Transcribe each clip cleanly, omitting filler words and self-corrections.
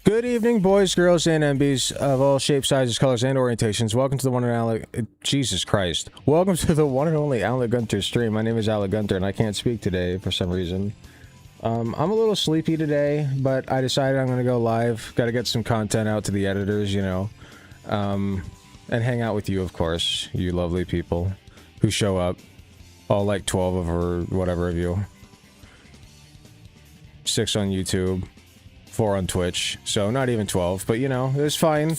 Good evening, boys, girls, and MBs of all shapes, sizes, colors, and orientations. Welcome to the one and only... Jesus Christ. Welcome to the one and only Alec Gunter stream. My name is Alec Gunter, and I can't speak today for some reason. I'm a little sleepy today, but I decided I'm going to go live. Got to get some content out to the editors, you know. And hang out with you, of course, you lovely people who show up. All like 12 of or whatever of you. 6 on YouTube. 4 on Twitch, so not even 12, but you know, it's fine.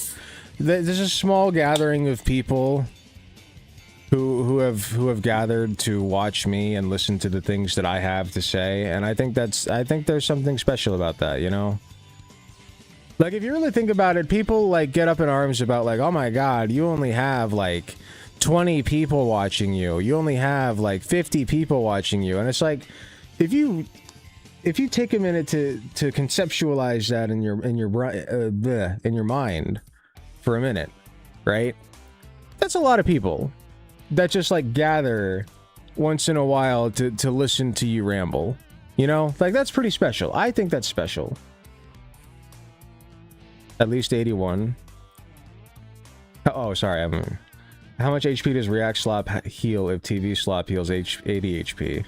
There's a small gathering of people who have gathered to watch me and listen to the things that I have to say, and I think there's something special about that, you know? Like, if you really think about it, people like get up in arms about like, oh my god, you only have like 20 people watching you. You only have like 50 people watching you, and it's like, if you if you take a minute to conceptualize that in your mind for a minute, right? That's a lot of people that just like gather once in a while to listen to you ramble. You know, like that's pretty special. I think that's special. At least 81. Oh, sorry. How much HP does React Slop heal if TV Slop heals 80 HP?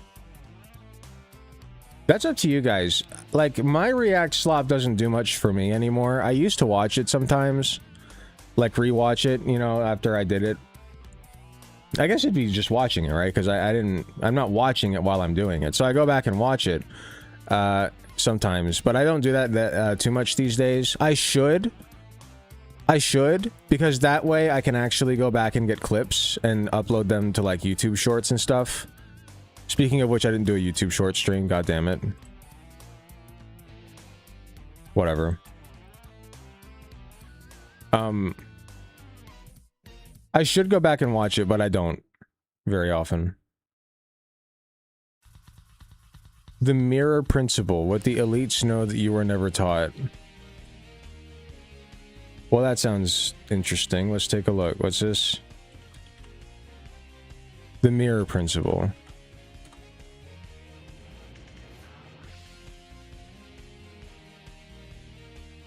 That's up to you guys. Like, my React Slop doesn't do much for me anymore. I used to watch it sometimes. Like, rewatch it, you know, after I did it. I guess it'd be just watching it, right? Because I'm not watching it while I'm doing it. So I go back and watch it sometimes. But I don't do that too much these days. I should, because that way I can actually go back and get clips and upload them to, like, YouTube Shorts and stuff. Speaking of which, I didn't do a YouTube short stream. God damn it. Whatever. I should go back and watch it, but I don't very often. The mirror principle. What the elites know that you were never taught. Well, that sounds interesting. Let's take a look. What's this? The mirror principle.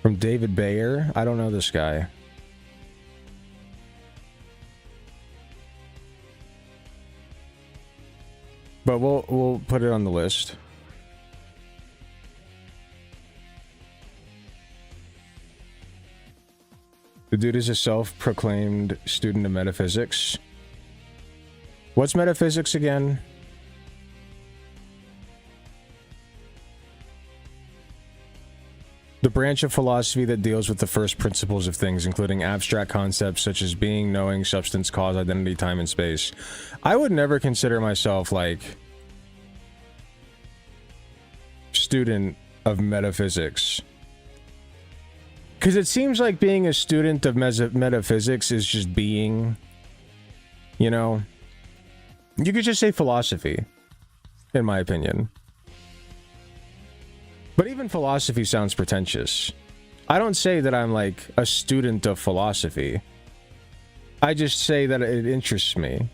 From David Bayer? I don't know this guy. But we'll put it on the list. The dude is a self-proclaimed student of metaphysics. What's metaphysics again? The branch of philosophy that deals with the first principles of things, including abstract concepts such as being, knowing, substance, cause, identity, time, and space. I would never consider myself, like, student of metaphysics. Because it seems like being a student of metaphysics is just being, you know? You could just say philosophy, in my opinion. But even philosophy sounds pretentious. I don't say that I'm like a student of philosophy. I just say that it interests me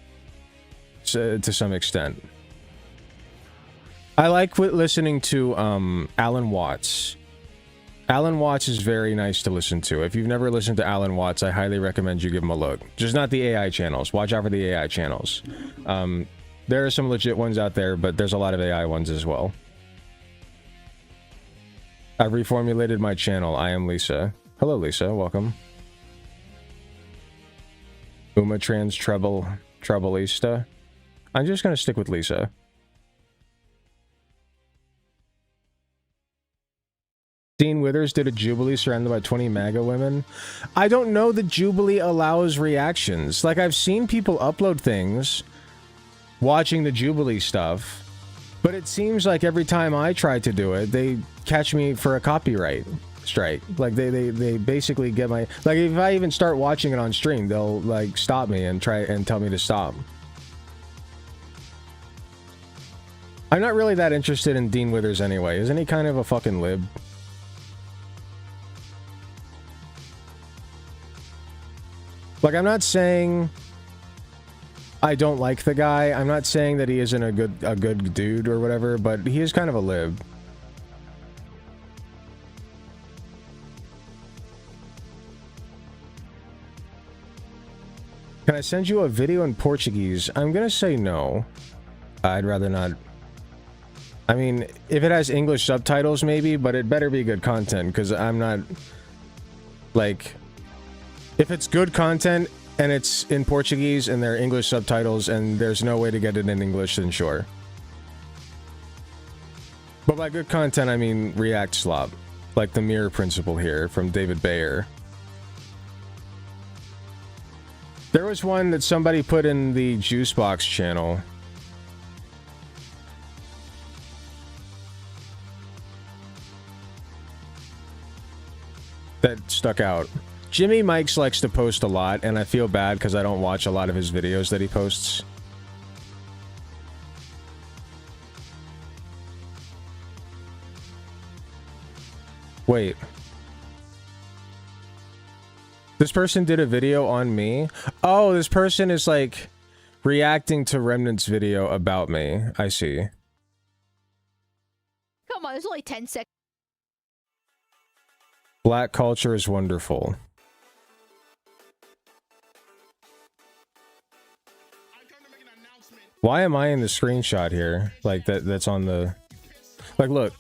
to some extent. I like listening to Alan Watts. Alan Watts is very nice to listen to. If you've never listened to Alan Watts, I highly recommend you give him a look. Just not the AI channels. Watch out for the AI channels. There are some legit ones out there, but there's a lot of AI ones as well. I've reformulated my channel. I am Lisa. Hello, Lisa. Welcome. Uma Trans Troubleista. I'm just going to stick with Lisa. Dean Withers did a Jubilee surrounded by 20 MAGA women. I don't know that Jubilee allows reactions. Like, I've seen people upload things watching the Jubilee stuff. But it seems like every time I try to do it, they catch me for a copyright strike. Like, they basically get my... Like, if I even start watching it on stream, they'll, like, stop me and try and tell me to stop. I'm not really that interested in Dean Withers anyway. Isn't he kind of a fucking lib? Like, I'm not saying... I don't like the guy. I'm not saying that he isn't a good dude or whatever, but he is kind of a lib. Can I send you a video in Portuguese? I'm gonna say no. I'd rather not. I mean, if it has English subtitles, maybe, but it better be good content, because I'm not... Like... If it's good content... and it's in Portuguese, and there are English subtitles, and there's no way to get it in English, then sure. But by good content, I mean React Slop. Like the mirror principle here, from David Bayer. There was one that somebody put in the Juicebox channel. That stuck out. Jimmy Mikes likes to post a lot, and I feel bad because I don't watch a lot of his videos that he posts. Wait. This person did a video on me? Oh, this person is like reacting to Remnant's video about me. I see. Come on, there's only 10 seconds. Black culture is wonderful. Why am I in the screenshot here? Like that's on the... Like, look.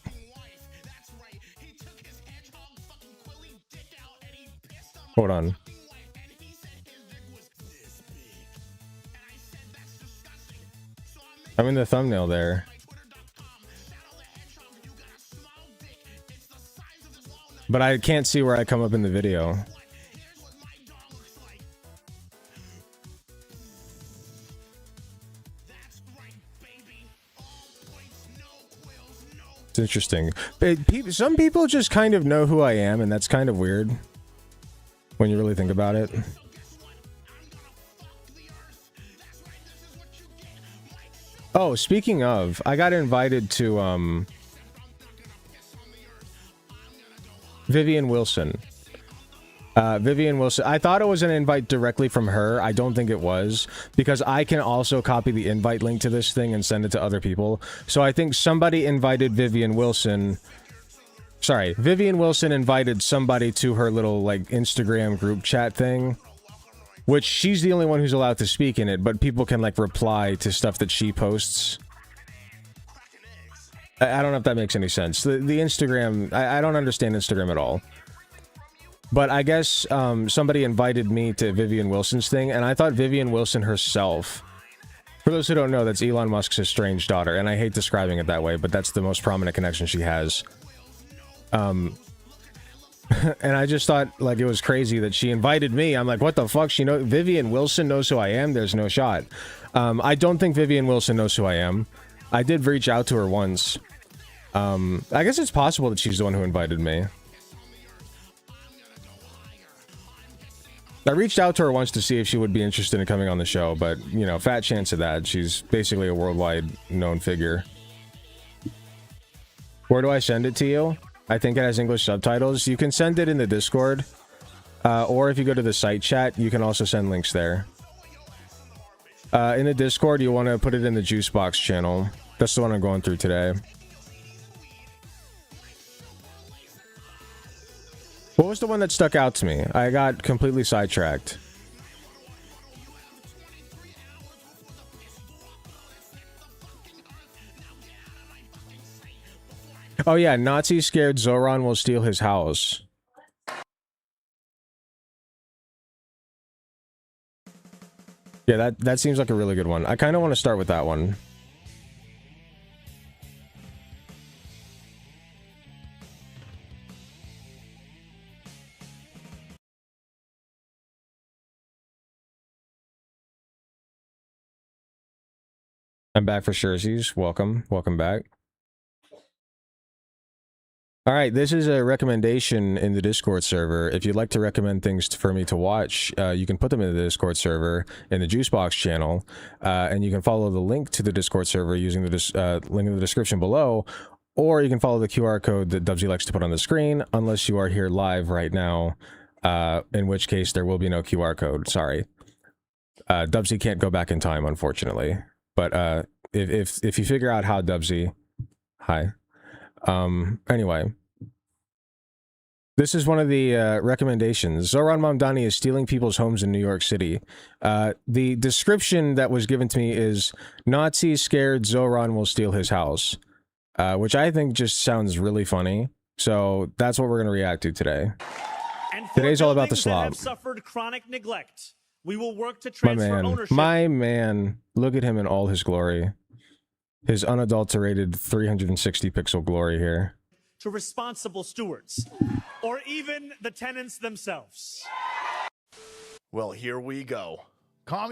Hold on. I'm in the thumbnail there. But I can't see where I come up in the video. It's interesting. Some people just kind of know who I am, and that's kind of weird when you really think about it. Oh, speaking of, I got invited to Vivian Wilson. Vivian Wilson. I thought it was an invite directly from her. I don't think it was, because I can also copy the invite link to this thing and send it to other people. So I think somebody invited Vivian Wilson. Sorry, Vivian Wilson invited somebody to her little like Instagram group chat thing, which she's the only one who's allowed to speak in it, but people can like reply to stuff that she posts. I don't know if that makes any sense. The Instagram, I don't understand Instagram at all. But I guess somebody invited me to Vivian Wilson's thing, and I thought Vivian Wilson herself... For those who don't know, that's Elon Musk's estranged daughter, and I hate describing it that way, but that's the most prominent connection she has. And I just thought, like, it was crazy that she invited me. I'm like, what the fuck? Vivian Wilson knows who I am? There's no shot. I don't think Vivian Wilson knows who I am. I did reach out to her once. I guess it's possible that she's the one who invited me. I reached out to her once to see if she would be interested in coming on the show, but, you know, fat chance of that. She's basically a worldwide known figure. Where do I send it to you? I think it has English subtitles. You can send it in the Discord, or if you go to the site chat, you can also send links there. In the Discord, you want to put it in the Juicebox channel. That's the one I'm going through today. What was the one that stuck out to me? I got completely sidetracked. Oh yeah, Nazi scared Zoran will steal his house. Yeah, that seems like a really good one. I kind of want to start with that one. I'm back for Sherzies. Welcome. Welcome back. All right, this is a recommendation in the Discord server. If you'd like to recommend things for me to watch, you can put them in the Discord server in the Juicebox channel, and you can follow the link to the Discord server using the link in the description below, or you can follow the QR code that Dubsy likes to put on the screen, unless you are here live right now, in which case there will be no QR code. Sorry. Dubsy can't go back in time, unfortunately. But if you figure out how, Dubsy, hi. Anyway, this is one of the recommendations. Zoran Mamdani is stealing people's homes in New York City. The description that was given to me is Nazi scared Zoran will steal his house, which I think just sounds really funny. So that's what we're going to react to today. Today's all about the slop. Have suffered chronic neglect. We will work to transfer ownership. My man, look at him in all his glory. His unadulterated 360 pixel glory here. To responsible stewards, or even the tenants themselves. Well, here we go.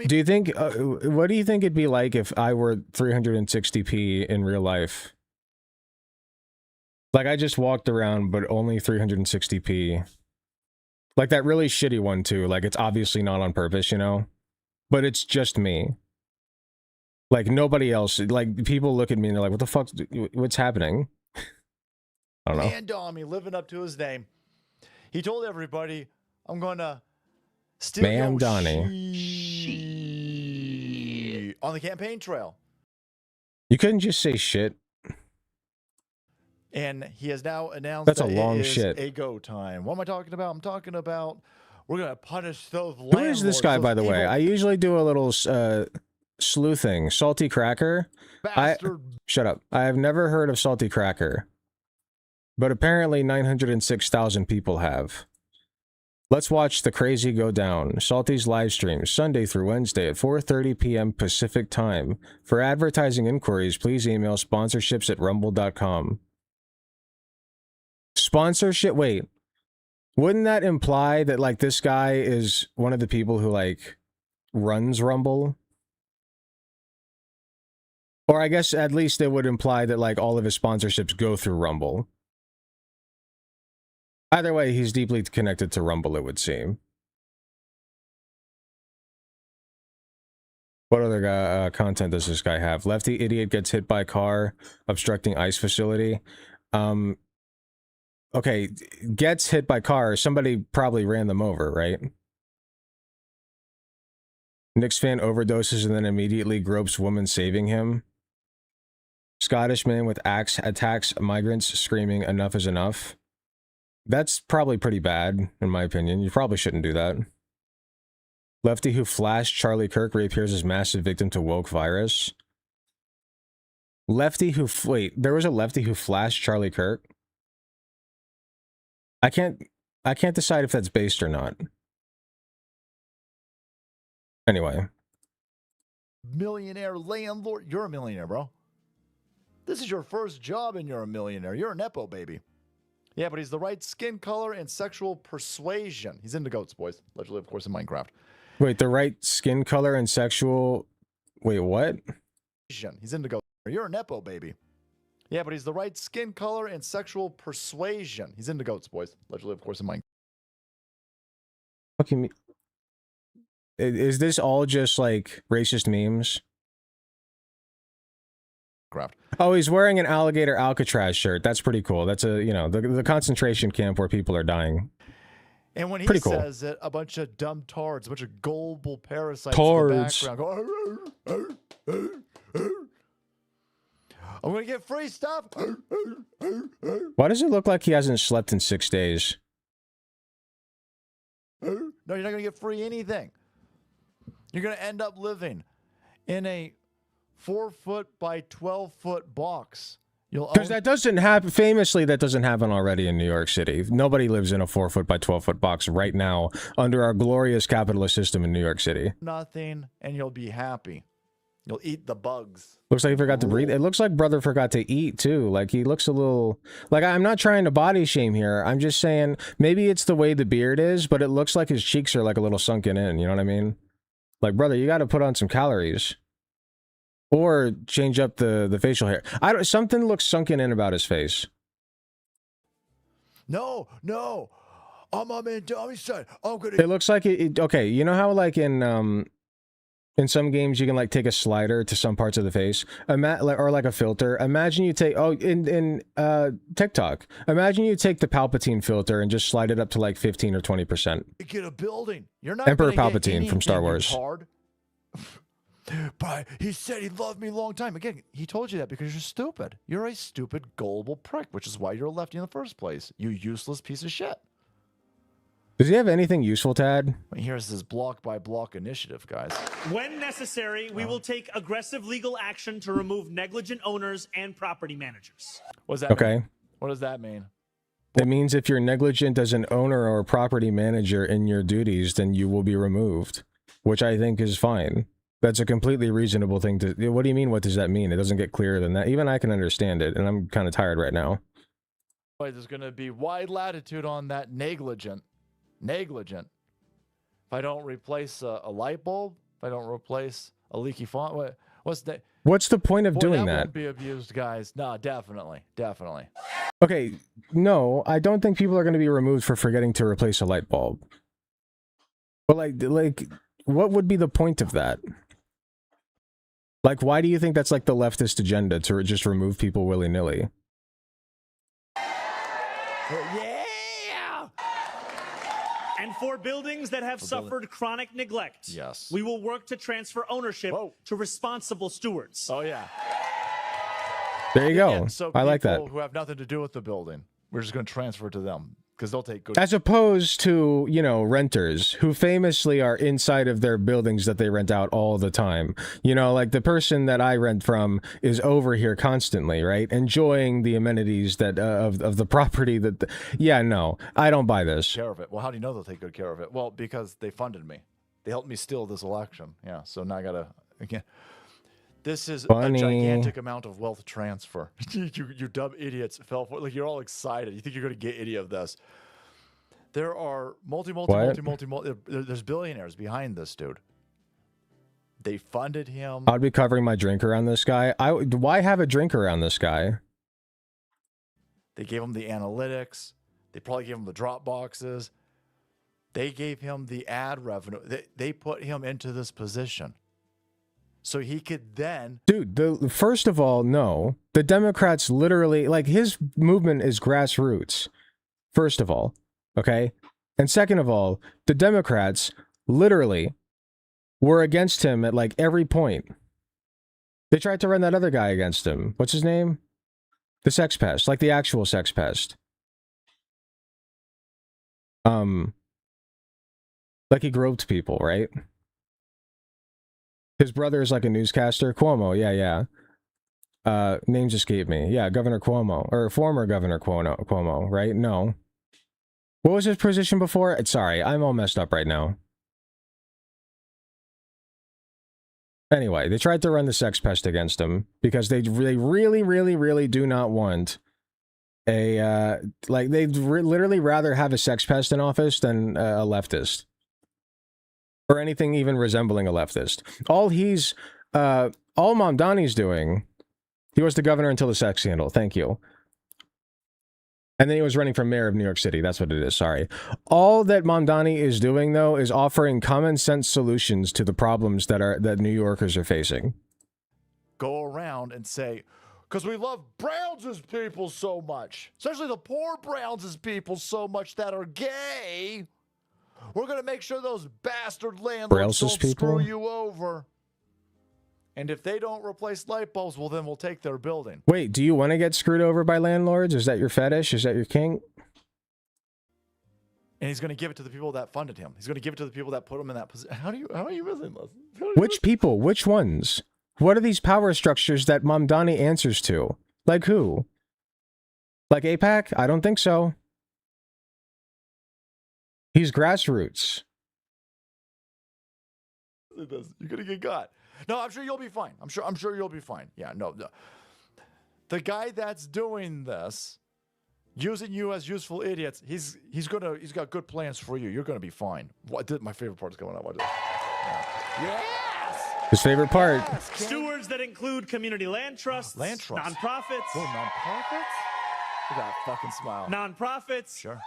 Do you think, what do you think it'd be like if I were 360p in real life? Like, I just walked around, but only 360p. Like that really shitty one too. Like it's obviously not on purpose, you know? But it's just me. Like nobody else. Like people look at me and they're like, what the fuck? What's happening? I don't know. Man, Dommy, living up to his name. He told everybody, I'm going to steal Ma'am your Donnie. shit on the campaign trail. You couldn't just say shit. And he has now announced That's that a long it is shit. a go time. What am I talking about? I'm talking about we're going to punish those Who landlords. is this guy, those by the way? evil I usually do a little sleuthing. Salty Cracker? bastard. Shut up. I have never heard of Salty Cracker. But apparently 906,000 people have. Let's watch the crazy go down. Salty's live stream, Sunday through Wednesday at 4:30 p.m. Pacific Time. For advertising inquiries, please email sponsorships@rumble.com. Sponsorship? Wait. Wouldn't that imply that, like, this guy is one of the people who, like, runs Rumble? Or I guess at least it would imply that, like, all of his sponsorships go through Rumble. Either way, he's deeply connected to Rumble, it would seem. What other content does this guy have? Lefty idiot gets hit by car, obstructing ICE facility. Okay, gets hit by car. Somebody probably ran them over, right? Knicks fan overdoses and then immediately gropes woman saving him. Scottish man with axe attacks migrants screaming, "Enough is enough." That's probably pretty bad, in my opinion. You probably shouldn't do that. Lefty who flashed Charlie Kirk reappears as massive victim to woke virus. Lefty who... Wait, there was a lefty who flashed Charlie Kirk? I can't decide if that's based or not. Anyway. Millionaire landlord. You're a millionaire, bro. This is your first job and you're a millionaire. You're a Nepo baby. Yeah, but he's the right skin color and sexual persuasion. He's into goats, boys. Allegedly, of course, in Minecraft. Wait, the right skin color and sexual... Wait, what? He's into goats. You're a Nepo baby. Yeah, but he's the right skin color and sexual persuasion. He's into goats, boys. Allegedly, of course, in Minecraft. Fucking... Is this all just, like, racist memes? Oh, he's wearing an alligator Alcatraz shirt. That's pretty cool. That's a, you know, the concentration camp where people are dying. And when he pretty cool. says it, a bunch of dumb tards, a bunch of gullible parasites Tards. in the background go, I'm going to get free stuff. Why does it look like he hasn't slept in 6 days? No, you're not going to get free anything. You're going to end up living in a 4-foot by 12-foot box. Because that doesn't happen. Famously, that doesn't happen already in New York City. Nobody lives in a 4-foot by 12-foot box right now under our glorious capitalist system in New York City. Nothing, and you'll be happy. You'll eat the bugs. Looks like he forgot to breathe. It looks like brother forgot to eat too. Like he looks a little... Like I'm not trying to body shame here. I'm just saying maybe it's the way the beard is, but it looks like his cheeks are like a little sunken in. You know what I mean? Like, brother, you got to put on some calories. Or change up the facial hair. Something looks sunken in about his face. No. I'm on man Tommy's side. It looks like okay, you know how like in some games you can like take a slider to some parts of the face, or like a filter. Imagine you take in TikTok. Imagine you take the Palpatine filter and just slide it up to like 15 or 20%. Get a building. You're not Emperor gonna get Palpatine from Star Wars. Hard. But he said he loved me a long time. Again, he told you that because you're stupid. You're a stupid, gullible prick, which is why you're a lefty in the first place. You useless piece of shit. Does he have anything useful, Tad? Here's his block-by-block initiative, guys. When necessary, we will take aggressive legal action to remove negligent owners and property managers. What does that mean? What does that mean? It means if you're negligent as an owner or property manager in your duties, then you will be removed, which I think is fine. That's a completely reasonable thing to... What do you mean, what does that mean? It doesn't get clearer than that. Even I can understand it, and I'm kind of tired right now. Wait, there's going to be wide latitude on that negligent. Negligent. If I don't replace a light bulb, if I don't replace a leaky faucet, what's that? What's the point of doing that? Won't be abused, guys. No, definitely. Okay, no, I don't think people are going to be removed for forgetting to replace a light bulb. But like, what would be the point of that? Like, why do you think that's like the leftist agenda to just remove people willy-nilly? Yeah. And for buildings that have suffered chronic neglect, yes, we will work to transfer ownership to responsible stewards. Oh, yeah. There you go. Yeah, so I like that. people who have nothing to do with the building, we're just going to transfer it to them because they'll take good. As opposed to, you know, renters who famously are inside of their buildings that they rent out all the time. You know, like the person that I rent from is over here constantly, right? Enjoying the amenities that of the property that. Yeah, no, I don't buy this. Care of it. Well, how do you know they'll take good care of it? Well, because they funded me. They helped me steal this election. Yeah, so now I got to, again. This is a gigantic amount of wealth transfer. you dumb idiots fell for it. Like, you're all excited. You think you're going to get any of this. There are there's billionaires behind this dude. They funded him. I'd be covering my drink around this guy. Why have a drink around this guy? They gave him the analytics. They probably gave him the drop boxes. They gave him the ad revenue. They put him into this position. So he could then... Dude, first of all, no. The Democrats literally... Like, his movement is grassroots. First of all. Okay? And second of all, the Democrats literally were against him at, like, every point. They tried to run that other guy against him. What's his name? The sex pest. Like, the actual sex pest. Like, he groped people, right? His brother is like a newscaster. Cuomo, yeah. Names escape me. Yeah, Governor Cuomo. Or former Governor Cuomo, right? No. What was his position before? Sorry, I'm all messed up right now. Anyway, they tried to run the sex pest against him because they really do not want a, like, they'd literally rather have a sex pest in office than a leftist. Or anything even resembling a leftist. All Mamdani's doing, he was the governor until the sex scandal, thank you. And then he was running for mayor of New York City, that's what it is, sorry. All that Mamdani is doing, though, is offering common sense solutions to the problems that New Yorkers are facing. Go around and say, because we love Browns as people so much, especially the poor Browns as people so much that are gay. We're going to make sure those bastard landlords don't screw you over. And if they don't replace light bulbs, well, then we'll take their building. Wait, do you want to get screwed over by landlords? Is that your fetish? Is that your kink? And he's going to give it to the people that funded him. He's going to give it to the people that put him in that position. How are you missing this? Which people? Which ones? What are these power structures that Mamdani answers to? Like who? Like AIPAC? I don't think so. He's grassroots. You're gonna get got. No, I'm sure you'll be fine. I'm sure you'll be fine. Yeah, no. The guy that's doing this, using you as useful idiots, he's got good plans for you. You're gonna be fine. My favorite part is going on. Yes. His favorite part. Yes, Stewards that include community land trusts, nonprofits. Oh, nonprofits? Look at that fucking smile. Nonprofits. Sure.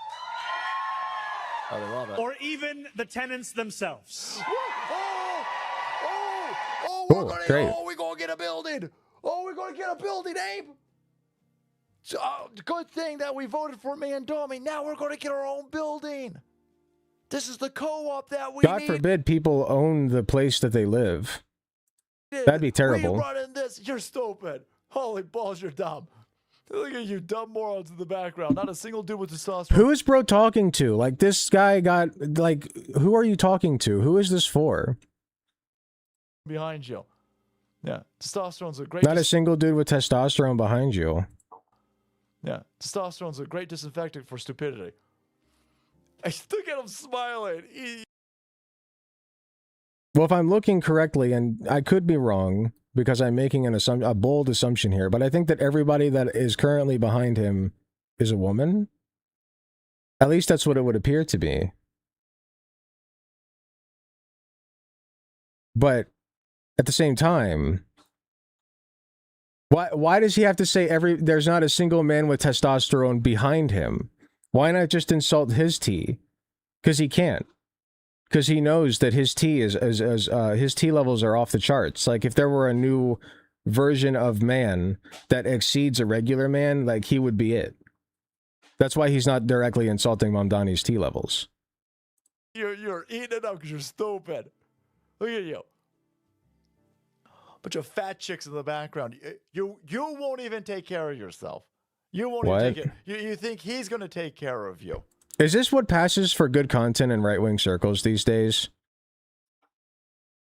Oh, they love it. Or even the tenants themselves. We're going to get a building. Oh, we're going to get a building, Abe. So, good thing that we voted for Mandomi. Now we're going to get our own building. This is the co-op that we need. God forbid people own the place that they live. That'd be terrible. We running this. You're stupid. Holy balls, you're dumb. Look at you dumb morons in the background. Not a single dude with testosterone. Who is bro talking to? Like, this guy got, like, who are you talking to? Who is this for? Behind you. Yeah, testosterone's a great... Not a single dude with testosterone behind you. Yeah, testosterone's a great disinfectant for stupidity. Look at him smiling. Well, if I'm looking correctly, and I could be wrong, because I'm making a bold assumption here, but I think that everybody that is currently behind him is a woman. At least that's what it would appear to be. But at the same time, why does he have to say there's not a single man with testosterone behind him? Why not just insult his T? Because he can't. Because he knows that his T his T levels are off the charts. Like, if there were a new version of man that exceeds a regular man, like, he would be it. That's why he's not directly insulting Mamdani's T levels. You're eating it up because you're stupid. Look at you. Bunch of fat chicks in the background. You won't even take care of yourself. You won't even take it. You think he's going to take care of you. Is this what passes for good content in right-wing circles these days?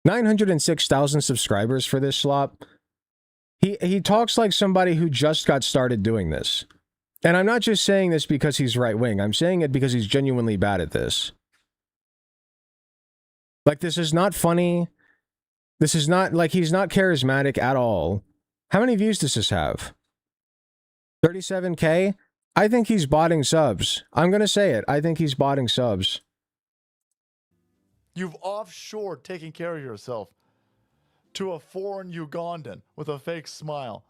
906,000 subscribers for this slop. He talks like somebody who just got started doing this. And I'm not just saying this because he's right-wing. I'm saying it because he's genuinely bad at this. Like, this is not funny. This is not, like, he's not charismatic at all. How many views does this have? 37K? I think he's botting subs. I'm gonna say it. I think he's botting subs. You've offshored taking care of yourself to a foreign Ugandan with a fake smile.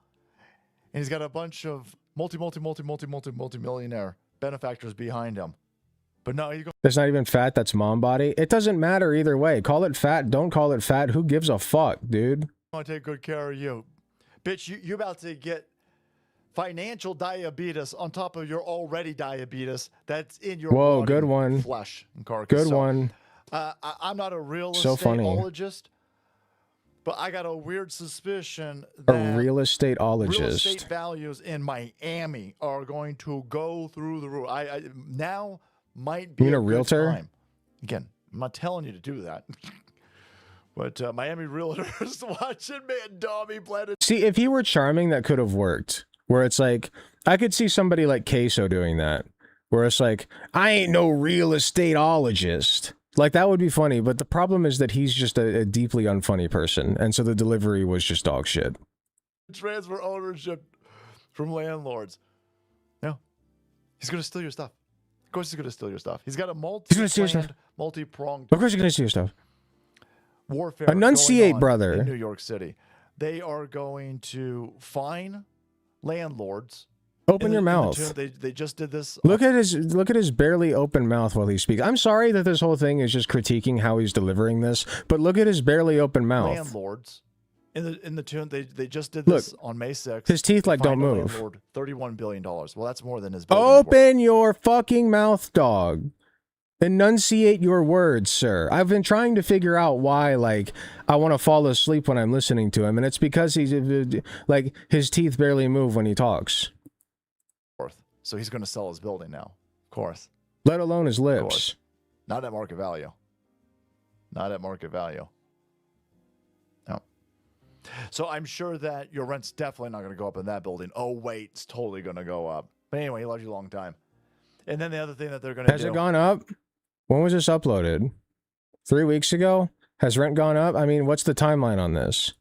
And he's got a bunch of multi-millionaire benefactors behind him. But no, he's going. That's not even fat, that's mom body. It doesn't matter either way. Call it fat, don't call it fat. Who gives a fuck, dude? I want to take good care of you. Bitch, you about to get financial diabetes on top of your already diabetes that's in your Whoa, good one. Flesh and carcass. Good one. I'm not a real So funny. estateologist, but I got a weird suspicion that A real estateologist. real estate values in Miami are going to go through the roof. I now might be You mean a good realtor? time. Again, I'm not telling you to do that. But Miami realtors watching me and Dobby Planet. See, if he were charming, that could have worked. Where it's like, I could see somebody like Queso doing that. Where it's like, I ain't no real estateologist. Like, that would be funny, but the problem is that he's just a deeply unfunny person, and so the delivery was just dog shit. Transfer ownership from landlords. No. He's going to steal your stuff. Of course he's going to steal your stuff. He's got a multi-pronged Of course you're gonna steal your stuff. warfare Enunciate, going on brother. in New York City. They are going to fine landlords. Open your mouth. They just did this. Look at his barely open mouth while he speaks. I'm sorry that this whole thing is just critiquing how he's delivering this, but look at his barely open mouth. Landlords in the tune they just did this on May 6th. His teeth like don't Fined a move. landlord $31 billion. Well, that's more than his building's worth. Open your fucking mouth, dog. Enunciate your words, sir. I've been trying to figure out why, like, I want to fall asleep when I'm listening to him, and it's because he's, like, his teeth barely move when he talks. So he's going to sell his building now, of course. Let alone his lips. Not at market value. Not at market value. No. So I'm sure that your rent's definitely not going to go up in that building. Oh, wait, it's totally going to go up. But anyway, he loves you a long time. And then the other thing that they're going to do. Has it gone up? When was this uploaded? 3 weeks ago? Has rent gone up? I mean, what's the timeline on this?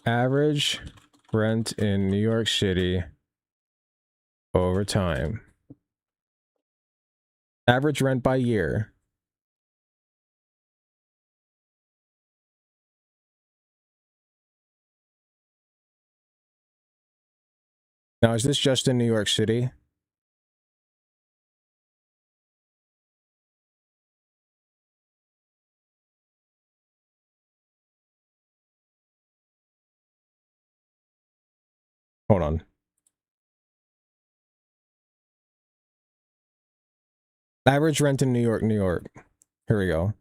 Average rent in New York City over time. Average rent by year. Now, is this just in New York City? Hold on. Average rent in New York, New York. Here we go.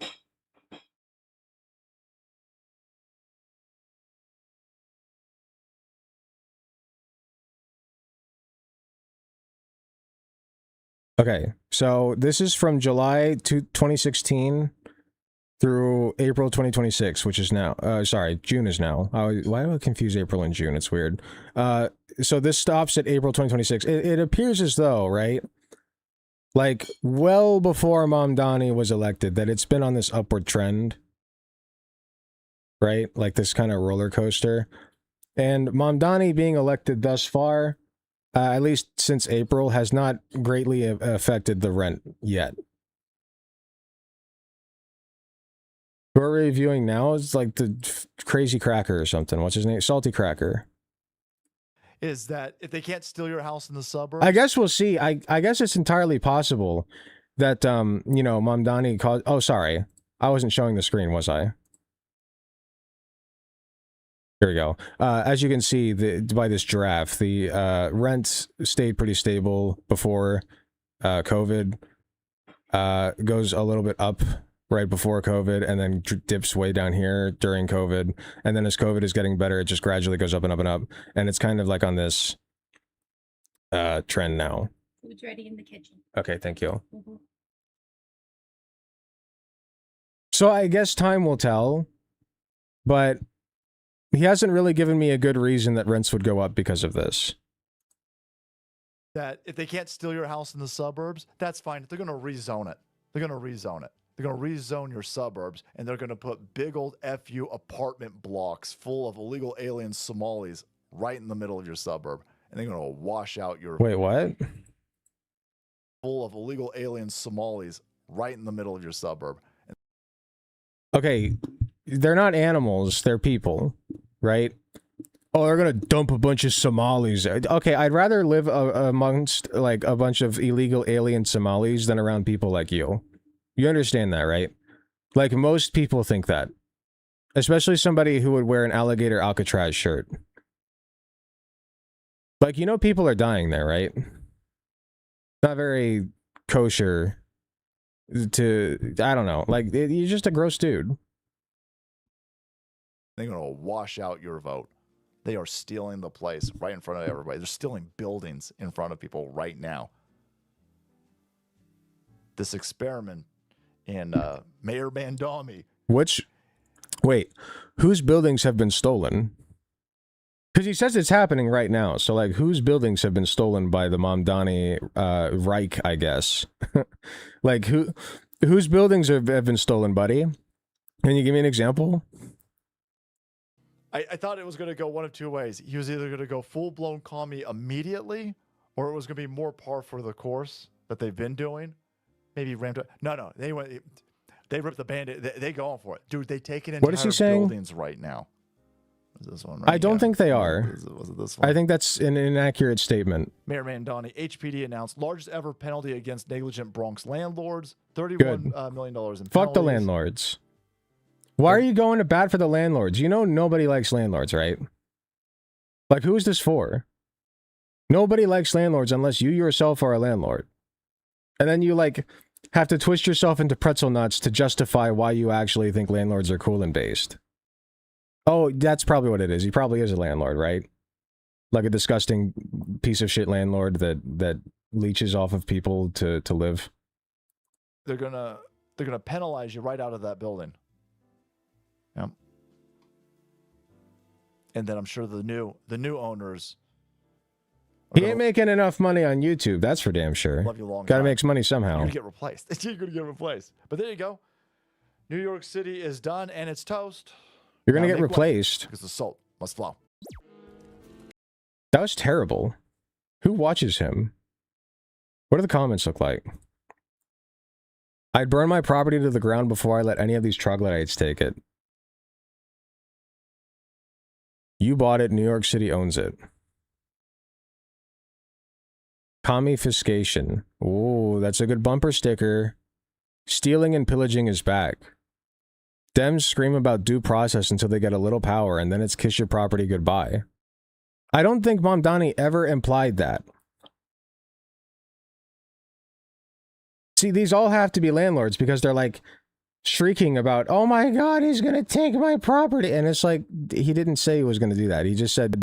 Okay, so this is from July 2016 through April 2026, which is now, sorry, June is now. Why do I confuse April and June? It's weird. So this stops at April 2026. It appears as though, right, like well before Mamdani was elected, that it's been on this upward trend, right? Like this kind of roller coaster. And Mamdani being elected thus far, at least since April, has not greatly affected the rent yet. Who we're reviewing now is like the crazy cracker or something. What's his name? Salty Cracker. Is that if they can't steal your house in the suburbs? I guess we'll see. I guess it's entirely possible that, you know, Mamdani caused... Oh, sorry. I wasn't showing the screen, was I? Here we go. As you can see by this graph, the rent stayed pretty stable before COVID. Goes a little bit up right before COVID, and then dips way down here during COVID. And then as COVID is getting better, it just gradually goes up and up and up. And it's kind of like on this trend now. Food's ready in the kitchen. Okay, thank you. Mm-hmm. So I guess time will tell, but he hasn't really given me a good reason that rents would go up because of this. That if they can't steal your house in the suburbs, that's fine. They're going to rezone it. They're going to rezone it. They're going to rezone your suburbs, and they're going to put big old FU apartment blocks full of illegal alien Somalis right in the middle of your suburb. And they're going to wash out your... Wait, what? Full of illegal alien Somalis right in the middle of your suburb. Okay, they're not animals, they're people, right? Oh, they're gonna dump a bunch of Somalis. Okay, I'd rather live amongst, like, a bunch of illegal alien Somalis than around people like you. You understand that, right? Like, most people think that. Especially somebody who would wear an alligator Alcatraz shirt. Like, you know people are dying there, right? Not very kosher to, I don't know, like, you're just a gross dude. They're going to wash out your vote. They are stealing the place right in front of everybody. They're stealing buildings in front of people right now. This experiment in Mayor Mandami. Wait, whose buildings have been stolen? Because he says it's happening right now. So, like, whose buildings have been stolen by the Mamdani Reich, I guess? Like, whose buildings have been stolen, buddy? Can you give me an example? I thought it was going to go one of two ways. He was either going to go full-blown commie immediately, or it was going to be more par for the course that they've been doing. Maybe ramped up. No. They ripped the Band-Aid. They going for it. Dude, they take it into buildings right now. Is this one right? I don't think they are. Was it this one? I think that's an inaccurate statement. Mayor Mandani, HPD announced largest ever penalty against negligent Bronx landlords. $31 million in penalties. Fuck the landlords. Why are you going to bat for the landlords? You know nobody likes landlords, right? Like, who is this for? Nobody likes landlords unless you yourself are a landlord. And then you, like, have to twist yourself into pretzel nuts to justify why you actually think landlords are cool and based. Oh, that's probably what it is. He probably is a landlord, right? Like a disgusting piece of shit landlord that leeches off of people to live. They're gonna penalize you right out of that building. Yep. And then I'm sure the new owners. He ain't making enough money on YouTube. That's for damn sure. Love you long Gotta time. make money somehow. You're gonna get replaced. You're gonna get replaced. But there you go. New York City is done and it's toast. You're gonna get replaced because the salt must flow. That was terrible. Who watches him? What do the comments look like? I'd burn my property to the ground before I let any of these troglodytes take it. You bought it. New York City owns it. Commifiscation. Oh, that's a good bumper sticker. Stealing and pillaging is back. Dems scream about due process until they get a little power, and then it's kiss your property goodbye. I don't think Mamdani ever implied that. See, these all have to be landlords because they're like shrieking about, oh my god, he's gonna take my property. And it's like, he didn't say he was gonna do that. He just said,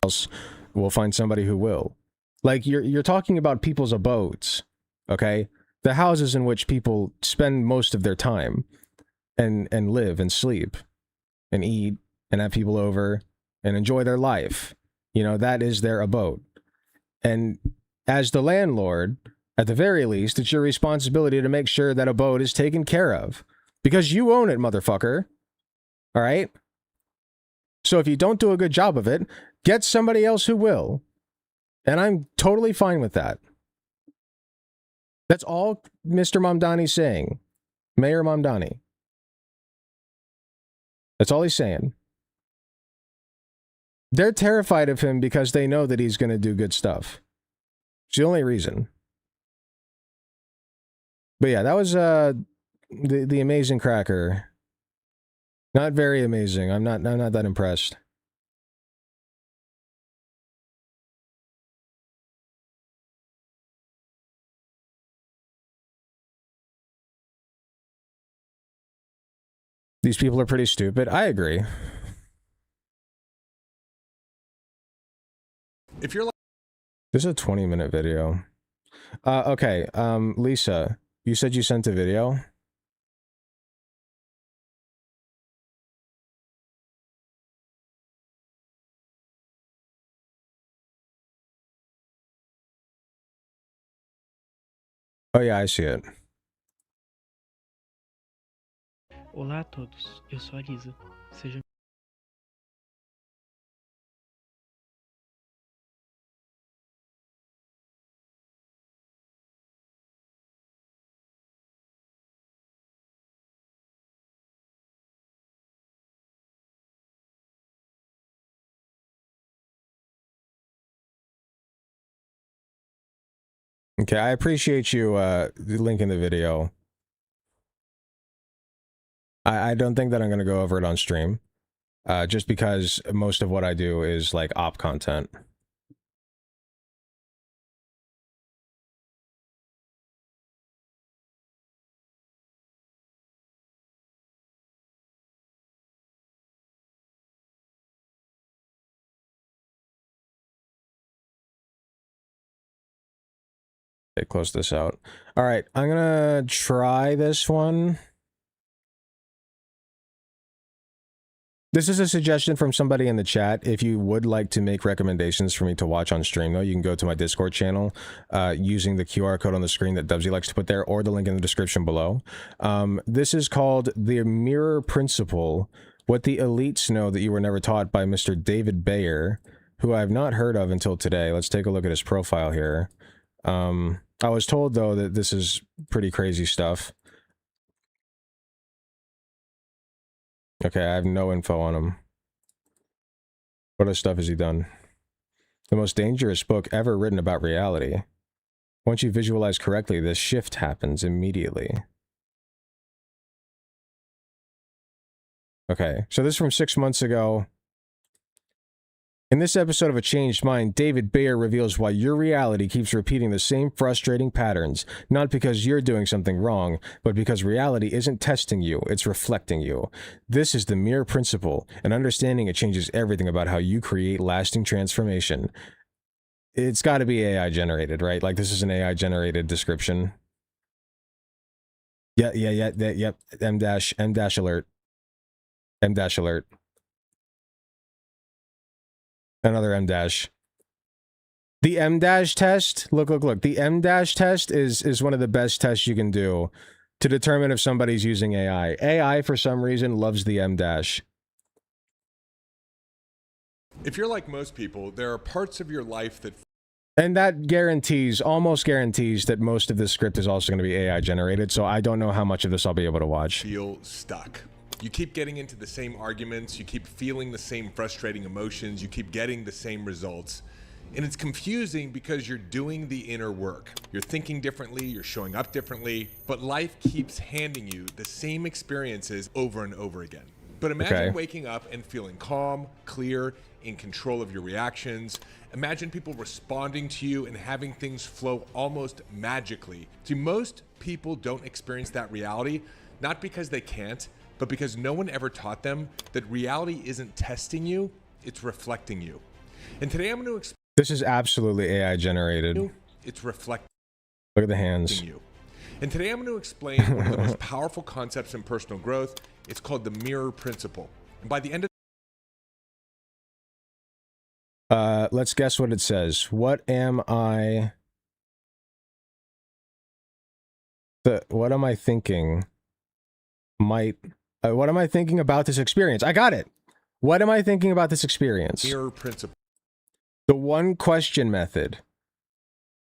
else we'll find somebody who will. Like, you're talking about people's abodes, okay? The houses in which people spend most of their time and live and sleep and eat and have people over and enjoy their life. You know, that is their abode. And as the landlord, at the very least, it's your responsibility to make sure that abode is taken care of. Because you own it, motherfucker. All right? So if you don't do a good job of it, get somebody else who will. And I'm totally fine with that. That's all Mr. Mamdani's saying. Mayor Mamdani. That's all he's saying. They're terrified of him because they know that he's going to do good stuff. It's the only reason. But yeah, that was the amazing cracker Not very amazing. I'm not that impressed. These people are pretty stupid. I agree. If you're like, This is a 20-minute video. Okay, Lisa, you said you sent a video? Oh yeah, I see it. Olá a todos, eu sou a Lisa. Seja Okay, I appreciate you linking the video. I don't think that I'm gonna go over it on stream. Just because most of what I do is like op content. Okay, close this out. All right, I'm gonna try this one. This is a suggestion from somebody in the chat. If you would like to make recommendations for me to watch on stream, though, you can go to my Discord channel using the QR code on the screen that Dubsy likes to put there, or the link in the description below. This is called The Mirror Principle, What the Elites Know That You Were Never Taught, by Mr. David Bayer, who I have not heard of until today. Let's take a look at his profile here. I was told, though, that this is pretty crazy stuff. Okay, I have no info on him. What other stuff has he done? The most dangerous book ever written about reality. Once you visualize correctly, this shift happens immediately. Okay, so this is from 6 months ago. In this episode of A Changed Mind, David Bayer reveals why your reality keeps repeating the same frustrating patterns, not because you're doing something wrong, but because reality isn't testing you, it's reflecting you. This is the mirror principle, and understanding it changes everything about how you create lasting transformation. It's got to be AI generated, right? Like, this is an AI generated description. Yep. M dash alert. M dash alert. Another M dash. The M dash test. Look. The M dash test is one of the best tests you can do to determine if somebody's using AI. AI, for some reason, loves the M dash. if you're like most people, there are parts of your life that And that guarantees, almost guarantees, that most of this script is also going to be AI generated, so I don't know how much of this I'll be able to watch. feel stuck. You keep getting into the same arguments, you keep feeling the same frustrating emotions, you keep getting the same results. And it's confusing because you're doing the inner work. You're thinking differently, you're showing up differently, but life keeps handing you the same experiences over and over again. But imagine waking up and feeling calm, clear, in control of your reactions. Imagine people responding to you and having things flow almost magically. See, most people don't experience that reality, not because they can't, but because no one ever taught them that reality isn't testing you, it's reflecting you. And today I'm going to explain. This is absolutely AI generated. It's reflecting Look at the hands. you. And today I'm going to explain one of the most powerful concepts in personal growth. It's called the mirror principle. And by the end of Let's guess what it says. What am I thinking what am I thinking about this experience? I got it. What am I thinking about this experience? mirror principle. The one question method.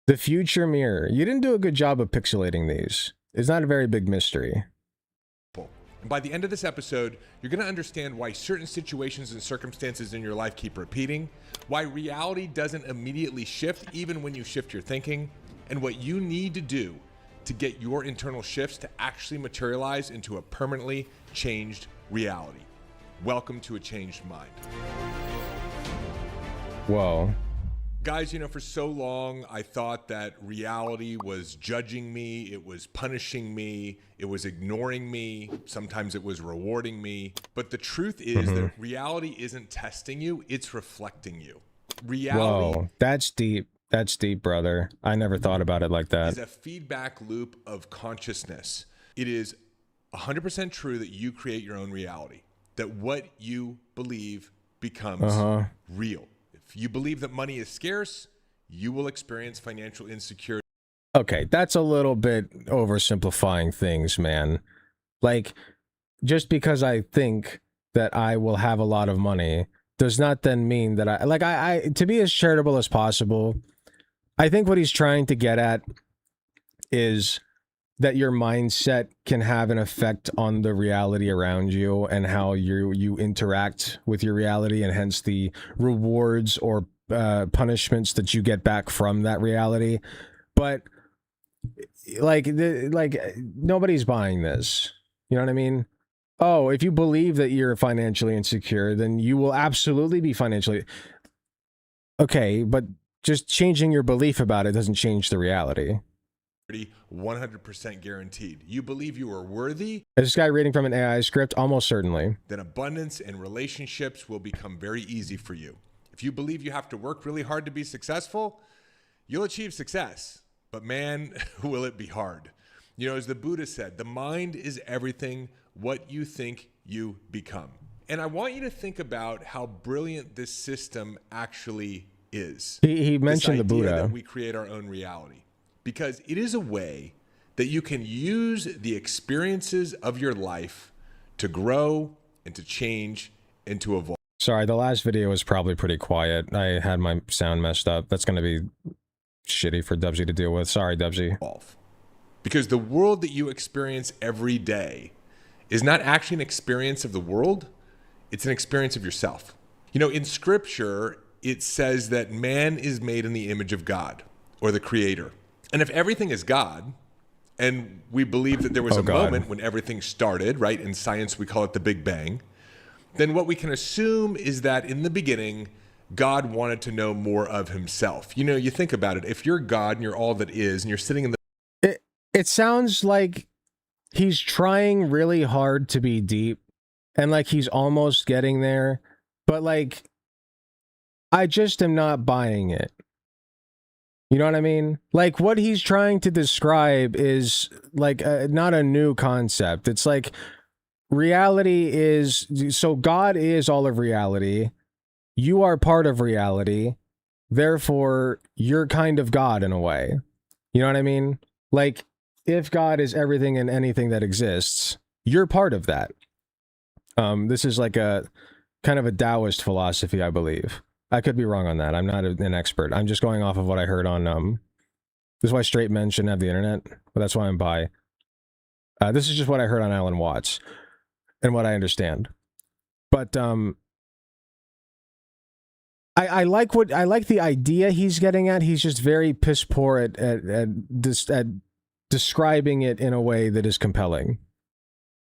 The future mirror. You didn't do a good job of pixelating these. It's not a very big mystery. And by the end of this episode, you're going to understand why certain situations and circumstances in your life keep repeating, why reality doesn't immediately shift even when you shift your thinking, and what you need to do to get your internal shifts to actually materialize into a permanently changed reality. Welcome to a changed mind. Whoa. Guys, you know, for so long, I thought that reality was judging me, it was punishing me, it was ignoring me, sometimes it was rewarding me. But the truth is that reality isn't testing you, it's reflecting you. Reality Whoa, that's deep. That's deep, brother. I never thought about it like that. is a feedback loop of consciousness. It is 100% true that you create your own reality, that what you believe becomes real. If you believe that money is scarce, you will experience financial insecurity. Okay, that's a little bit oversimplifying things, man. Like, just because I think that I will have a lot of money does not then mean that I to be as charitable as possible. I think what he's trying to get at is that your mindset can have an effect on the reality around you and how you interact with your reality, and hence the rewards or punishments that you get back from that reality. But like nobody's buying this. You know what I mean? Oh, if you believe that you're financially insecure, then you will absolutely be financially okay, but just changing your belief about it doesn't change the reality. 100% guaranteed. You believe you are worthy, Is this guy reading from an AI script? Almost certainly. then abundance and relationships will become very easy for you. If you believe you have to work really hard to be successful, you'll achieve success. But man, will it be hard. You know, as the Buddha said, the mind is everything. What you think, you become. And I want you to think about how brilliant this system actually is. He mentioned the This idea Buddha. that we create our own reality. Because it is a way that you can use the experiences of your life to grow and to change and to evolve. Sorry, the last video was probably pretty quiet. I had my sound messed up. That's going to be shitty for Dubsy to deal with. Sorry, Dubsy. Because the world that you experience every day is not actually an experience of the world, it's an experience of yourself. You know, in scripture, it says that man is made in the image of God, or the creator. And if everything is God, and we believe that there was a moment when everything started, right? In science, we call it the Big Bang. Then what we can assume is that in the beginning, God wanted to know more of himself. You know, you think about it. If you're God and you're all that is, and you're sitting in the... It sounds like he's trying really hard to be deep, and like he's almost getting there, but like, I just am not buying it. You know what I mean? Like, what he's trying to describe is like not a new concept. It's like reality is, so God is all of reality. You are part of reality. Therefore, you're kind of God in a way. You know what I mean? Like, if God is everything and anything that exists, you're part of that. This is like a kind of a Taoist philosophy, I believe. I could be wrong on that. I'm not an expert. I'm just going off of what I heard on, this is why straight men shouldn't have the internet, but that's why I'm bi. This is just what I heard on Alan Watts and what I understand. But, I like the idea he's getting at. He's just very piss poor at describing it in a way that is compelling.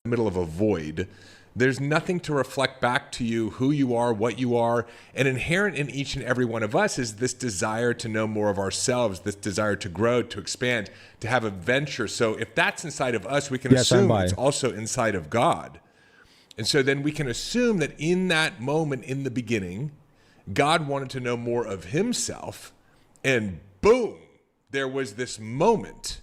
middle of a void. There's nothing to reflect back to you who you are, what you are, and inherent in each and every one of us is this desire to know more of ourselves, this desire to grow, to expand, to have adventure. So if that's inside of us, we can assume it's also inside of God. And so then we can assume that in that moment in the beginning, God wanted to know more of himself, and boom, there was this moment.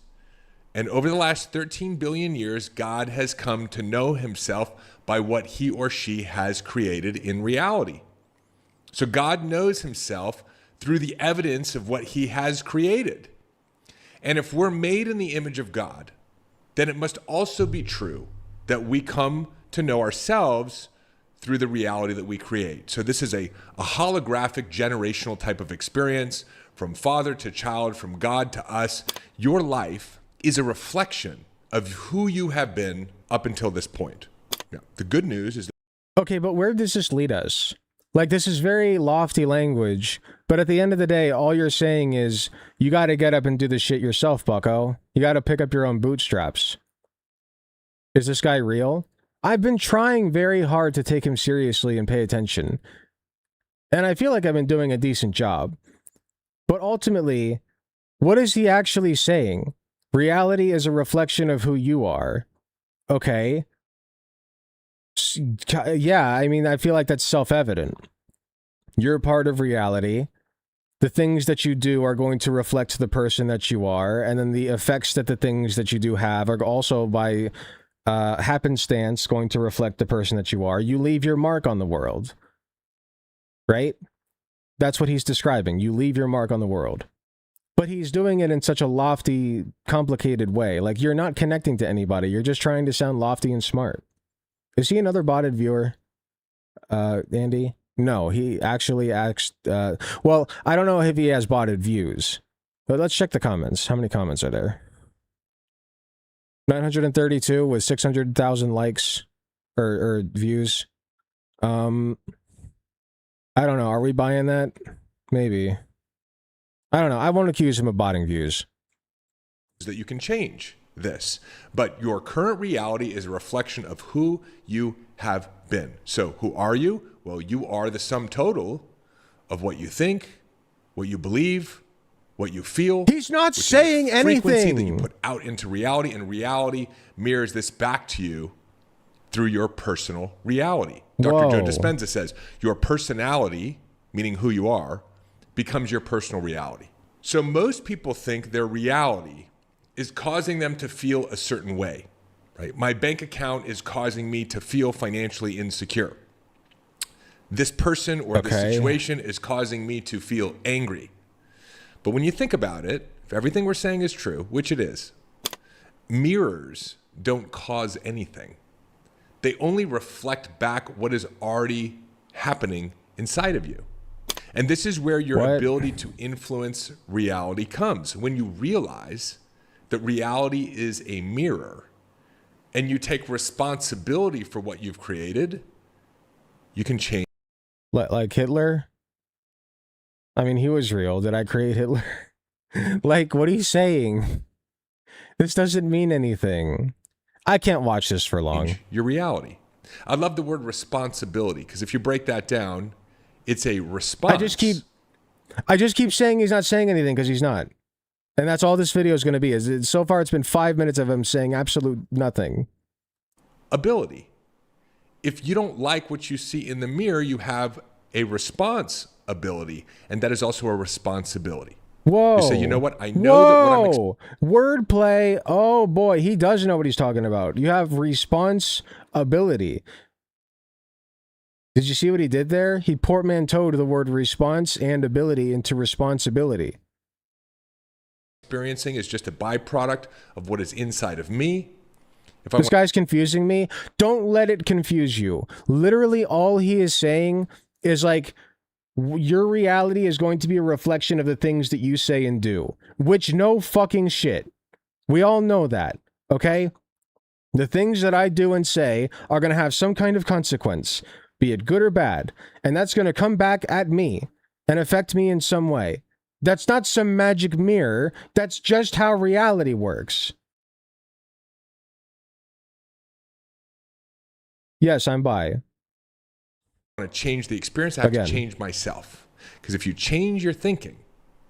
And over the last 13 billion years, God has come to know himself by what he or she has created in reality. So God knows himself through the evidence of what he has created. And if we're made in the image of God, then it must also be true that we come to know ourselves through the reality that we create. So this is a holographic generational type of experience from father to child, from God to us. Your life is a reflection of who you have been up until this point. Now, the good news is that okay, but where does this lead us? Like, this is very lofty language, but at the end of the day, all you're saying is you got to get up and do the shit yourself, bucko. You got to pick up your own bootstraps. Is this guy real? I've been trying very hard to take him seriously and pay attention. And I feel like I've been doing a decent job. But ultimately, what is he actually saying? Reality is a reflection of who you are. Okay. Yeah, I mean, I feel like that's self-evident. You're a part of reality. The things that you do are going to reflect the person that you are, and then the effects that the things that you do have are also by happenstance going to reflect the person that you are. You leave your mark on the world. Right? That's what he's describing. You leave your mark on the world. But he's doing it in such a lofty, complicated way. Like, you're not connecting to anybody. You're just trying to sound lofty and smart. Is he another botted viewer, Andy? No, he actually asked... well, I don't know if he has botted views. But let's check the comments. How many comments are there? 932 with 600,000 likes or views. I don't know. Are we buying that? Maybe. I don't know. I won't accuse him of botting views. That you can change this, but your current reality is a reflection of who you have been. So who are you? Well, you are the sum total of what you think, what you believe, what you feel. He's not saying frequency anything that you put out into reality, and reality mirrors this back to you through your personal reality. Dr. Joe Dispenza says your personality, meaning who you are, becomes your personal reality. So most people think their reality is causing them to feel a certain way, right? My bank account is causing me to feel financially insecure. This person or this situation is causing me to feel angry. But when you think about it, if everything we're saying is true, which it is, mirrors don't cause anything. They only reflect back what is already happening inside of you. And this is where your ability to influence reality comes. When you realize that reality is a mirror and you take responsibility for what you've created, you can change. Like Hitler? I mean, he was real. Did I create Hitler? Like, what are you saying? This doesn't mean anything. I can't watch this for long. Your reality. I love the word responsibility, because if you break that down, it's a response. I just keep saying he's not saying anything because he's not. And that's all this video is going to be. So far, it's been 5 minutes of him saying absolute nothing. Ability. If you don't like what you see in the mirror, you have a response ability, and that is also a responsibility. Whoa. You say, you know what? I know that what I'm... Wordplay. Oh, boy. He does know what he's talking about. You have response ability. Did you see what he did there? He portmanteaued the word response and ability into responsibility. Experiencing is just a byproduct of what is inside of me. This guy's confusing me. Don't let it confuse you. Literally, all he is saying is like, your reality is going to be a reflection of the things that you say and do. Which, no fucking shit. We all know that, okay? The things that I do and say are going to have some kind of consequence, be it good or bad, and that's going to come back at me and affect me in some way. That's not some magic mirror. That's just how reality works. Yes, I'm bi. I want to change the experience. I have to change myself. Because if you change your thinking,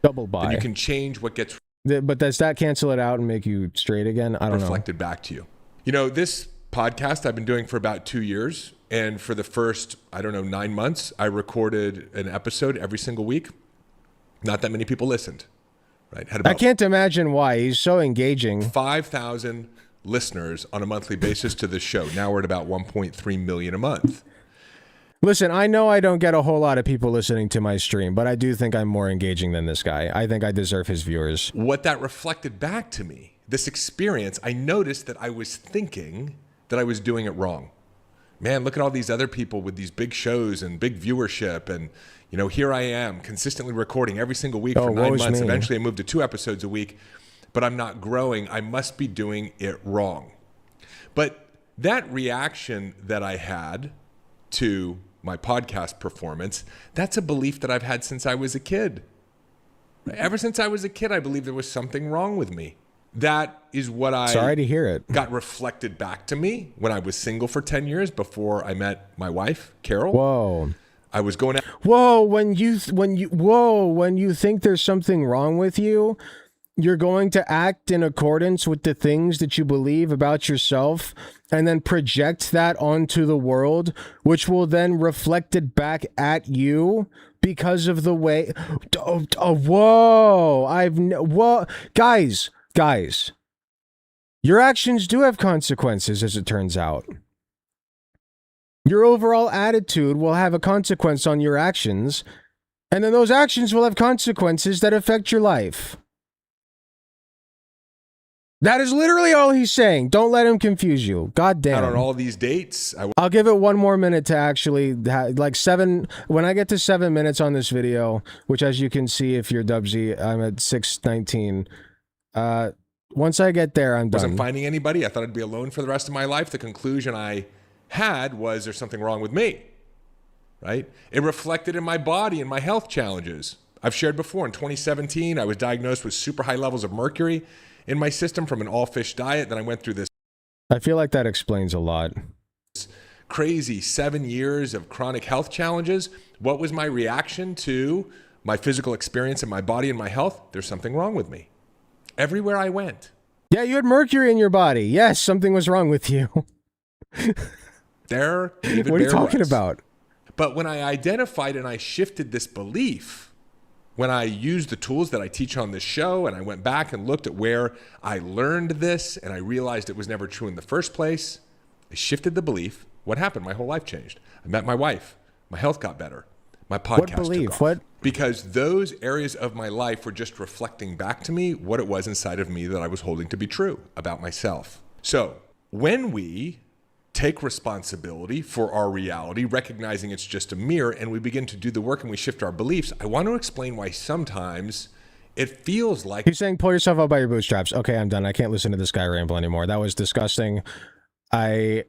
double bi, then you can change what gets... But does that cancel it out and make you straight again? I don't know. Reflected back to you. You know, this podcast I've been doing for about 2 years. And for the first, 9 months, I recorded an episode every single week. Not that many people listened. Right? I can't imagine why. He's so engaging. 5,000 listeners on a monthly basis to this show. Now we're at about 1.3 million a month. Listen, I know I don't get a whole lot of people listening to my stream, but I do think I'm more engaging than this guy. I think I deserve his viewers. What that reflected back to me, this experience, I noticed that I was thinking that I was doing it wrong. Man, look at all these other people with these big shows and big viewership. And, you know, here I am consistently recording every single week for 9 months. Eventually I moved to 2 episodes a week, but I'm not growing. I must be doing it wrong. But that reaction that I had to my podcast performance, that's a belief that I've had since I was a kid. Ever since I was a kid, I believed there was something wrong with me. That is what I Sorry to hear it. got reflected back to me when I was single for 10 years before I met my wife, Carol. Whoa. I was going out. Whoa, when you think there's something wrong with you, you're going to act in accordance with the things that you believe about yourself and then project that onto the world, which will then reflect it back at you because of the way. Whoa, guys, your actions do have consequences, as it turns out. Your overall attitude will have a consequence on your actions, and then those actions will have consequences that affect your life. That is literally all he's saying. Don't let him confuse you. God damn. On all these dates. I'll give it one more minute to actually, like 7, when I get to 7 minutes on this video, which as you can see if you're Dubsy, I'm at 6:19. Once I get there, I'm done. Wasn't finding anybody. I thought I'd be alone for the rest of my life. The conclusion I had was there's something wrong with me, right? It reflected in my body and my health challenges. I've shared before, in 2017, I was diagnosed with super high levels of mercury in my system from an all-fish diet. Then I went through this I feel like that explains a lot. crazy 7 years of chronic health challenges. What was my reaction to my physical experience in my body and my health? There's something wrong with me. Everywhere I went. Yeah, you had mercury in your body. Yes, something was wrong with you. There, David what are you Bear talking was. about? But when I identified and I shifted this belief, when I used the tools that I teach on this show and I went back and looked at where I learned this and I realized it was never true in the first place, I shifted the belief. What happened? My whole life changed. I met my wife. My health got better. My podcast What belief? took off. What? Because those areas of my life were just reflecting back to me what it was inside of me that I was holding to be true about myself. So when we take responsibility for our reality, recognizing it's just a mirror, and we begin to do the work and we shift our beliefs, I want to explain why sometimes it feels like... He's saying pull yourself up by your bootstraps. Okay, I'm done. I can't listen to this guy ramble anymore. That was disgusting. I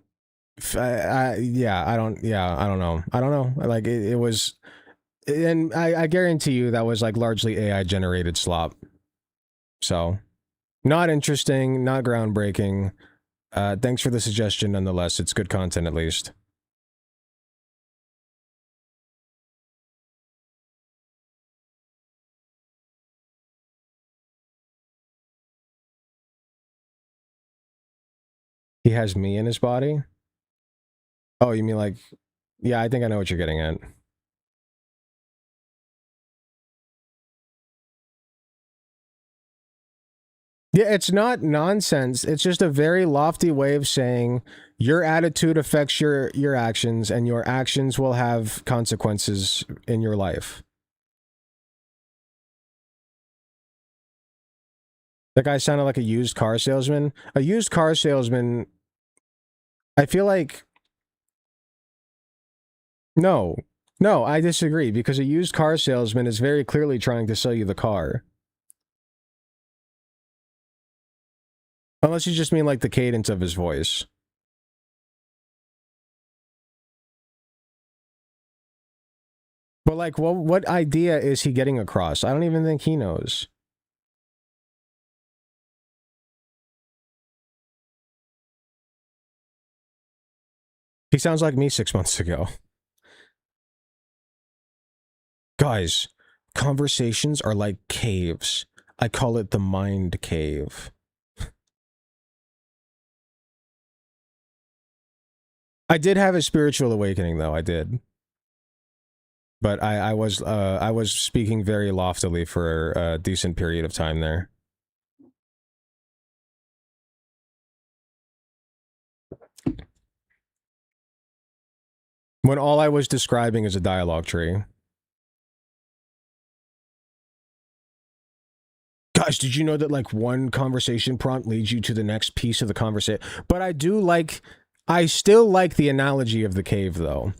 don't know. Like it was, and I guarantee you that was like largely AI generated slop. So not interesting, not groundbreaking. Thanks for the suggestion nonetheless. It's good content at least. He has me in his body? Oh, you mean like... Yeah, I think I know what you're getting at. Yeah, it's not nonsense. It's just a very lofty way of saying your attitude affects your actions, and your actions will have consequences in your life. That guy sounded like a used car salesman. A used car salesman... I feel like... No, I disagree, because a used car salesman is very clearly trying to sell you the car. Unless you just mean like the cadence of his voice. But like, what idea is he getting across? I don't even think he knows. He sounds like me 6 months ago. Guys, conversations are like caves. I call it the mind cave. I did have a spiritual awakening, though. I did. But I was speaking very loftily for a decent period of time there. When all I was describing is a dialogue tree. Gosh, did you know that like one conversation prompt leads you to the next piece of the conversation? But I still like the analogy of the cave, though.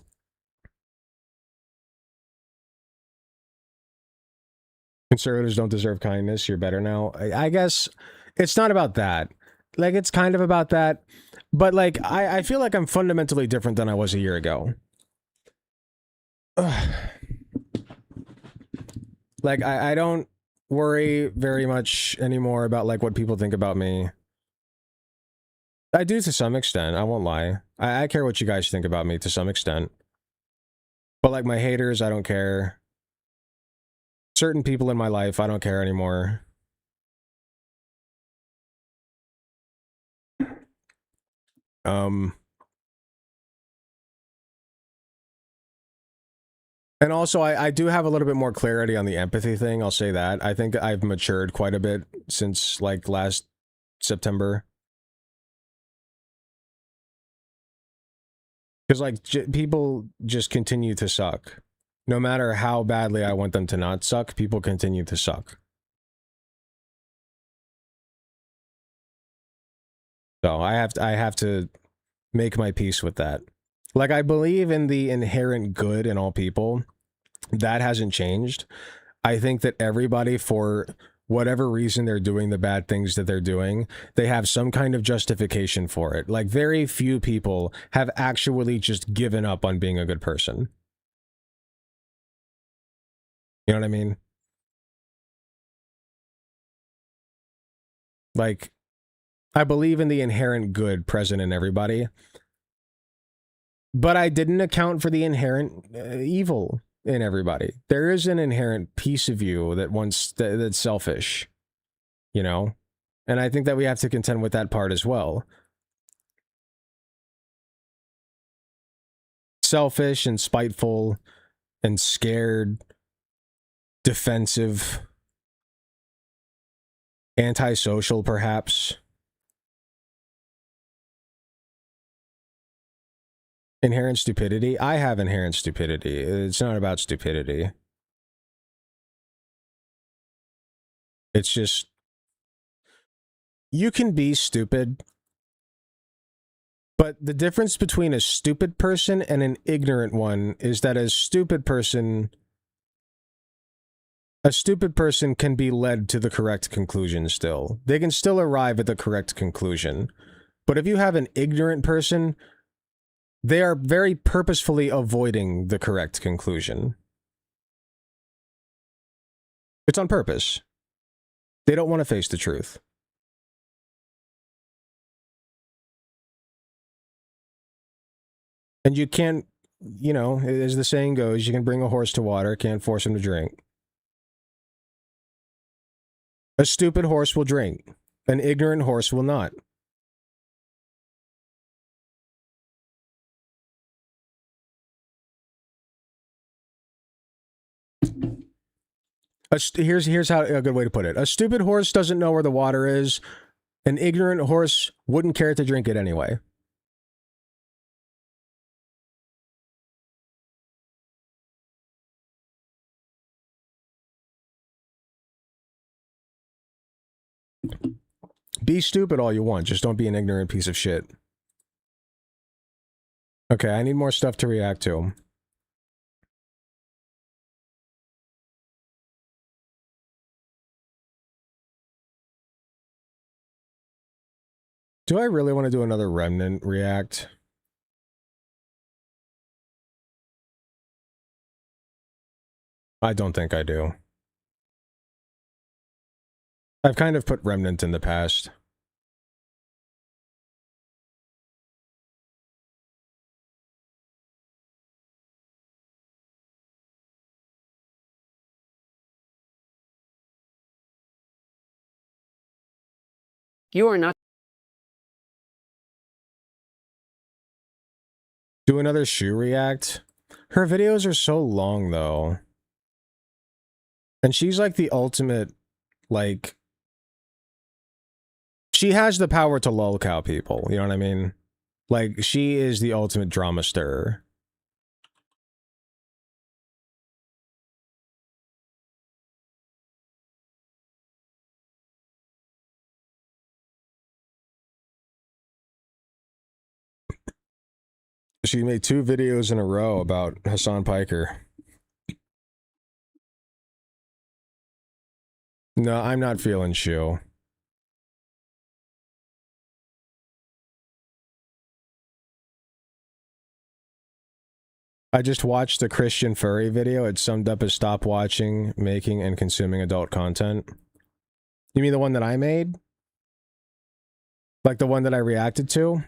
Conservatives don't deserve kindness. You're better now. I guess it's not about that. Like, it's kind of about that. But like, I feel like I'm fundamentally different than I was a year ago. Ugh. Like, I don't... worry very much anymore about like what people think about me. I do to some extent, I won't lie. I care what you guys think about me to some extent. But like my haters, I don't care. Certain people in my life, I don't care anymore. And also, I do have a little bit more clarity on the empathy thing, I'll say that. I think I've matured quite a bit since, like, last September. Because, like, people just continue to suck. No matter how badly I want them to not suck, people continue to suck. So I have to make my peace with that. Like, I believe in the inherent good in all people. That hasn't changed. I think that everybody, for whatever reason they're doing the bad things that they're doing, they have some kind of justification for it. Like, very few people have actually just given up on being a good person. You know what I mean? Like, I believe in the inherent good present in everybody, but I didn't account for the inherent evil in everybody. There is an inherent piece of you that wants that's selfish, you know? And I think that we have to contend with that part as well. Selfish and spiteful and scared, defensive, antisocial perhaps. Inherent stupidity? I have inherent stupidity. It's not about stupidity. It's just, you can be stupid, but the difference between a stupid person and an ignorant one is that a stupid person can be led to the correct conclusion still. They can still arrive at the correct conclusion. But if you have an ignorant person, they are very purposefully avoiding the correct conclusion. It's on purpose. They don't want to face the truth. And you can't, you know, as the saying goes, you can bring a horse to water, can't force him to drink. A stupid horse will drink. An ignorant horse will not. Here's how a good way to put it. A stupid horse doesn't know where the water is. An ignorant horse wouldn't care to drink it anyway. Be stupid all you want, just don't be an ignorant piece of shit. Okay, I need more stuff to react to. Do I really want to do another Remnant react? I don't think I do. I've kind of put Remnant in the past. You are not. Do another shoe react? Her videos are so long, though. And she's like the ultimate, like... She has the power to lolcow people, you know what I mean? Like, she is the ultimate drama stirrer. She made 2 videos in a row about Hassan Piker. No, I'm not feeling shoe. I just watched the Christian furry video. It summed up as stop watching, making, and consuming adult content. You mean the one that I made? Like the one that I reacted to?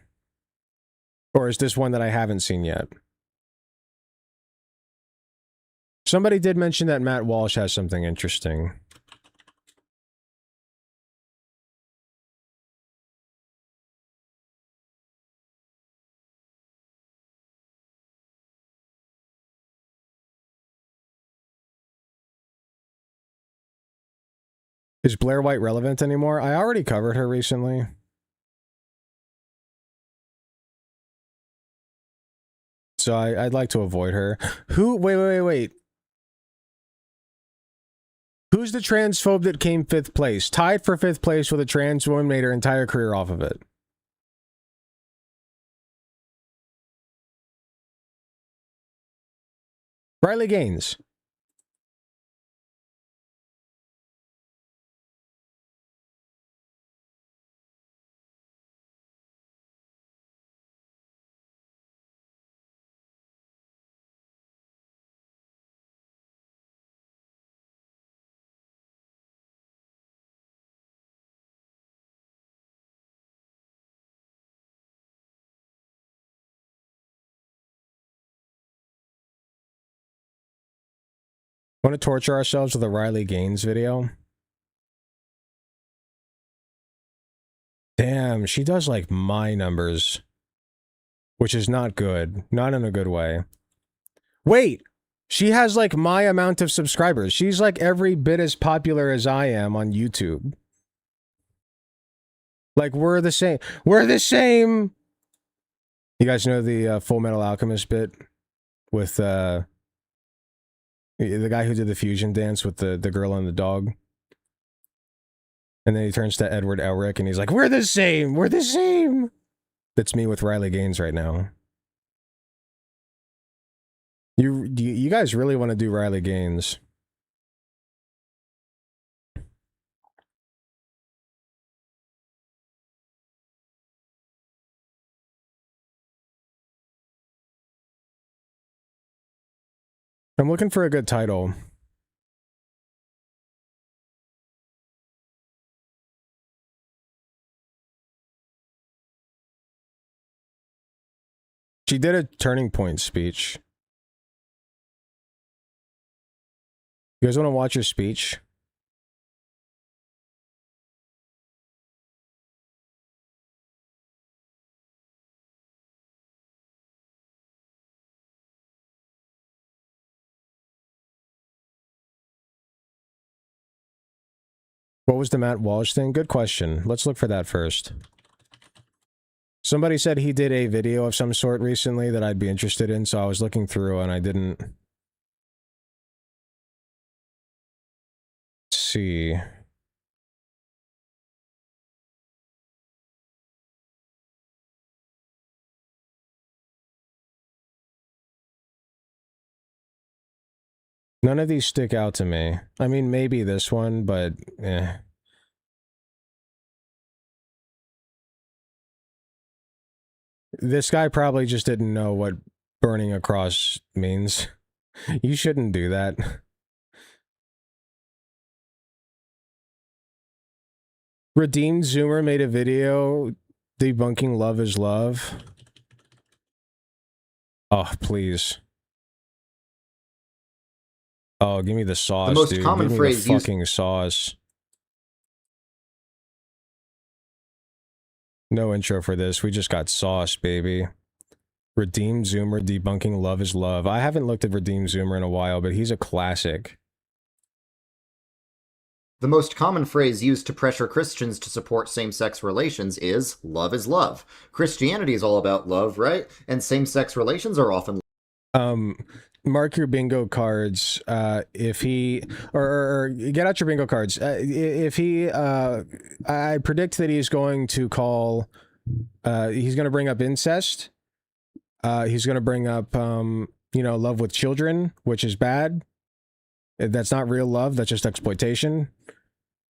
Or is this one that I haven't seen yet? Somebody did mention that Matt Walsh has something interesting. Is Blair White relevant anymore? I already covered her recently. So I'd like to avoid her. Who? Wait. Who's the transphobe that came 5th place? Tied for 5th place with a trans woman, made her entire career off of it. Riley Gaines. Want to torture ourselves with a Riley Gaines video? Damn, she does like my numbers. Which is not good. Not in a good way. Wait! She has like my amount of subscribers. She's like every bit as popular as I am on YouTube. Like, we're the same. We're the same! You guys know the Full Metal Alchemist bit? With, the guy who did the fusion dance with the girl and the dog. And then he turns to Edward Elric and he's like, we're the same! We're the same! That's me with Riley Gaines right now. You guys really want to do Riley Gaines? I'm looking for a good title. She did a turning point speech. You guys want to watch her speech? What was the Matt Walsh thing? Good question. Let's look for that first. Somebody said he did a video of some sort recently that I'd be interested in, so I was looking through and I didn't see. None of these stick out to me. I mean, maybe this one, but eh. This guy probably just didn't know what burning a cross means. You shouldn't do that. Redeemed Zoomer made a video debunking love is love. Oh, please. Oh, give me the sauce, most dude. common Give me phrase the used- fucking sauce. No intro for this. We just got sauce, baby. Redeemed Zoomer debunking love is love. I haven't looked at Redeemed Zoomer in a while, but he's a classic. The most common phrase used to pressure Christians to support same-sex relations is love. Christianity is all about love, right? And same-sex relations are often... Mark your bingo cards, if he, or get out your bingo cards. If he, I predict that he's going to call, he's going to bring up incest. He's going to bring up, you know, love with children, which is bad. That's not real love. That's just exploitation.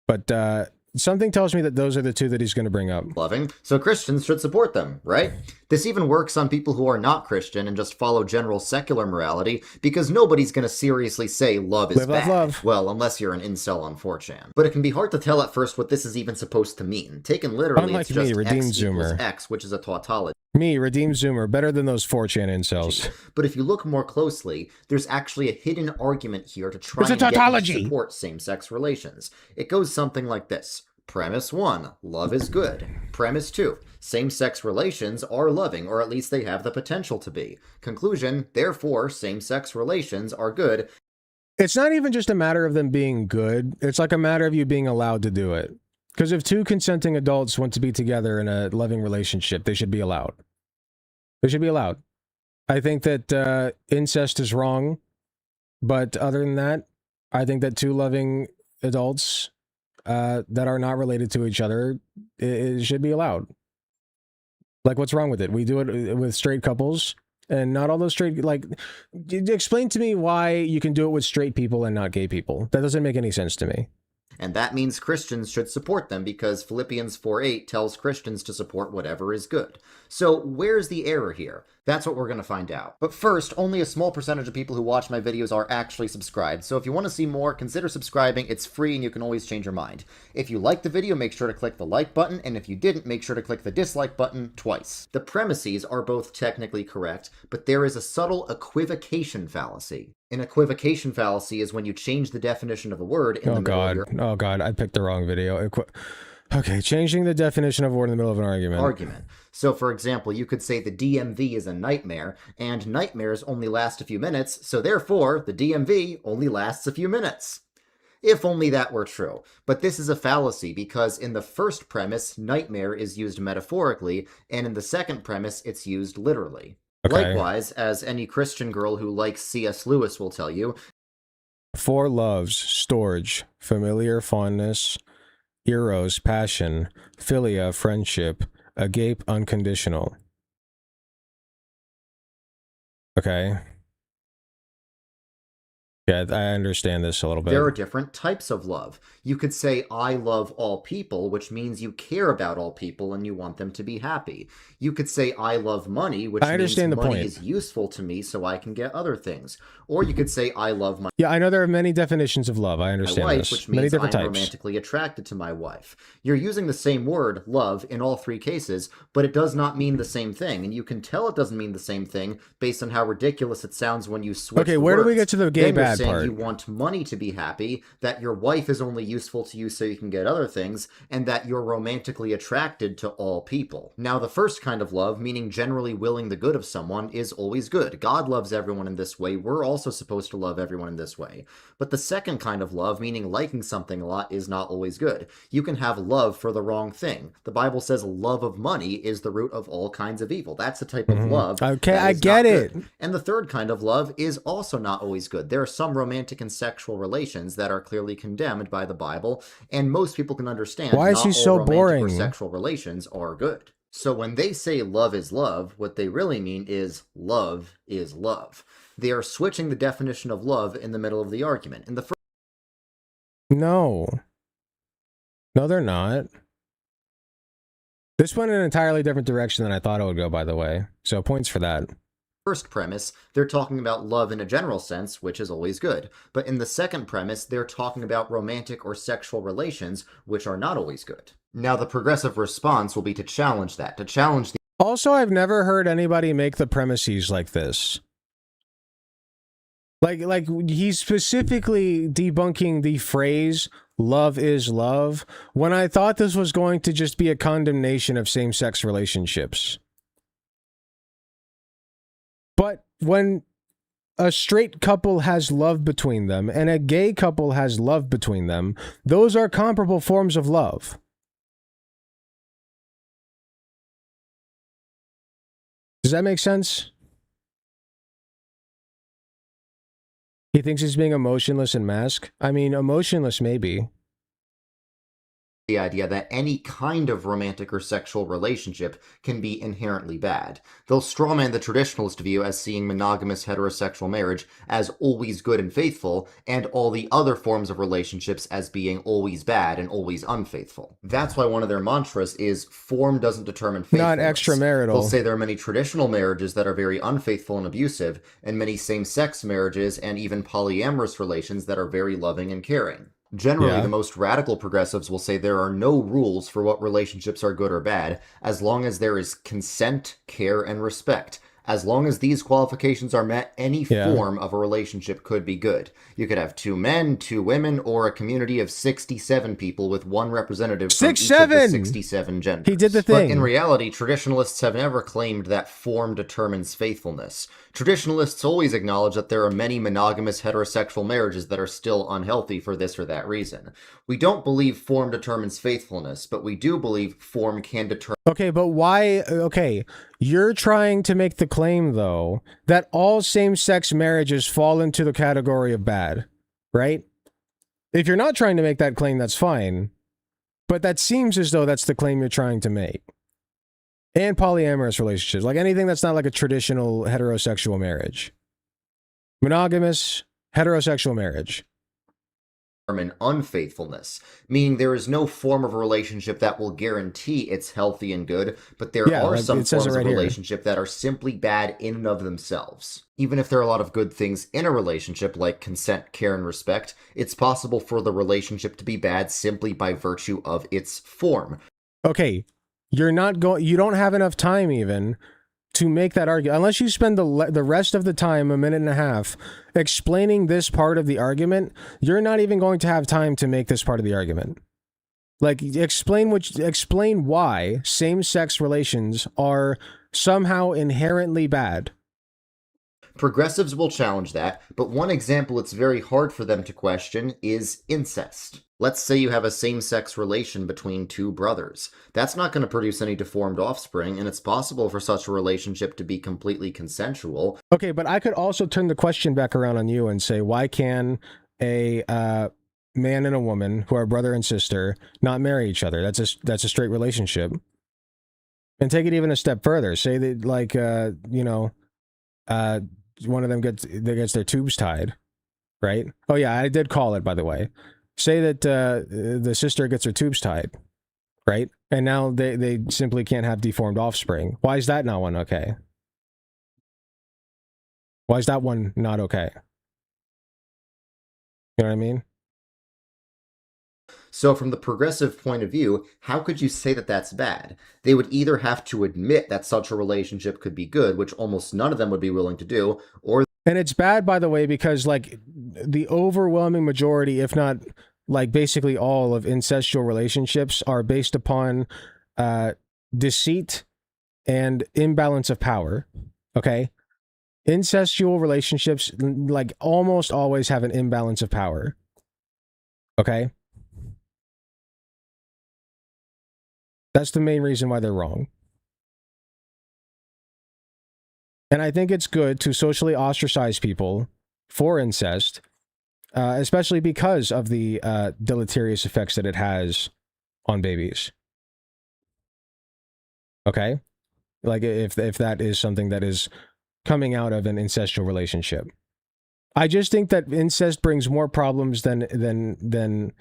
But, something tells me that those are the two that he's going to bring up. loving, so Christians should support them, right? This even works on people who are not Christian and just follow general secular morality, because nobody's gonna seriously say love is Live, love, bad. love. Well, unless you're an incel on 4chan. But it can be hard to tell at first what this is even supposed to mean. Taken literally, Unlike it's just me, redeemed X equals Zoomer. X, which is a tautology. Me, redeemed Zoomer, better than those 4chan incels. But if you look more closely, there's actually a hidden argument here to try It's a and get you to tautology. support same-sex relations. It goes something like this. Premise 1, love is good. Premise 2, same-sex relations are loving, or at least they have the potential to be. Conclusion, therefore, same-sex relations are good. It's not even just a matter of them being good. It's like a matter of you being allowed to do it. Because if two consenting adults want to be together in a loving relationship, they should be allowed. They should be allowed. I think that incest is wrong. But other than that, I think that two loving adults that are not related to each other, it should be allowed. Like, what's wrong with it? We do it with straight couples, and not all those straight, like, explain to me why you can do it with straight people and not gay people. That doesn't make any sense to me. And that means Christians should support them because Philippians 4:8 tells Christians to support whatever is good. So where's the error here? That's what we're going to find out. But first, only a small percentage of people who watch my videos are actually subscribed, so if you want to see more, consider subscribing. It's free and you can always change your mind. If you liked the video, make sure to click the like button, and if you didn't, make sure to click the dislike button twice. The premises are both technically correct, but there is a subtle equivocation fallacy. An equivocation fallacy is when you change the definition of a word in the middle of your Oh god, I picked the wrong video. Okay, changing the definition of a word in the middle of an argument. So, for example, you could say the DMV is a nightmare, and nightmares only last a few minutes, so therefore, the DMV only lasts a few minutes. If only that were true. But this is a fallacy, because in the first premise, nightmare is used metaphorically, and in the second premise, it's used literally. Okay. Likewise, as any Christian girl who likes C.S. Lewis will tell you, Four loves: storage, familiar fondness, eros, passion, philia, friendship, agape, unconditional. Okay. Yeah, I understand this a little bit. there are different types of love. You could say, I love all people, which means you care about all people and you want them to be happy. You could say, I love money, which I means understand the money point. is useful to me so I can get other things. Or you could say, I love my Yeah, I know there are many definitions of love. I understand wife, this. which Many means different I'm types. romantically attracted to my wife. You're using the same word, love, in all three cases, but it does not mean the same thing, and you can tell it doesn't mean the same thing based on how ridiculous it sounds when you switch Okay, the where do we words. get to the gay Then you're bad saying part? you want money to be happy, that your wife is only useful to you so you can get other things, and that you're romantically attracted to all people. Now, the first kind of love, meaning generally willing the good of someone, is always good. God loves everyone in this way. We're also supposed to love everyone in this way. But the second kind of love, meaning liking something a lot, is not always good. You can have love for the wrong thing. The Bible says love of money is the root of all kinds of evil. That's the type of love. Okay, that I is get not it. good. And the third kind of love is also not always good. There are some romantic and sexual relations that are clearly condemned by the Bible, and most people can understand Why is not he all so romantic boring? or sexual relations are good. So when they say love is love, what they really mean is love is love. They are switching the definition of love in the middle of the argument. In the No. No, they're not. This went in an entirely different direction than I thought it would go, by the way. So points for that. first premise, they're talking about love in a general sense, which is always good. But in the second premise, they're talking about romantic or sexual relations, which are not always good. Now, the progressive response will be to challenge that, to challenge the Also, I've never heard anybody make the premises like this. Like he's specifically debunking the phrase "love is love" when I thought this was going to just be a condemnation of same-sex relationships. But when a straight couple has love between them and a gay couple has love between them, those are comparable forms of love. Does that make sense? He thinks he's being emotionless and mask. I mean, emotionless maybe. the idea that any kind of romantic or sexual relationship can be inherently bad. They'll strawman the traditionalist view as seeing monogamous heterosexual marriage as always good and faithful, and all the other forms of relationships as being always bad and always unfaithful. That's why one of their mantras is form doesn't determine faithfulness. Not extramarital. They'll say there are many traditional marriages that are very unfaithful and abusive, and many same-sex marriages and even polyamorous relations that are very loving and caring. Generally, the most radical progressives will say there are no rules for what relationships are good or bad, as long as there is consent, care, and respect. As long as these qualifications are met, any form of a relationship could be good. You could have 2 men, 2 women, or a community of 67 people with 1 representative from each of the 67 genders. He did the thing. But in reality, traditionalists have never claimed that form determines faithfulness. Traditionalists always acknowledge that there are many monogamous heterosexual marriages that are still unhealthy for this or that reason. We don't believe form determines faithfulness, but we do believe form can determine... Okay, but why? Okay, you're trying to make the claim, though, that all same-sex marriages fall into the category of bad, right? If you're not trying to make that claim, that's fine. But that seems as though that's the claim you're trying to make. And polyamorous relationships, like anything that's not like a traditional heterosexual marriage. Monogamous, heterosexual marriage. Unfaithfulness, meaning there is no form of a relationship that will guarantee it's healthy and good, but there are some forms of relationship that are simply bad in and of themselves. Even if there are a lot of good things in a relationship like consent, care, and respect, it's possible for the relationship to be bad simply by virtue of its form. Okay, you don't have enough time even to make that argument, unless you spend the rest of the time, 1.5 minutes, explaining this part of the argument. You're not even going to have time to make this part of the argument. Like, explain why same-sex relations are somehow inherently bad. Progressives will challenge that, but one example it's very hard for them to question is incest. Let's say you have a same-sex relation between 2 brothers. That's not going to produce any deformed offspring, and it's possible for such a relationship to be completely consensual. Okay, but I could also turn the question back around on you and say, why can a man and a woman who are brother and sister not marry each other? That's a straight relationship. And take it even a step further. Say that, like, one of them gets their tubes tied, right? Oh yeah, I did call it, by the way. Say that the sister gets her tubes tied, right? And now they simply can't have deformed offspring. Why is that not one okay? Why is that one not okay? You know what I mean? So from the progressive point of view, how could you say that that's bad? They would either have to admit that such a relationship could be good, which almost none of them would be willing to do, or... And it's bad, by the way, because, like, the overwhelming majority, if not, like, basically all of incestual relationships are based upon deceit and imbalance of power, okay? Incestual relationships, like, almost always have an imbalance of power, okay? That's the main reason why they're wrong. And I think it's good to socially ostracize people for incest, especially because of the deleterious effects that it has on babies. Okay? Like, if that is something that is coming out of an incestual relationship. I just think that incest brings more problems than it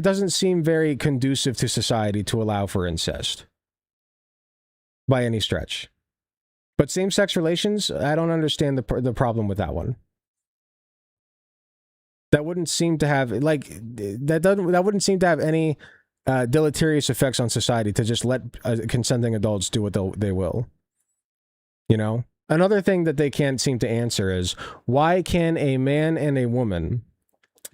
doesn't seem very conducive to society to allow for incest by any stretch. But same-sex relations, I don't understand the problem with that one. That wouldn't seem to have, like, that wouldn't seem to have any deleterious effects on society to just let consenting adults do what they will. You know? Another thing that they can't seem to answer is, why can a man and a woman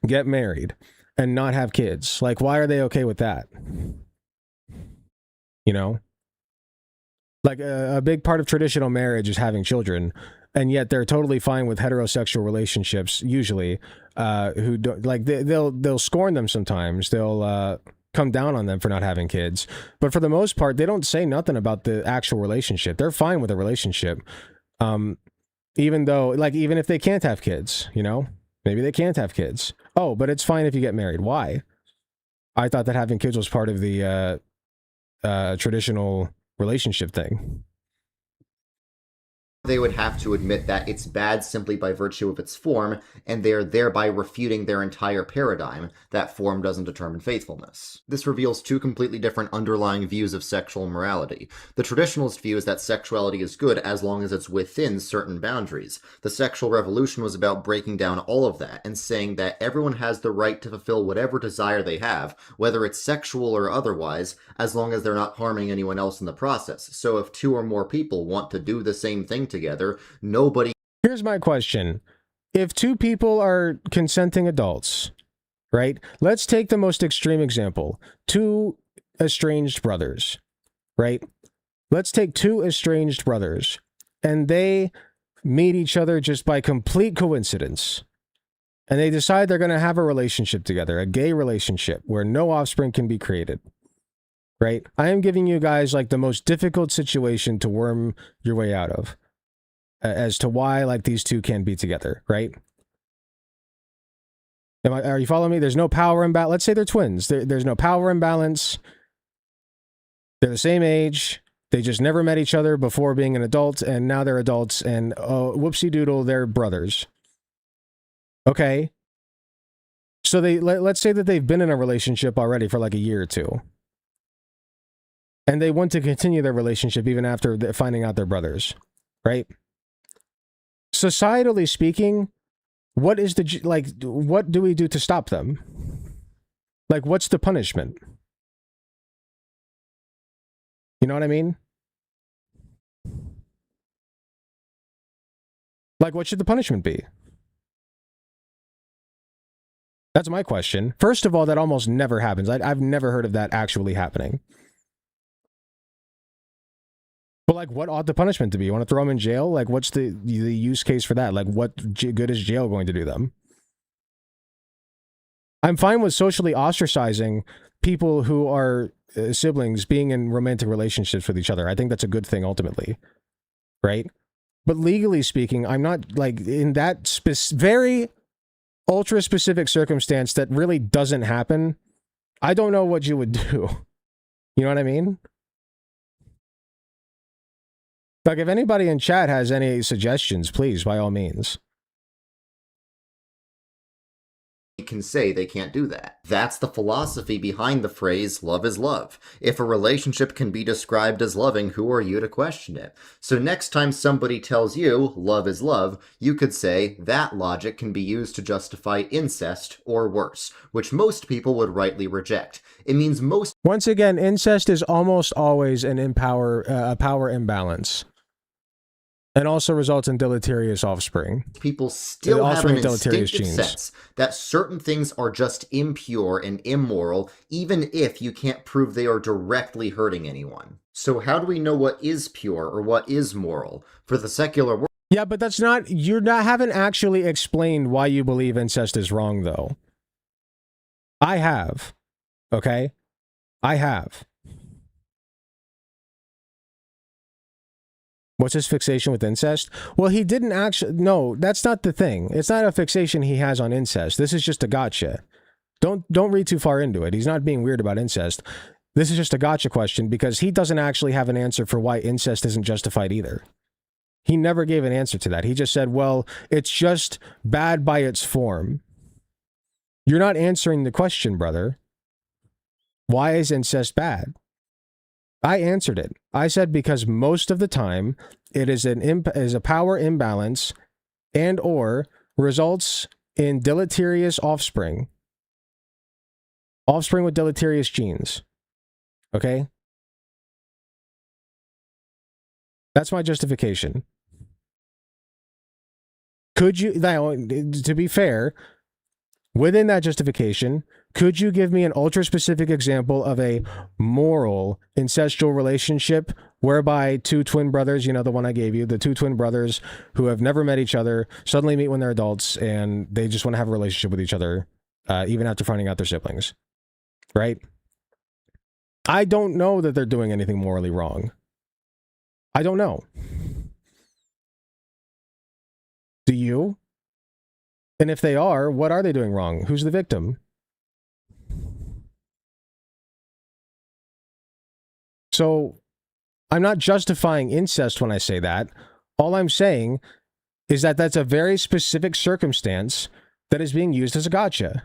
get married and not have kids? Like, why are they okay with that? You know? Like, a big part of traditional marriage is having children, and yet they're totally fine with heterosexual relationships, usually, who don't, like, they'll scorn them sometimes. They'll come down on them for not having kids. But for the most part, they don't say nothing about the actual relationship. They're fine with a relationship. Even though, like, even if they can't have kids, you know? Maybe they can't have kids. Oh, but it's fine if you get married. Why? I thought that having kids was part of the traditional relationship thing. They would have to admit that it's bad simply by virtue of its form, and they are thereby refuting their entire paradigm that form doesn't determine faithfulness. This reveals two completely different underlying views of sexual morality. The traditionalist view is that sexuality is good as long as it's within certain boundaries. The sexual revolution was about breaking down all of that and saying that everyone has the right to fulfill whatever desire they have, whether it's sexual or otherwise, as long as they're not harming anyone else in the process. So if two or more people want to do the same thing together, nobody... Here's my question. If two people are consenting adults, right? Let's take the most extreme example. Two estranged brothers, right? Let's take two estranged brothers, and they meet each other just by complete coincidence. And they decide they're going to have a relationship together, a gay relationship where no offspring can be created. Right? I am giving you guys like the most difficult situation to worm your way out of as to why like these two can't be together, right? Are you following me? There's no power imbalance. Let's say they're twins. There's no power imbalance. They're the same age. They just never met each other before being an adult, and now they're adults, and oh, whoopsie doodle, they're brothers. Okay. So let's say that they've been in a relationship already for like a year or two. And they want to continue their relationship even after finding out they're brothers, right? Societally speaking, what is the, like, what do we do to stop them? Like, what's the punishment? You know what I mean? Like, what should the punishment be? That's my question. First of all, that almost never happens. I've never heard of that actually happening. But like, what ought the punishment to be? You want to throw them in jail? Like, what's the use case for that? Like, what good is jail going to do them? I'm fine with socially ostracizing people who are siblings being in romantic relationships with each other. I think that's a good thing ultimately, right? But legally speaking, I'm not like in that very ultra specific circumstance that really doesn't happen. I don't know what you would do. You know what I mean? Like, if anybody in chat has any suggestions, please, by all means. Can say they can't do that. That's the philosophy behind the phrase, love is love. If a relationship can be described as loving, who are you to question it? So next time somebody tells you, love is love, you could say, that logic can be used to justify incest or worse, which most people would rightly reject. It means most... Once again, incest is almost always a power imbalance. And also results in deleterious offspring. People still have an instinctive sense that certain things are just impure and immoral, even if you can't prove they are directly hurting anyone. So how do we know what is pure or what is moral? For the secular world... Yeah, but that's not... haven't actually explained why you believe incest is wrong, though. I have. Okay? I have. What's his fixation with incest? Well, he didn't actually... No, that's not the thing. It's not a fixation he has on incest. This is just a gotcha. Don't read too far into it. He's not being weird about incest. This is just a gotcha question because he doesn't actually have an answer for why incest isn't justified either. He never gave an answer to that. He just said, well, it's just bad by its form. You're not answering the question, brother. Why is incest bad? I answered it. I said because most of the time it is a power imbalance and or results in deleterious offspring. Offspring with deleterious genes. Okay? That's my justification. Could you, now, to be fair, within that justification, could you give me an ultra-specific example of a moral incestual relationship whereby two twin brothers, you know, the one I gave you, the two twin brothers who have never met each other, suddenly meet when they're adults and they just want to have a relationship with each other, even after finding out they're siblings, right? I don't know that they're doing anything morally wrong. I don't know. Do you? And if they are, what are they doing wrong? Who's the victim? So I'm not justifying incest when I say that. All I'm saying is that that's a very specific circumstance that is being used as a gotcha.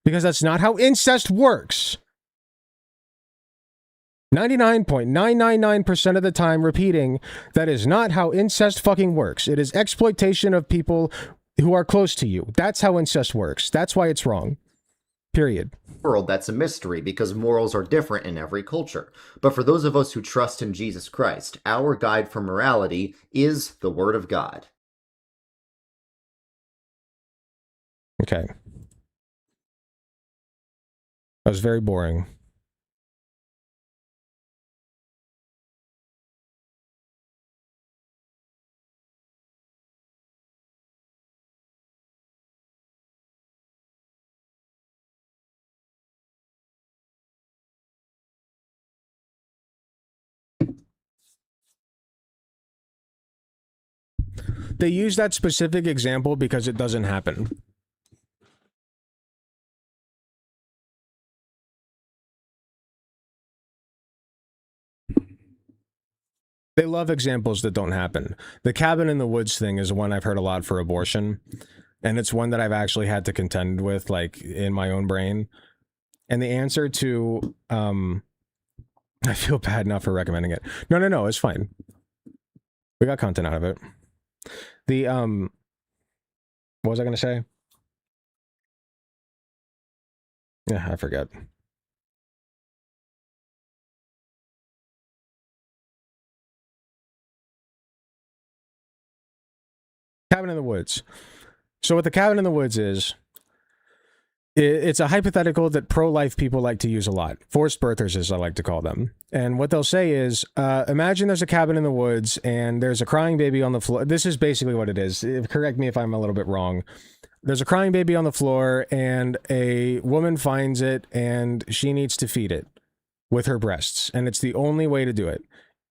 Because that's not how incest works. 99.999% of the time repeating, that is not how incest fucking works. It is exploitation of people who are close to you. That's how incest works. That's why it's wrong. Period. World, that's a mystery because morals are different in every culture. But for those of us who trust in Jesus Christ, our guide for morality is the Word of God. Okay. That was very boring. They use that specific example because it doesn't happen. They love examples that don't happen. The cabin in the woods thing is one I've heard a lot for abortion. And it's one that I've actually had to contend with, like, in my own brain. And the answer to, I feel bad enough for recommending it. No, it's fine. We got content out of it. The, what was I going to say? Yeah, I forget. Cabin in the woods. So what the cabin in the woods is, it's a hypothetical that pro-life people like to use a lot. Forced birthers, as I like to call them. And what they'll say is, imagine there's a cabin in the woods and there's a crying baby on the floor. This is basically what it is. Correct me if I'm a little bit wrong. There's a crying baby on the floor and a woman finds it and she needs to feed it with her breasts. And it's the only way to do it.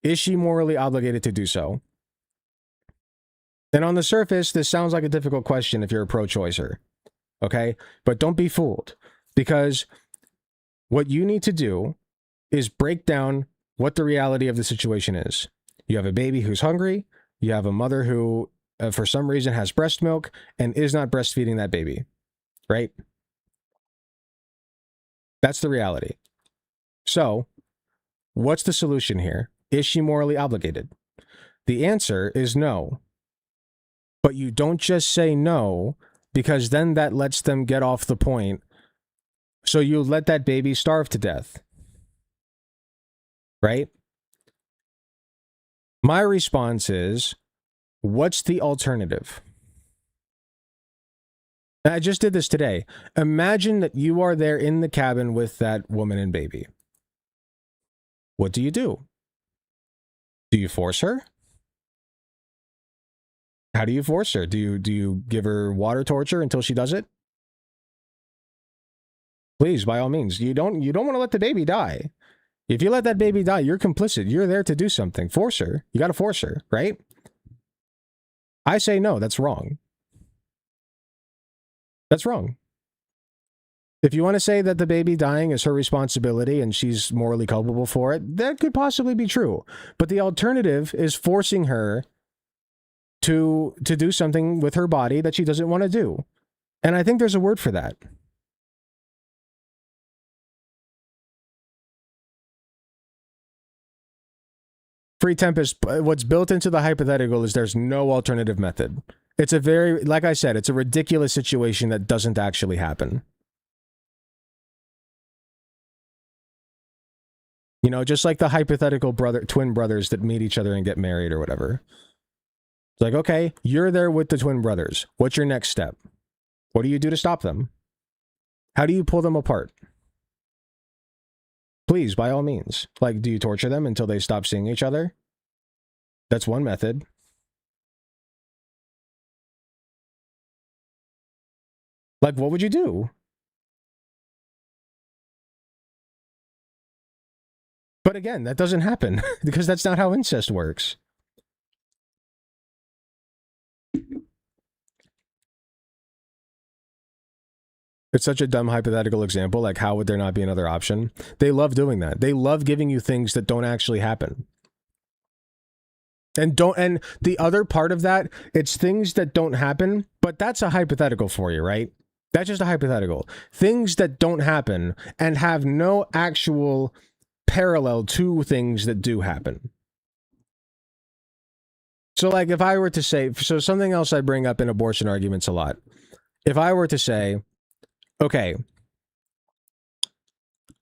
Is she morally obligated to do so? And on the surface, this sounds like a difficult question if you're a pro-choicer. Okay? But don't be fooled. Because what you need to do is break down what the reality of the situation is. You have a baby who's hungry. You have a mother who, for some reason, has breast milk and is not breastfeeding that baby. Right? That's the reality. So, what's the solution here? Is she morally obligated? The answer is no. But you don't just say no, because then that lets them get off the point. So you let that baby starve to death. Right? My response is, what's the alternative? I just did this today. Imagine that you are there in the cabin with that woman and baby. What do? Do you force her? How do you force her? Do you give her water torture until she does it? Please, by all means. You don't want to let the baby die. If you let that baby die, you're complicit. You're there to do something. Force her. You got to force her, right? I say no, that's wrong. That's wrong. If you want to say that the baby dying is her responsibility and she's morally culpable for it, that could possibly be true. But the alternative is forcing her to do something with her body that she doesn't want to do. And I think there's a word for that. Free Tempest, what's built into the hypothetical is there's no alternative method. It's a very, like I said, it's a ridiculous situation that doesn't actually happen. You know, just like the hypothetical twin brothers that meet each other and get married or whatever. It's like, okay, you're there with the twin brothers. What's your next step? What do you do to stop them? How do you pull them apart? Please, by all means. Like, do you torture them until they stop seeing each other? That's one method. Like, what would you do? But again, that doesn't happen because that's not how incest works. It's such a dumb hypothetical example. Like, how would there not be another option? They love doing that. They love giving you things that don't actually happen. And the other part of that, it's things that don't happen, but that's a hypothetical for you, right? That's just a hypothetical. Things that don't happen and have no actual parallel to things that do happen. So like if I were to say, so something else I bring up in abortion arguments a lot. If I were to say, okay,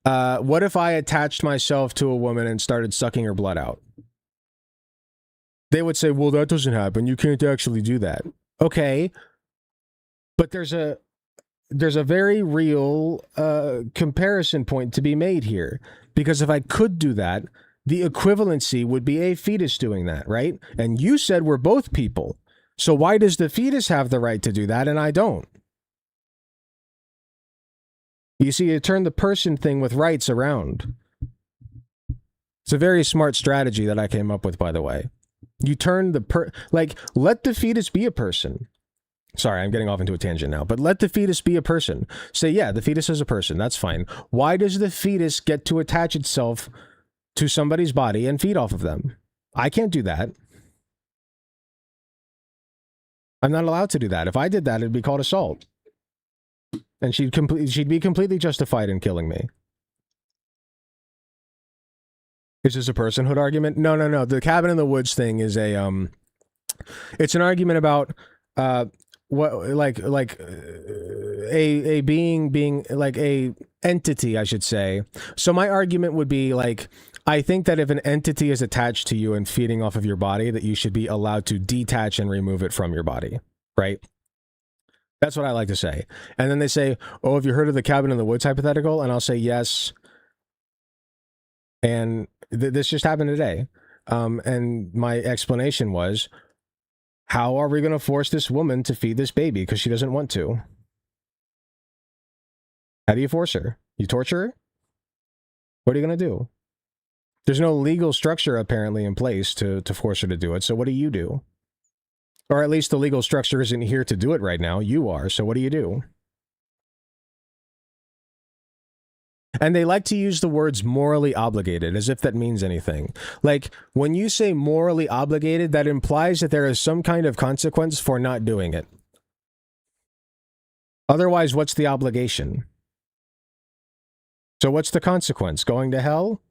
what if I attached myself to a woman and started sucking her blood out? They would say, well, that doesn't happen. You can't actually do that. Okay. But there's a very real comparison point to be made here. Because if I could do that, the equivalency would be a fetus doing that, right? And you said we're both people. So why does the fetus have the right to do that and I don't? You see, you turn the person thing with rights around. It's a very smart strategy that I came up with, by the way. You turn the let the fetus be a person. Sorry, I'm getting off into a tangent now, but let the fetus be a person. Say, yeah, the fetus is a person. That's fine. Why does the fetus get to attach itself to somebody's body and feed off of them? I can't do that. I'm not allowed to do that. If I did that, it'd be called assault. And she'd be completely justified in killing me. Is this a personhood argument? No. The cabin in the woods thing is it's an argument about a being like a entity, I should say. So my argument would be like, I think that if an entity is attached to you and feeding off of your body, that you should be allowed to detach and remove it from your body, right? That's what I like to say. And then they say, oh, have you heard of the cabin in the woods hypothetical? And I'll say yes. And this just happened today. And my explanation was, how are we going to force this woman to feed this baby because she doesn't want to? How do you force her? You torture her? What are you going to do? There's no legal structure apparently in place to force her to do it. So what do you do? Or at least the legal structure isn't here to do it right now. You are. So what do you do? And they like to use the words morally obligated as if that means anything. Like, when you say morally obligated, that implies that there is some kind of consequence for not doing it. Otherwise, what's the obligation? So what's the consequence? Going to hell?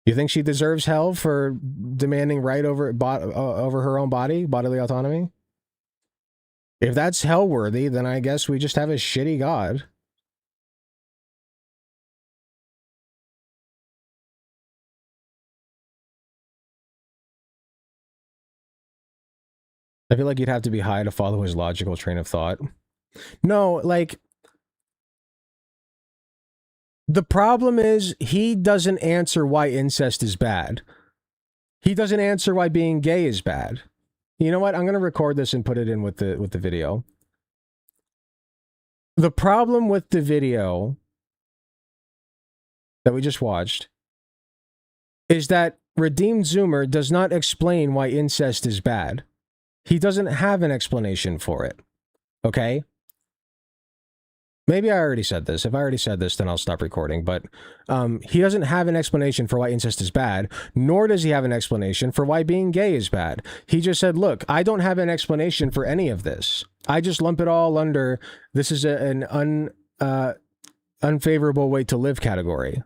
You think she deserves hell for demanding right over her own body, bodily autonomy? If that's hell worthy, then I guess we just have a shitty God. I feel like you'd have to be high to follow his logical train of thought. No, like, the problem is he doesn't answer why incest is bad. He doesn't answer why being gay is bad. You know what? I'm going to record this and put it in with the video. The problem with the video that we just watched is that Redeemed Zoomer does not explain why incest is bad. He doesn't have an explanation for it. Okay? Maybe I already said this. If I already said this, then I'll stop recording. But he doesn't have an explanation for why incest is bad, nor does he have an explanation for why being gay is bad. He just said, look, I don't have an explanation for any of this. I just lump it all under, this is an unfavorable way to live category.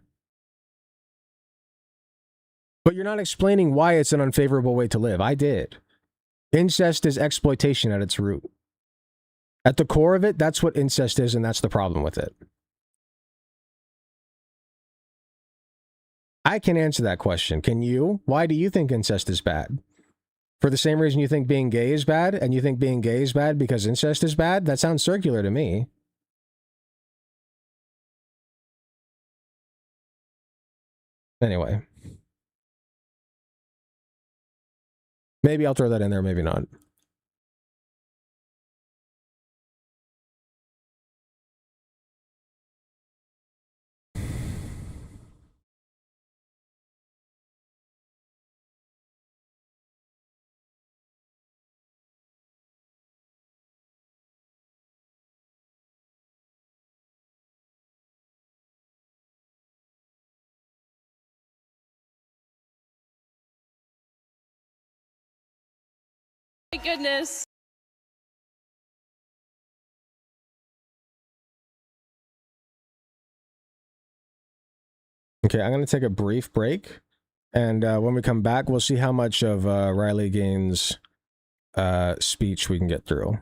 But you're not explaining why it's an unfavorable way to live. I did. Incest is exploitation at its root. At the core of it, that's what incest is, and that's the problem with it. I can answer that question. Can you? Why do you think incest is bad? For the same reason you think being gay is bad, and you think being gay is bad because incest is bad? That sounds circular to me. Anyway. Maybe I'll throw that in there, maybe not. My goodness. Okay, I'm going to take a brief break. And when we come back, we'll see how much of Riley Gaines' speech we can get through.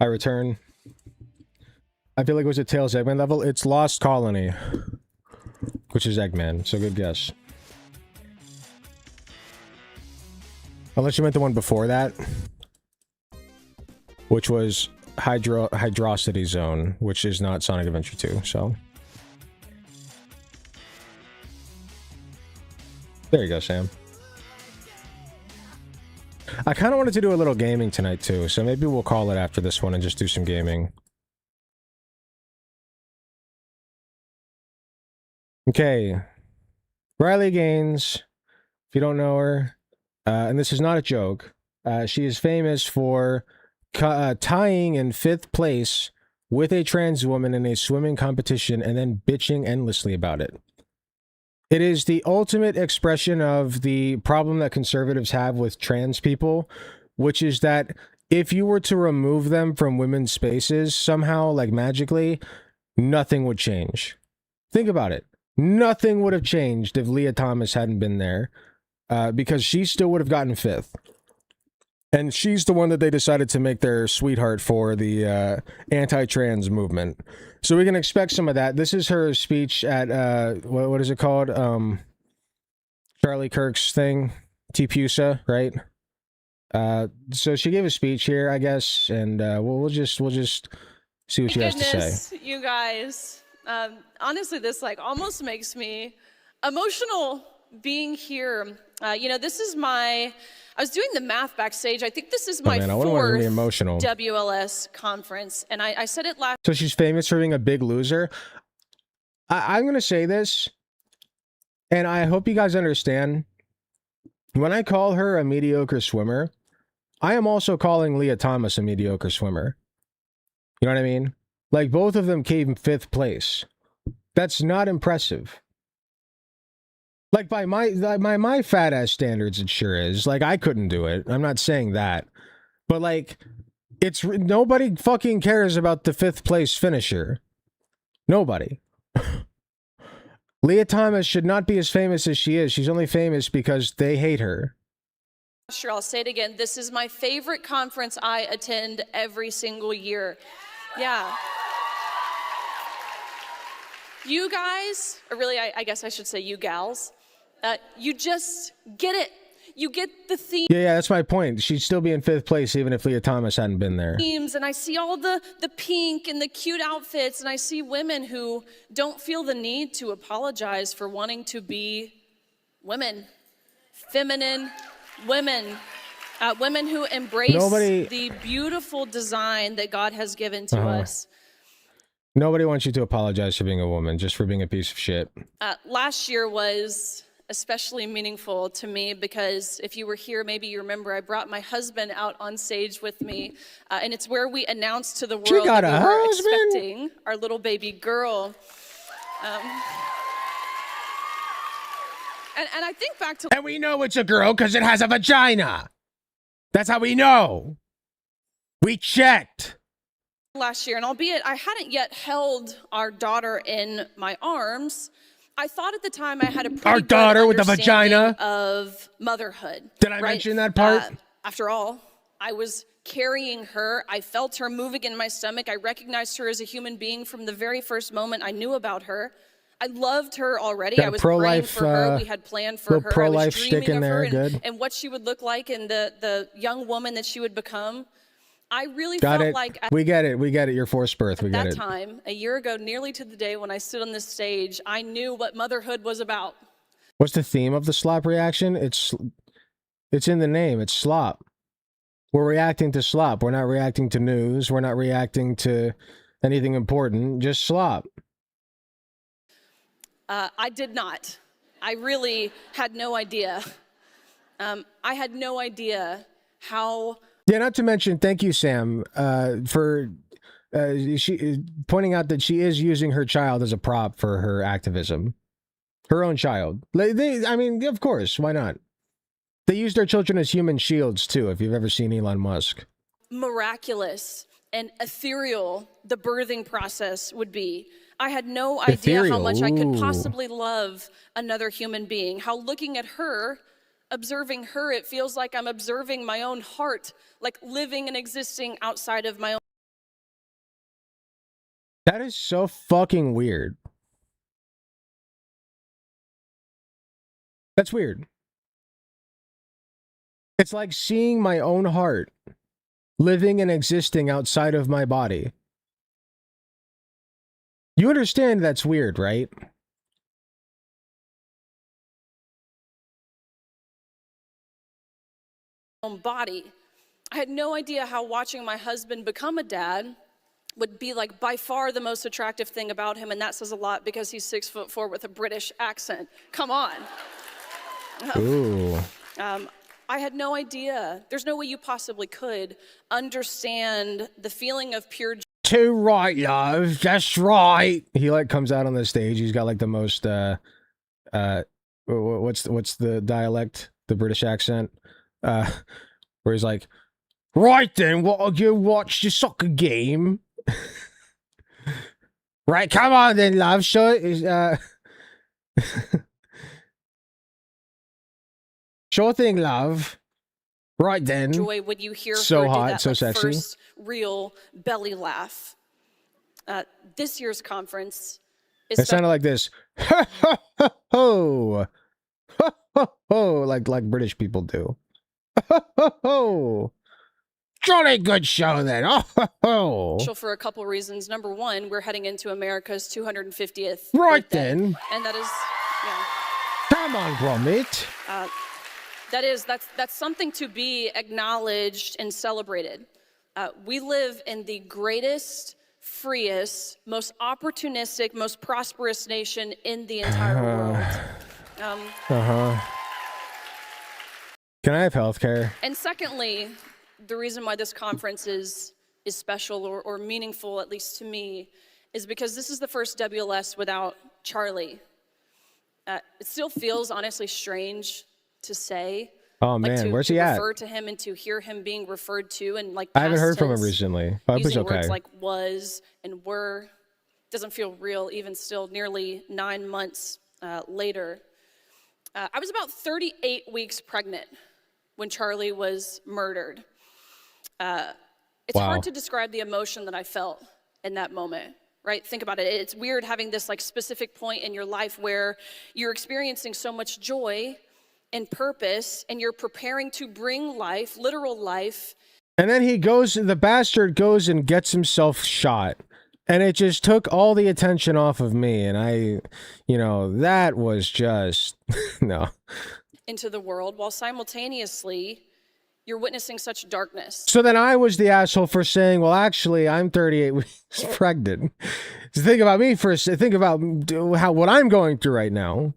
I return. I feel like it was at Tails Eggman level. It's Lost Colony, which is Eggman, so good guess. Unless you meant the one before that, which was Hydrocity Zone, which is not Sonic Adventure 2, so. There you go, Sam. I kind of wanted to do a little gaming tonight, too, so maybe we'll call it after this one and just do some gaming. Okay. Riley Gaines, if you don't know her, and this is not a joke, she is famous for tying in 5th place with a trans woman in a swimming competition and then bitching endlessly about it. It is the ultimate expression of the problem that conservatives have with trans people, which is that if you were to remove them from women's spaces somehow, like magically, nothing would change. Think about it. Nothing would have changed if Leah Thomas hadn't been there, because she still would have gotten 5th. And she's the one that they decided to make their sweetheart for the anti-trans movement. So we can expect some of that. This is her speech at, what is it called? Charlie Kirk's thing. TPUSA, right? So she gave a speech here, I guess, and we'll just see what she has to say. You guys, honestly, this like almost makes me emotional being here. You know, this is I was doing the math backstage. I think this is my fourth WLS conference, and I said it last. So she's famous for being a big loser. I'm going to say this, and I hope you guys understand. When I call her a mediocre swimmer, I am also calling Leah Thomas a mediocre swimmer. You know what I mean? Like, both of them came 5th place. That's not impressive. Like, by my fat ass standards, it sure is. Like, I couldn't do it. I'm not saying that. But, like, it's nobody fucking cares about the 5th place finisher. Nobody. Leah Thomas should not be as famous as she is. She's only famous because they hate her. Sure, I'll say it again. This is my favorite conference I attend every single year. Yeah. You guys, or really, I guess I should say you gals, you just get it. You get the theme. Yeah, that's my point. She'd still be in 5th place even if Leah Thomas hadn't been there. And I see all the pink and the cute outfits, and I see women who don't feel the need to apologize for wanting to be women, feminine women, women who embrace the beautiful design that God has given to us. Nobody wants you to apologize for being a woman, just for being a piece of shit. Last year was especially meaningful to me because if you were here, maybe you remember I brought my husband out on stage with me, and it's where we announced to the world that we were expecting our little baby girl. And I think back to... And we know it's a girl because it has a vagina. That's how we know. We checked. Last year, and albeit I hadn't yet held our daughter in my arms, I thought at the time I had a pretty good daughter with the vagina of motherhood. Did I mention that part? After all, I was carrying her. I felt her moving in my stomach. I recognized her as a human being from the very first moment I knew about her. I loved her already. I was praying for her. We had planned for her. I was dreaming of her and what she would look like and the young woman that she would become. I really felt like... We get it. We get it. Your forced birth. We get it. At that time, a year ago, nearly to the day when I stood on this stage, I knew what motherhood was about. What's the theme of the slop reaction? It's in the name. It's slop. We're reacting to slop. We're not reacting to news. We're not reacting to anything important. Just slop. I did not. I really had no idea. I had no idea how... Yeah, not to mention, thank you, Sam, for she pointing out that she is using her child as a prop for her activism. Her own child. I mean, of course, why not? They use their children as human shields, too, if you've ever seen Elon Musk. Miraculous and ethereal the birthing process would be. I had no idea how much I could possibly love another human being. How looking at her... observing her, it feels like I'm observing my own heart, like living and existing outside of my own That is so fucking weird. That's weird. It's like seeing my own heart living and existing outside of my body. You understand that's weird, right? Own body. I had no idea how watching my husband become a dad would be like by far the most attractive thing about him, and that says a lot because he's 6'4" with a British accent. Come on. Ooh. I had no idea. There's no way you possibly could understand the feeling of pure joy. Too right, love. That's right. He like comes out on the stage. He's got like the most what's the dialect? The British accent. Where he's like, right then, what you watch the soccer game? Right, come on then, love. Show it. Sure thing, love. Right then. Joy when you hear so her hot, do that so like, sexy. first real belly laugh. This year's conference is It sounded like this. Ho, ho, ho, ho. Ho, ho, ho. Like British people do. Ho, ho, ho. Jolly good show then. Oh, ho, ho. special for a couple reasons. Number one, we're heading into America's 250th Right birthday, then. and that is, yeah. Come on, Gromit. That's something to be acknowledged and celebrated. We live in the greatest, freest, most opportunistic, most prosperous nation in the entire world. Can I have health care? And secondly, the reason why this conference is special or meaningful, at least to me, is because this is the first WLS without Charlie. It still feels honestly strange to say. Oh man, where's he at? Refer to him and to hear him being referred to and like I haven't past heard from him tense, recently. I hope he's using okay. words like was and were doesn't feel real even still nearly 9 months later. I was about 38 weeks pregnant when Charlie was murdered. It's Wow. hard to describe the emotion that I felt in that moment. Right? Think about it. It's weird having this like specific point in your life where you're experiencing so much joy and purpose and you're preparing to bring life, literal life. And then the bastard goes and gets himself shot. And it just took all the attention off of me. And that was just, no. Into the world while simultaneously you're witnessing such darkness. So then I was the asshole for saying, well, actually, I'm 38 weeks pregnant. So think about me first. Think about what I'm going through right now.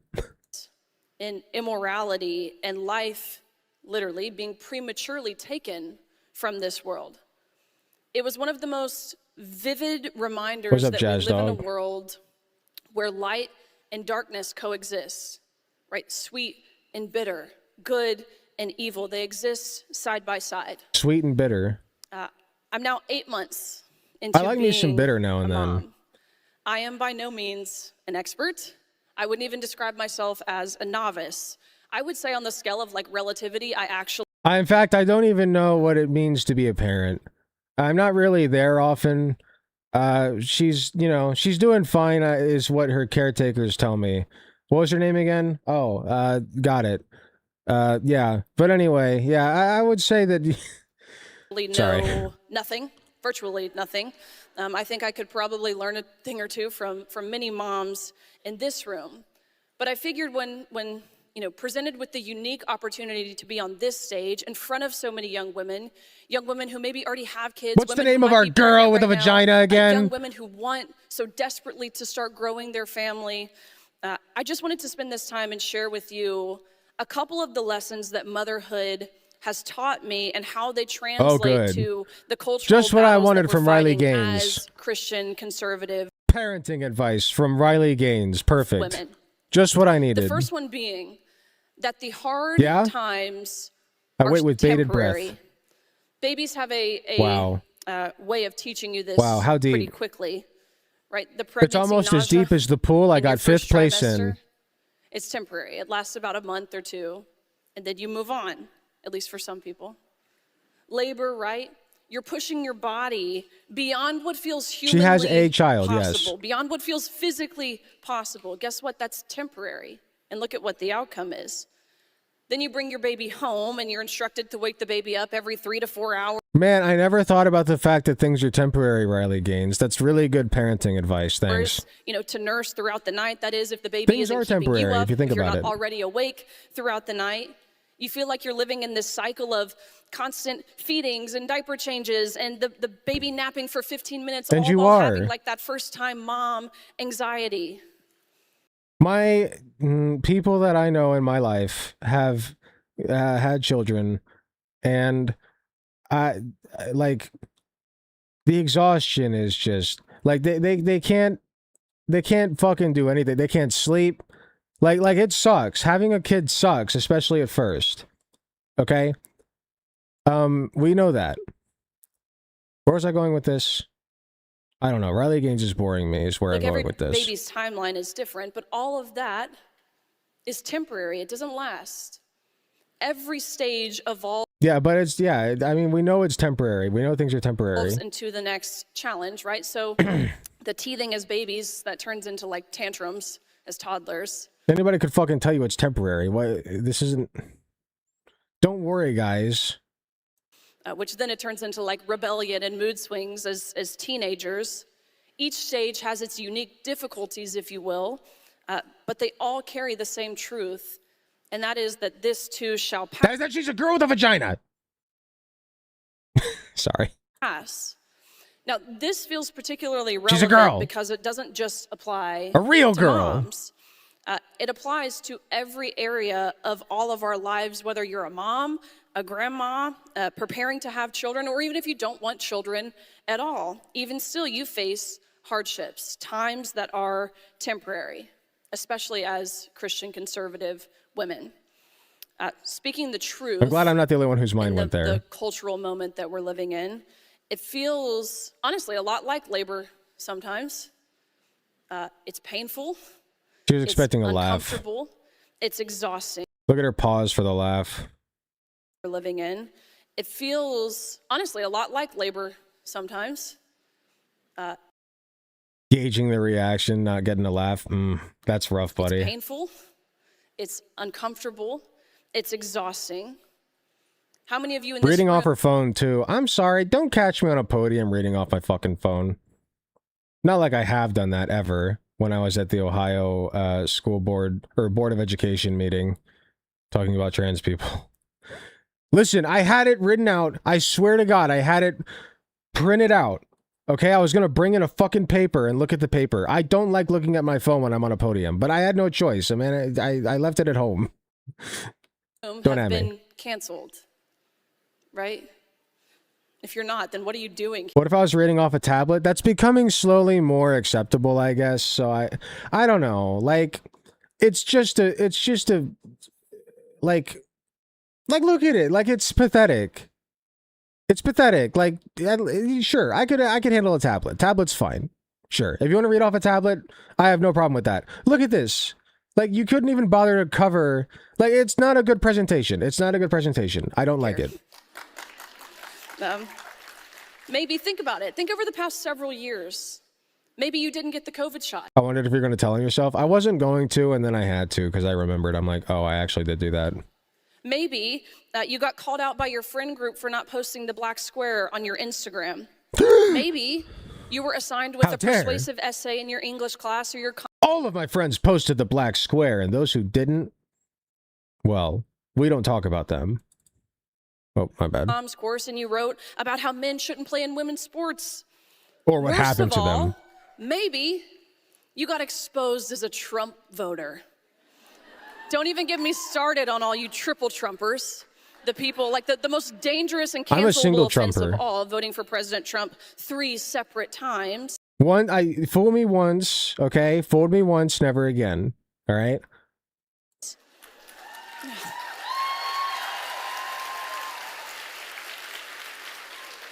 In immorality and life literally being prematurely taken from this world. It was one of the most vivid reminders that we live in a world where light and darkness coexist, right? Sweet and bitter, good and evil, they exist side by side. Sweet and bitter. I'm now 8 months into I like me some bitter now and then. I am by no means an expert. I wouldn't even describe myself as a novice. I would say on the scale of like relativity, In fact, I don't even know what it means to be a parent. I'm not really there often. She's doing fine, is what her caretakers tell me. What was her name again? Oh, got it. Yeah. But anyway, yeah, I would say that. know nothing, virtually nothing. I think I could probably learn a thing or two from many moms in this room. But I figured when presented with the unique opportunity to be on this stage in front of so many young women who maybe already have kids. What's the name of our girl with a vagina again? Young women who want so desperately to start growing their family. I just wanted to spend this time and share with you a couple of the lessons that motherhood has taught me and how they translate to the cultural just what I wanted from Riley Gaines. As Christian conservative parenting advice from Riley Gaines. Perfect. Women. Just what I needed. The first one being that the hard times I wait with bated temporary. breath. Babies have a way of teaching you this how deep. pretty quickly. Right? The pregnancy it's almost as deep as the pool I got 5th place in. It's temporary. It lasts about a month or two, and then you move on, at least for some people. Labor, right? You're pushing your body beyond what feels humanly She has a child, possible, yes. beyond what feels physically possible. Guess what? That's temporary. And look at what the outcome is. Then you bring your baby home and you're instructed to wake the baby up every 3 to 4 hours. Man, I never thought about the fact that things are temporary, Riley Gaines. That's really good parenting advice. Thanks. You know, to nurse throughout the night. That is, if the baby Things isn't are keeping temporary, you up, if you think you're about not it. already awake throughout the night. You feel like you're living in this cycle of constant feedings and diaper changes and the baby napping for 15 minutes, And all you while are. having like that first-time mom anxiety. My people that I know in my life have had children, and like the exhaustion is just like they can't fucking do anything. They can't sleep. Like it sucks. Having a kid sucks, especially at first. Okay? We know that. Where was I going with this? I don't know. Riley Gaines is boring me, is where I'm going with this. Every baby's timeline is different, but all of that is temporary. It doesn't last. Every stage evolves. Yeah, but it's, yeah, I mean, we know it's temporary. We know things are temporary. Into the next challenge, right? So the teething as babies, that turns into like tantrums as toddlers. Anybody could fucking tell you it's temporary. Why this isn't... Don't worry, guys. Which then it turns into like rebellion and mood swings as teenagers. Each stage has its unique difficulties, if you will, but they all carry the same truth, and that is that this too shall pass. That is that she's a girl with a vagina. Sorry. Now, this feels particularly relevant She's a girl. because it doesn't just apply A real to girl. moms. It applies to every area of all of our lives, whether you're a mom, a grandma, preparing to have children, or even if you don't want children at all. Even still, you face hardships, times that are temporary, especially as Christian conservative women. Speaking the truth, I'm glad I'm not the only one whose mind in went there. the cultural moment that we're living in, it feels, honestly, a lot like labor sometimes. It's painful. She was expecting a laugh. Uncomfortable. It's exhausting. Look at her pause for the laugh. We're living in. It feels, honestly, a lot like labor sometimes. Gauging the reaction, not getting a laugh. That's rough, buddy. It's painful. It's uncomfortable. It's exhausting. How many of you in this Reading room... off her phone, too. I'm sorry, don't catch me on a podium reading off my fucking phone. Not like I have done that ever when I was at the Ohio school board or board of education meeting talking about trans people. Listen, I had it written out. I swear to God, I had it printed out. Okay, I was going to bring in a fucking paper and look at the paper. I don't like looking at my phone when I'm on a podium, but I had no choice. I mean, I left it at home. Don't have at been me. canceled, right? If you're not, then what are you doing? What if I was reading off a tablet? That's becoming slowly more acceptable, I guess. So I don't know. Like, it's just a, like, look at it. Like, it's pathetic. It's pathetic. Like, sure, I could handle a tablet. Tablet's fine. Sure. If you want to read off a tablet, I have no problem with that. Look at this. Like, you couldn't even bother to cover. Like, it's not a good presentation. It's not a good presentation. I don't like it. Maybe think about it. Think over the past several years. Maybe you didn't get the COVID shot. I wondered if you're going to tell on yourself. I wasn't going to, and then I had to because I remembered. I'm like, oh, I actually did do that. Maybe you got called out by your friend group for not posting the black square on your Instagram. Maybe you were assigned with a persuasive essay in your English class or your... All of my friends posted the black square, and those who didn't, well, we don't talk about them. Oh, my bad. Mom's course, and you wrote about how men shouldn't play in women's sports. Or what happened to them. Maybe you got exposed as a Trump voter. Don't even get me started on all you triple Trumpers. The people, like the most dangerous and cancelable offense of all, voting for President Trump 3 separate times. Fool me once, okay? Fooled me once, never again. All right?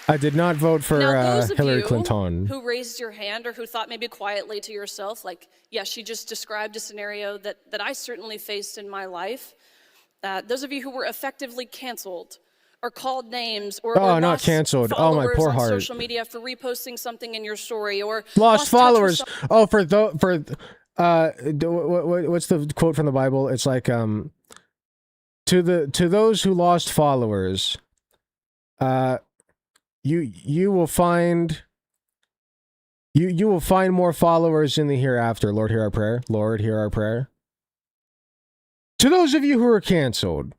I did not vote for Hillary Clinton. Who raised your hand or who thought maybe quietly to yourself, like, yeah, she just described a scenario that I certainly faced in my life. Those of you who were effectively canceled or called names or not lost canceled. Oh, my followers poor on heart. social media for reposting something in your story or Lost touch with followers. some- Oh, what's the quote from the Bible? It's like to those who lost followers, you will find you will find more followers in the hereafter. Lord, hear our prayer. Lord, hear our prayer. To those of you who are canceled,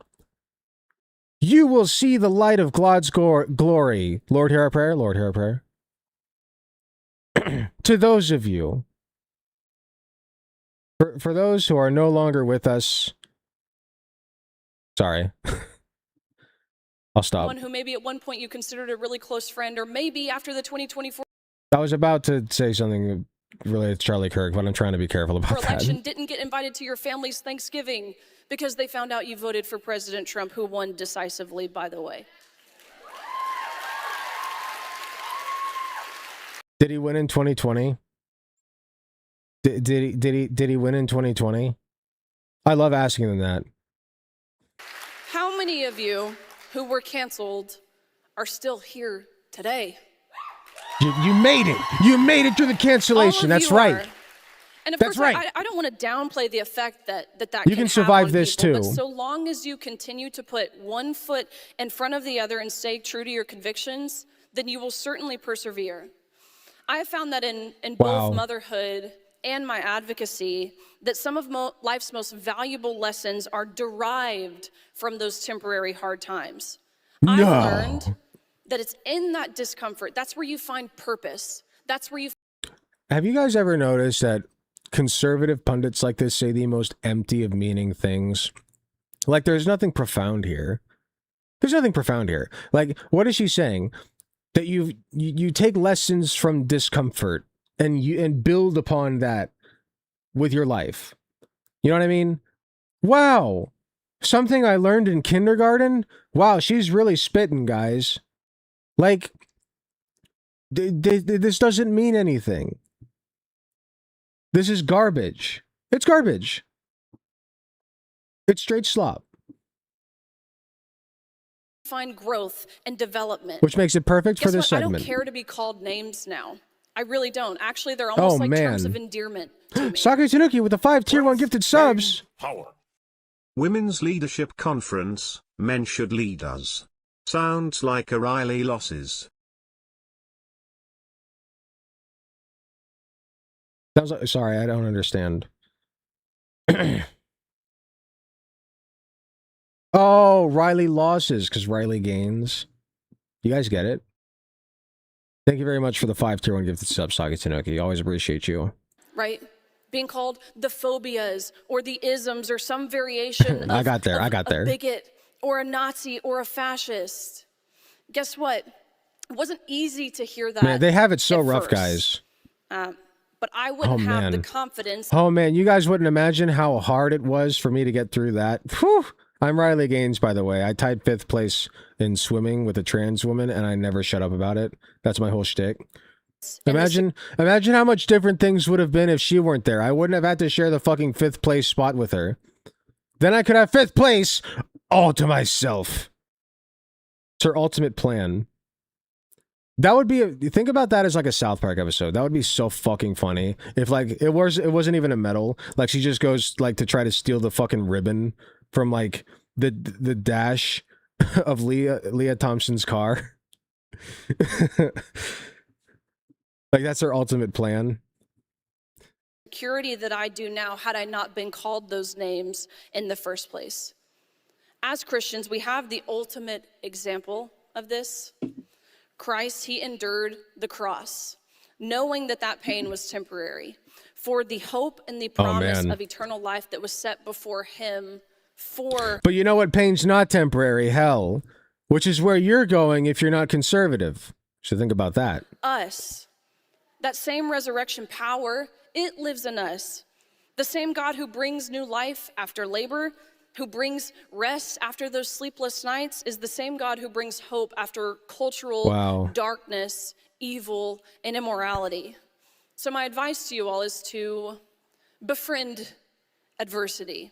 you will see the light of God's glory. Lord, hear our prayer. Lord, hear our prayer. To those of you, for those who are no longer with us, sorry, I'll stop. One who maybe at one point you considered a really close friend, or maybe after the 2024 I was about to say something related to Charlie Kirk, but I'm trying to be careful about election that. didn't get invited to your family's Thanksgiving because they found out you voted for President Trump, who won decisively, by the way. Did he win in 2020? Did he win in 2020? I love asking them that. How many of you who were canceled are still here today? You made it. You made it through the cancellation. That's right. And of That's course, right. I don't want to downplay the effect that You can survive have on this people, too. But so long as you continue to put one foot in front of the other and stay true to your convictions, then you will certainly persevere. I have found that in Wow. both motherhood and my advocacy, that some of life's most valuable lessons are derived from those temporary hard times. I've learned that it's in that discomfort. That's where you find purpose. That's where you. Have you guys ever noticed that conservative pundits like this say the most empty of meaning things? Like, there's nothing profound here. There's nothing profound here. Like, what is she saying? That you take lessons from discomfort and build upon that with your life. You know what I mean? Wow. Something I learned in kindergarten? Wow, she's really spitting, guys. Like, this doesn't mean anything. This is garbage. It's garbage. It's straight slop. Find growth and development. Which makes it perfect for Guess this what? segment. I don't care to be called names now. I really don't. Actually, they're almost like terms of endearment to me. Sake Tanuki with the 5 tier 1 gifted subs. Power. Women's Leadership Conference, Men Should Lead Us. Sounds like O'Reilly losses. Sounds like, sorry, I don't understand. Oh, Riley losses because Riley gains. You guys get it? Thank you very much for the 5 tier 1 gifted sub, Sake Tanuki. Always appreciate you. Right? Being called the phobias or the isms or some variation of, I got there. a bigot or a Nazi or a fascist. Guess what? It wasn't easy to hear that. Man, they have it so rough, first. guys. But I wouldn't have the confidence. Oh, man, you guys wouldn't imagine how hard it was for me to get through that. Whew. I'm Riley Gaines, by the way. I tied 5th place in swimming with a trans woman, and I never shut up about it. That's my whole shtick. Imagine how much different things would have been if she weren't there. I wouldn't have had to share the fucking 5th place spot with her. Then I could have 5th place all to myself. It's her ultimate plan. That would be think about that as like a South Park episode. That would be so fucking funny if like it wasn't even a medal. Like she just goes like to try to steal the fucking ribbon from like the dash of Leah Thompson's car. Like that's her ultimate plan. Security that I do now had I not been called those names in the first place. As Christians, we have the ultimate example of this. Christ, he endured the cross, knowing that that pain was temporary, for the hope and the promise of eternal life that was set before him for... But you know what? Pain's not temporary. Hell, which is where you're going if you're not conservative. So think about that. Us. That same resurrection power, it lives in us. The same God who brings new life after labor, who brings rest after those sleepless nights, is the same God who brings hope after cultural darkness, evil, and immorality. So my advice to you all is to befriend adversity.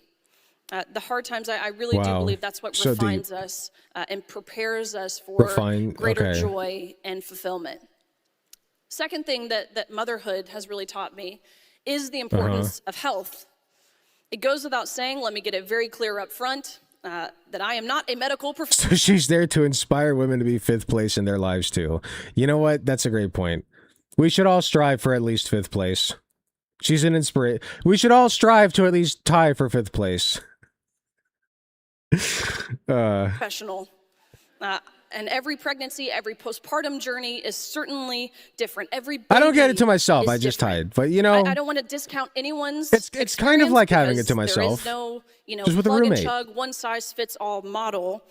The hard times, I really do believe that's what So refines deep. us and prepares us for Refine, greater okay. joy and fulfillment. Second thing that motherhood has really taught me is the importance of health. It goes without saying, let me get it very clear up front, that I am not a medical professional. So she's there to inspire women to be 5th place in their lives too. You know what? That's a great point. We should all strive for at least 5th place. She's an inspiration. We should all strive to at least tie for 5th place. Professional. And every pregnancy, every postpartum journey is certainly different. Every I don't get it to baby myself. is I just different. tied. But, you know, I don't want to discount anyone's it's kind of like having it to experience, myself. because there is no, Just with a plug and roommate. chug, one size fits all model.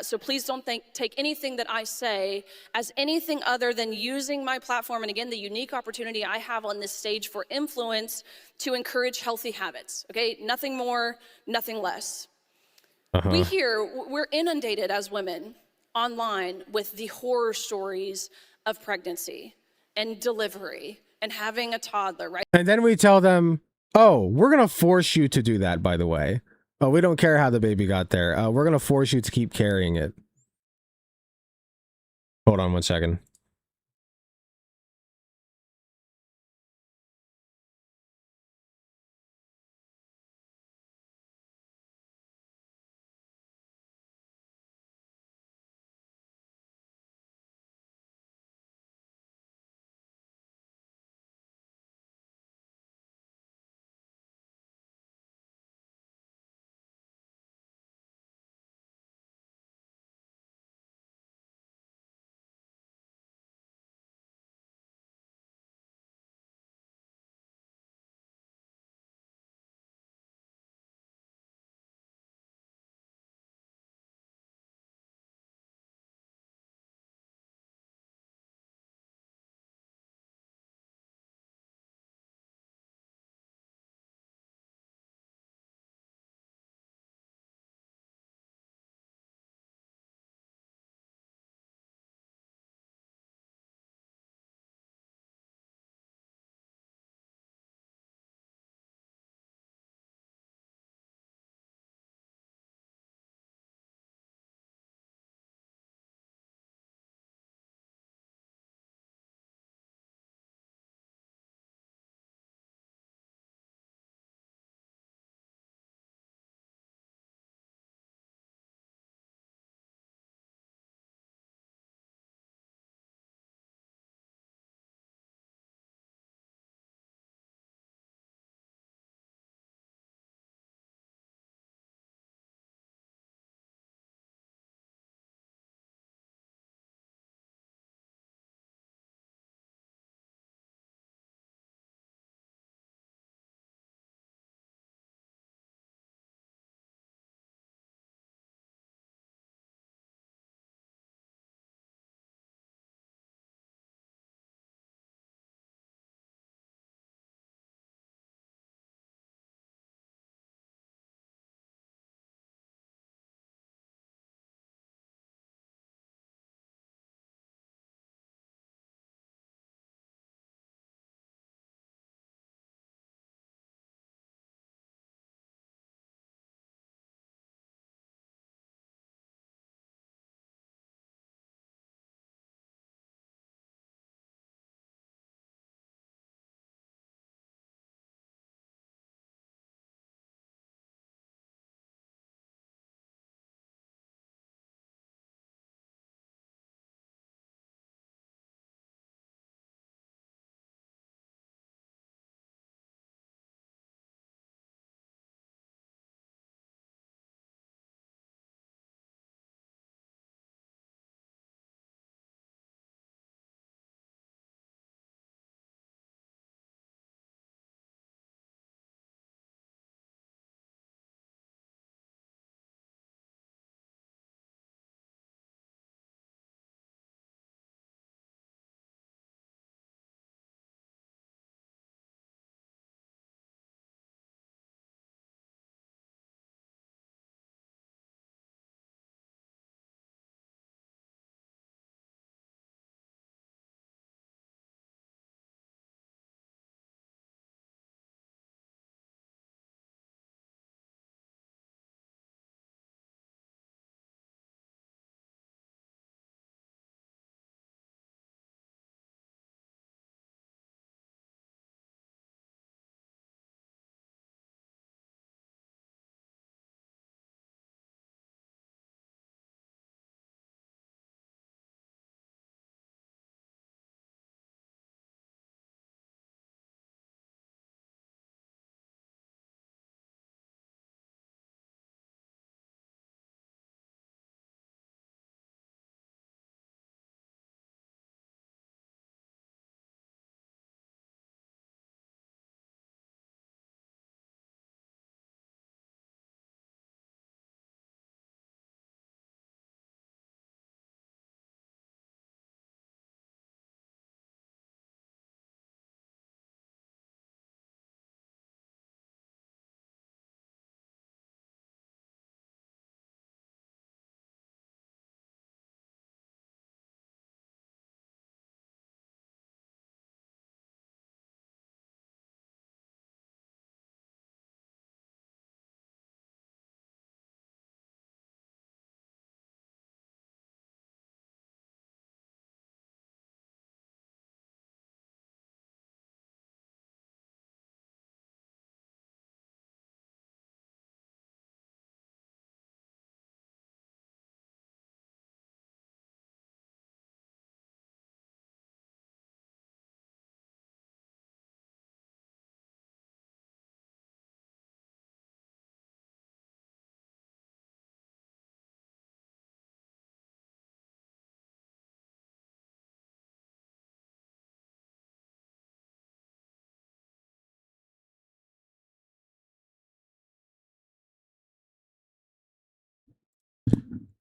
So please don't take anything that I say as anything other than using my platform, and again, the unique opportunity I have on this stage for influence to encourage healthy habits, okay? Nothing more, nothing less. We're inundated as women online with the horror stories of pregnancy and delivery and having a toddler, right? And then we tell them, oh, we're going to force you to do that, by the way. Oh, we don't care how the baby got there. We're going to force you to keep carrying it. Hold on one second.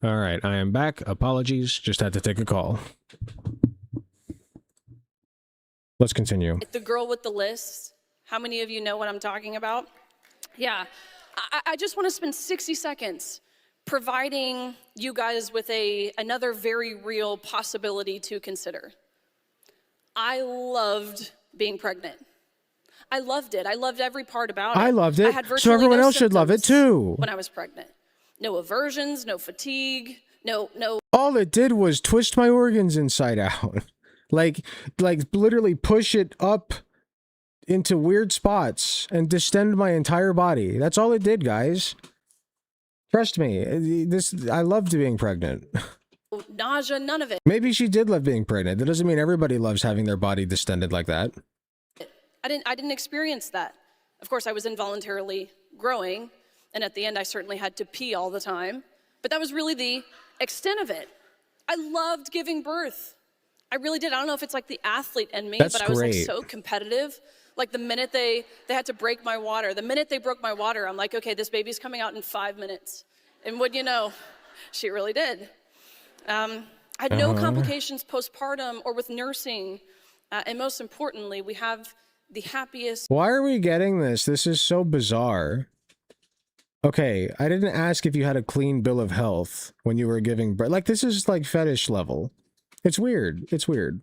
All right, I am back. Apologies, just had to take a call. Let's continue. The girl with the list. How many of you know what I'm talking about? Yeah. I just want to spend 60 seconds providing you guys with another very real possibility to consider. I loved being pregnant. I loved it. I loved every part about it. I loved it. I had So everyone no else should love it too. when I was pregnant. No aversions, no fatigue, no. All it did was twist my organs inside out. like literally push it up into weird spots and distend my entire body. That's all it did, guys. Trust me. I loved being pregnant. Nausea, none of it. Maybe she did love being pregnant. That doesn't mean everybody loves having their body distended like that. I didn't experience that. Of course, I was involuntarily growing, and at the end, I certainly had to pee all the time. But that was really the extent of it. I loved giving birth. I really did. I don't know if it's like the athlete in me, but I was like so competitive. Like the minute they had to break my water, the minute they broke my water, I'm like, okay, this baby's coming out in 5 minutes. And wouldn't you know, she really did. I had no complications postpartum or with nursing. And most importantly, we have the happiest. Why are we getting this? This is so bizarre. Okay, I didn't ask if you had a clean bill of health when you were giving birth. Like, this is like fetish level. It's weird. It's weird.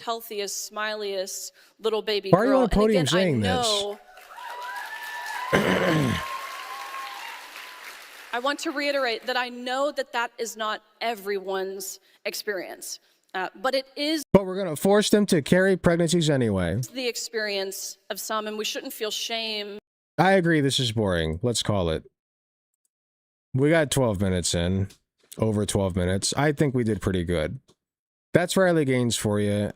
Healthiest, smiliest little baby girl. Why are you on a and podium again, saying this? I want to reiterate that I know that is not everyone's experience, but it is. But we're going to force them to carry pregnancies anyway. The experience of some, and we shouldn't feel shame. I agree, this is boring. Let's call it. We got 12 minutes in. Over 12 minutes. I think we did pretty good. That's Riley Gaines for you.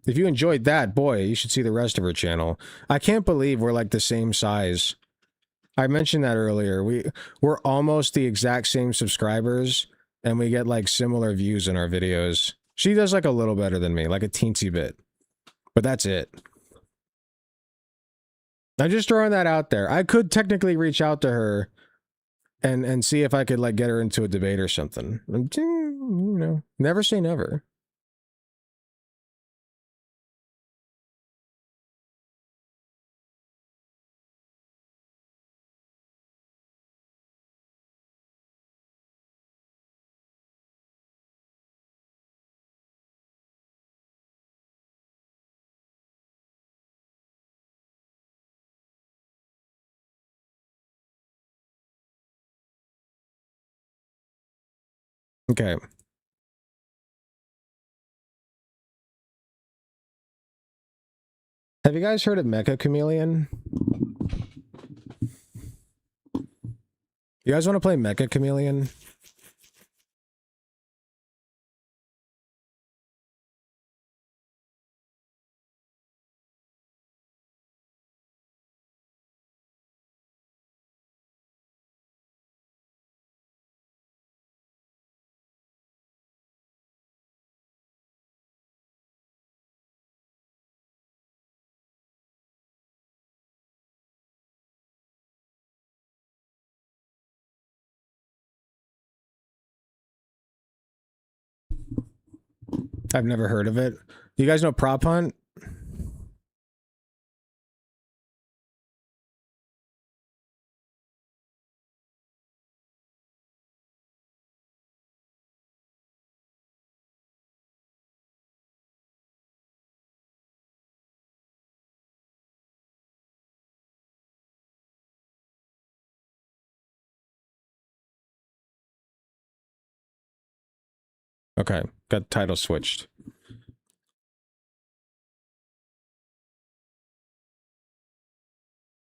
If you enjoyed that, boy, you should see the rest of her channel. I can't believe we're like the same size. I mentioned that earlier. We're almost the exact same subscribers, and we get like similar views in our videos. She does like a little better than me, like a teensy bit. But that's it. I'm just throwing that out there. I could technically reach out to her and see if I could like get her into a debate or something. You know, never say never. Okay. Have you guys heard of MECCHA Chameleon? You guys want to play MECCHA Chameleon? I've never heard of it. Do you guys know Prop Hunt? Okay, got the title switched.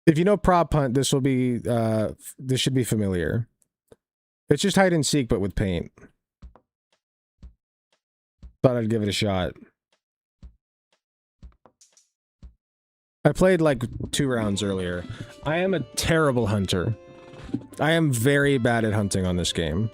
If you know Prop Hunt, this will be this should be familiar. It's just hide and seek, but with paint. Thought I'd give it a shot. I played like 2 rounds earlier. I am a terrible hunter. I am very bad at hunting on this game.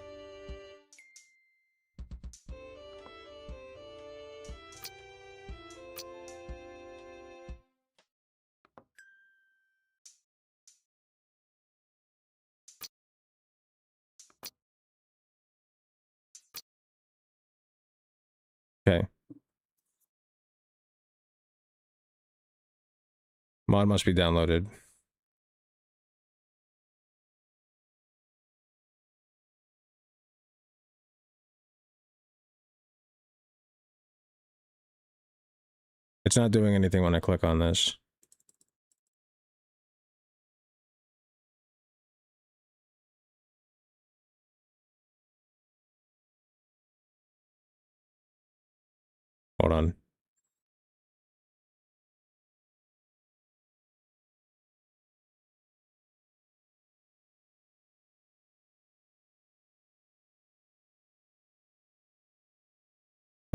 Mod must be downloaded. It's not doing anything when I click on this. Hold on.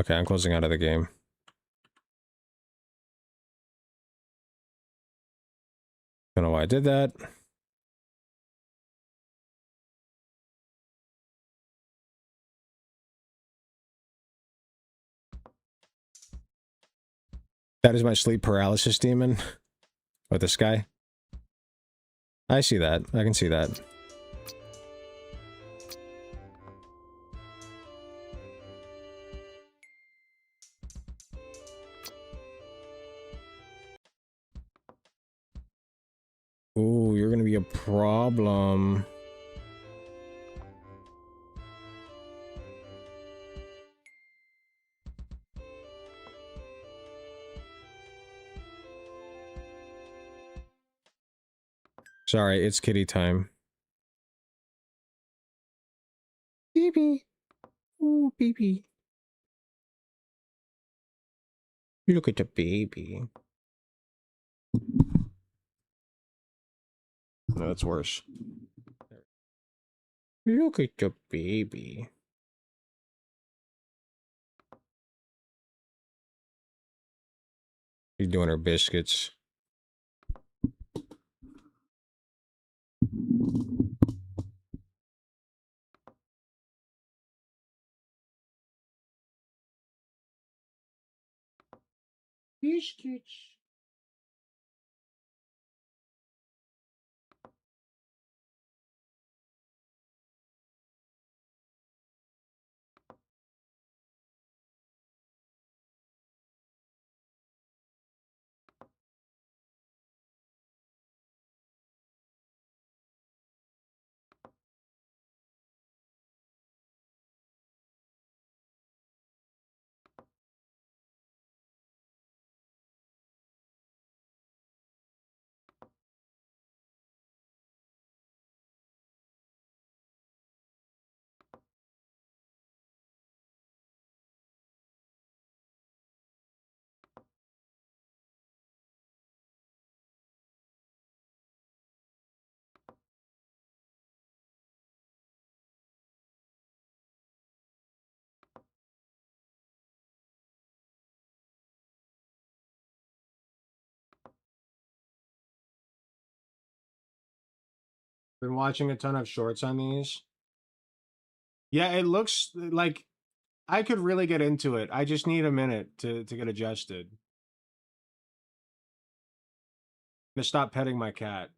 Okay, I'm closing out of the game. Don't know why I did that. That is my sleep paralysis demon. With this guy. I see that. I can see that. Ooh, you're gonna be a problem. Sorry, it's kitty time. Baby. Ooh, baby. Look at the baby. No, that's worse. Look at the baby. She's doing her biscuits. Biscuits. Been watching a ton of shorts on these. Yeah, it looks like I could really get into it. I just need a minute to get adjusted. I'm gonna stop petting my cat.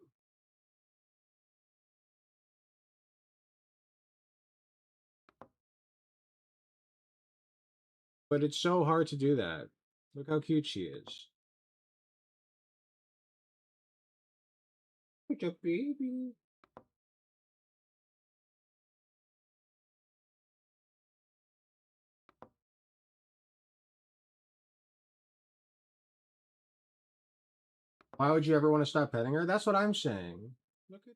But it's so hard to do that. Look how cute she is. Look at baby. Why would you ever want to stop petting her? That's what I'm saying. Look at.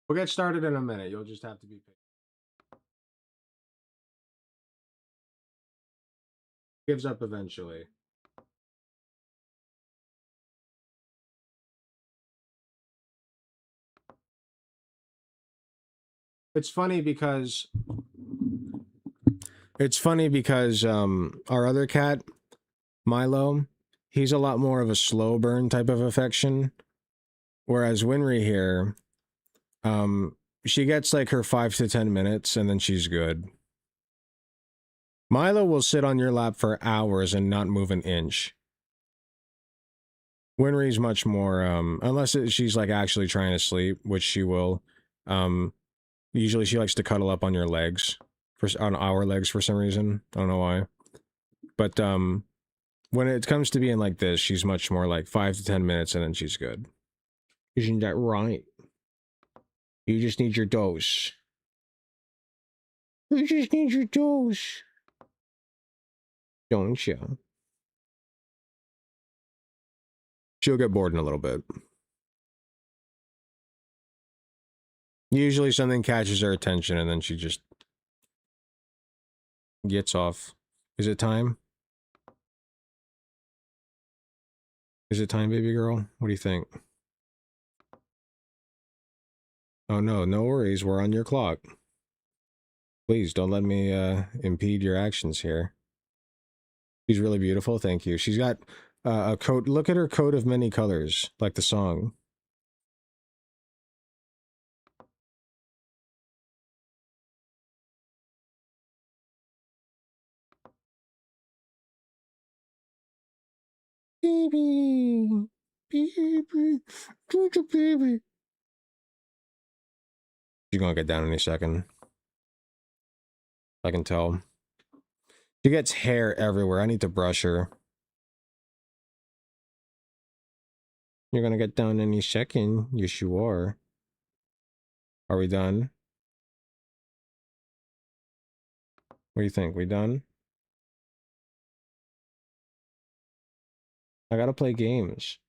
We'll get started in a minute. You'll just have to be patient. Gives up eventually. It's funny because our other cat, Milo, he's a lot more of a slow burn type of affection. Whereas Winry here, she gets like her 5 to 10 minutes and then she's good. Milo will sit on your lap for hours and not move an inch. Winry's much more, unless she's like actually trying to sleep, which she will. Usually she likes to cuddle up on your legs, on our legs for some reason. I don't know why. But when it comes to being like this, she's much more like 5 to 10 minutes and then she's good. Isn't that right? You just need your dose. You just need your dose. Don't you? She'll get bored in a little bit. Usually something catches her attention and then she just gets off. Is it time? Is it time, baby girl? What do you think? Oh no, no worries. We're on your clock. Please don't let me impede your actions here. She's really beautiful. Thank you. She's got a coat. Look at her coat of many colors, like the song. Baby, baby, baby. She's gonna get down any second. I can tell. She gets hair everywhere. I need to brush her. You're gonna get down any second. Yes, you are. Are we done? What do you think? We done? I gotta play games.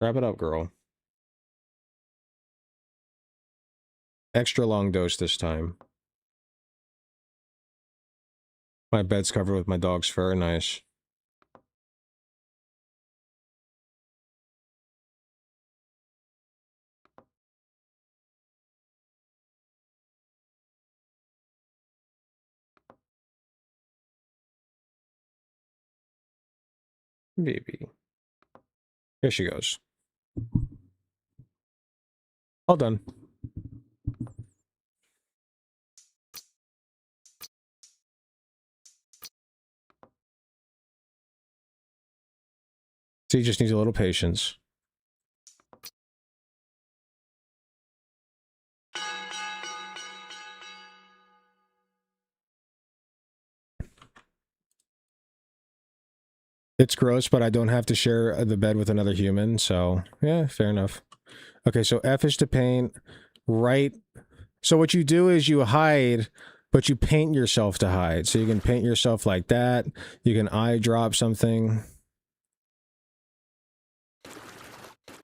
Wrap it up, girl. Extra long dose this time. My bed's covered with my dog's fur. Nice. Baby. Here she goes. All done. So he just needs a little patience. It's gross, but I don't have to share the bed with another human, so yeah, fair enough. Okay, so F is to paint, right? So what you do is you hide, but you paint yourself to hide. So you can paint yourself like that. You can eye drop something.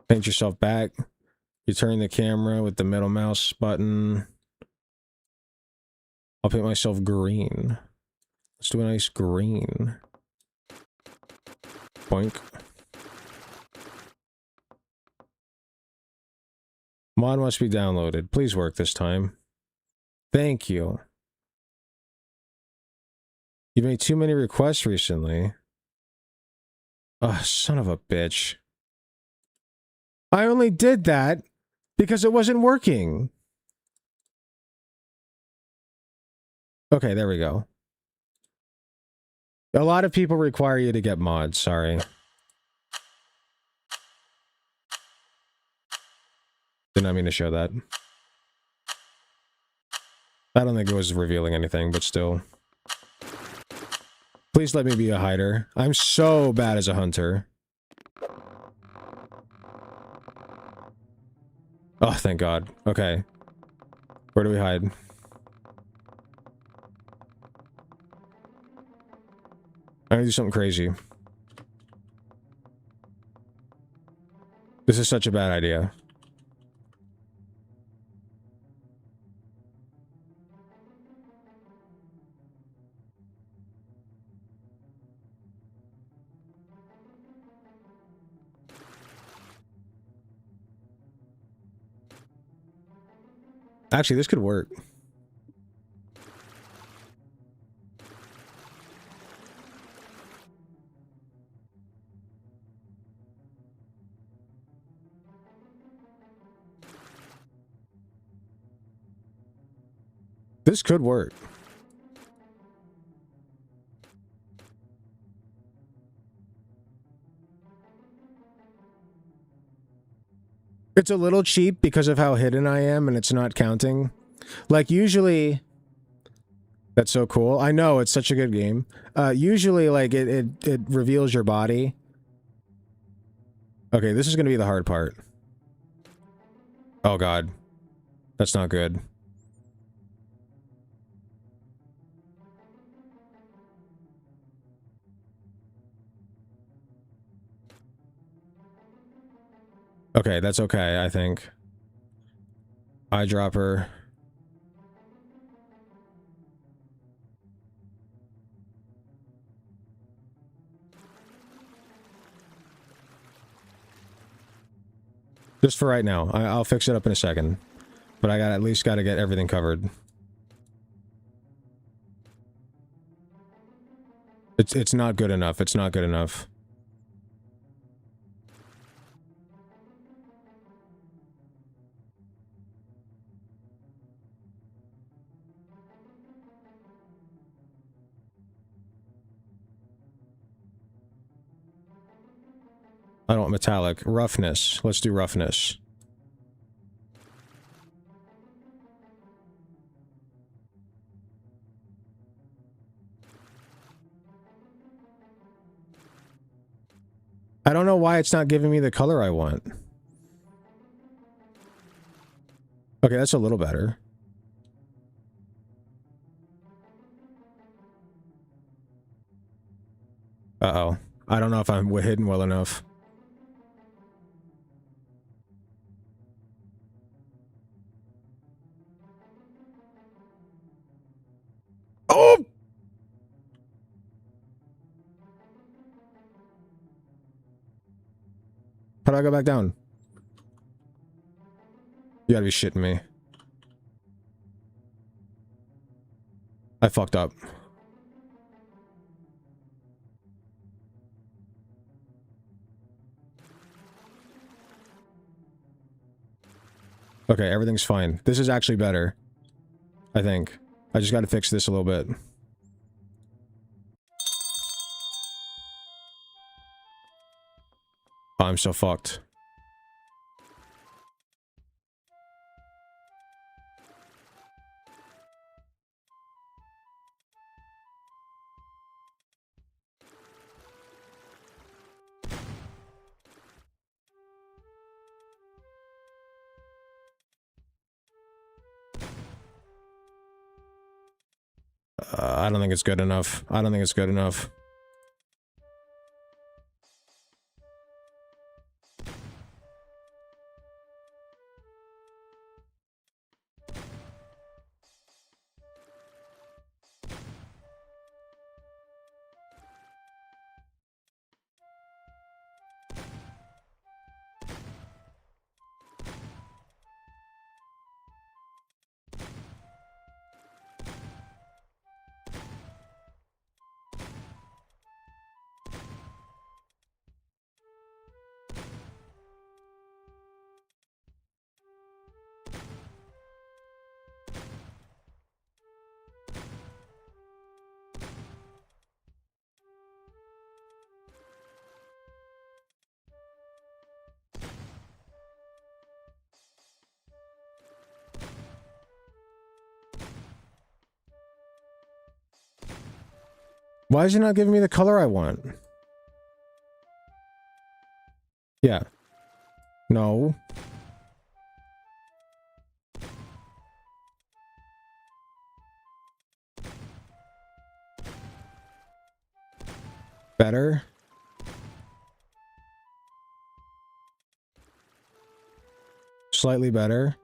Paint yourself back. You turn the camera with the middle mouse button. I'll paint myself green. Let's do a nice green. Boink. Mod must be downloaded. Please work this time. Thank you. You made too many requests recently. Oh, son of a bitch. I only did that because it wasn't working. Okay, there we go. A lot of people require you to get mods, sorry. Did not mean to show that. I don't think it was revealing anything, but still. Please let me be a hider. I'm so bad as a hunter. Oh, thank God. Okay. Where do we hide? I'm gonna do something crazy. This is such a bad idea. Actually, this could work. This could work. It's a little cheap because of how hidden I am and it's not counting. Like usually... That's so cool. I know, it's such a good game. Usually, like, it reveals your body. Okay, this is gonna be the hard part. Oh god. That's not good. Okay, that's okay, I think. Eyedropper. Just for right now. I'll fix it up in a second. But I at least gotta get everything covered. It's not good enough. It's not good enough. I don't want metallic. Roughness. Let's do roughness. I don't know why it's not giving me the color I want. Okay, that's a little better. Uh-oh. I don't know if I'm hidden well enough. Oh! How do I go back down? You gotta be shitting me. I fucked up. Okay, everything's fine. This is actually better. I think. I just gotta fix this a little bit. Oh, I'm so fucked. I don't think it's good enough. I don't think it's good enough. Why is it not giving me the color I want? Yeah. No. Better. Slightly better.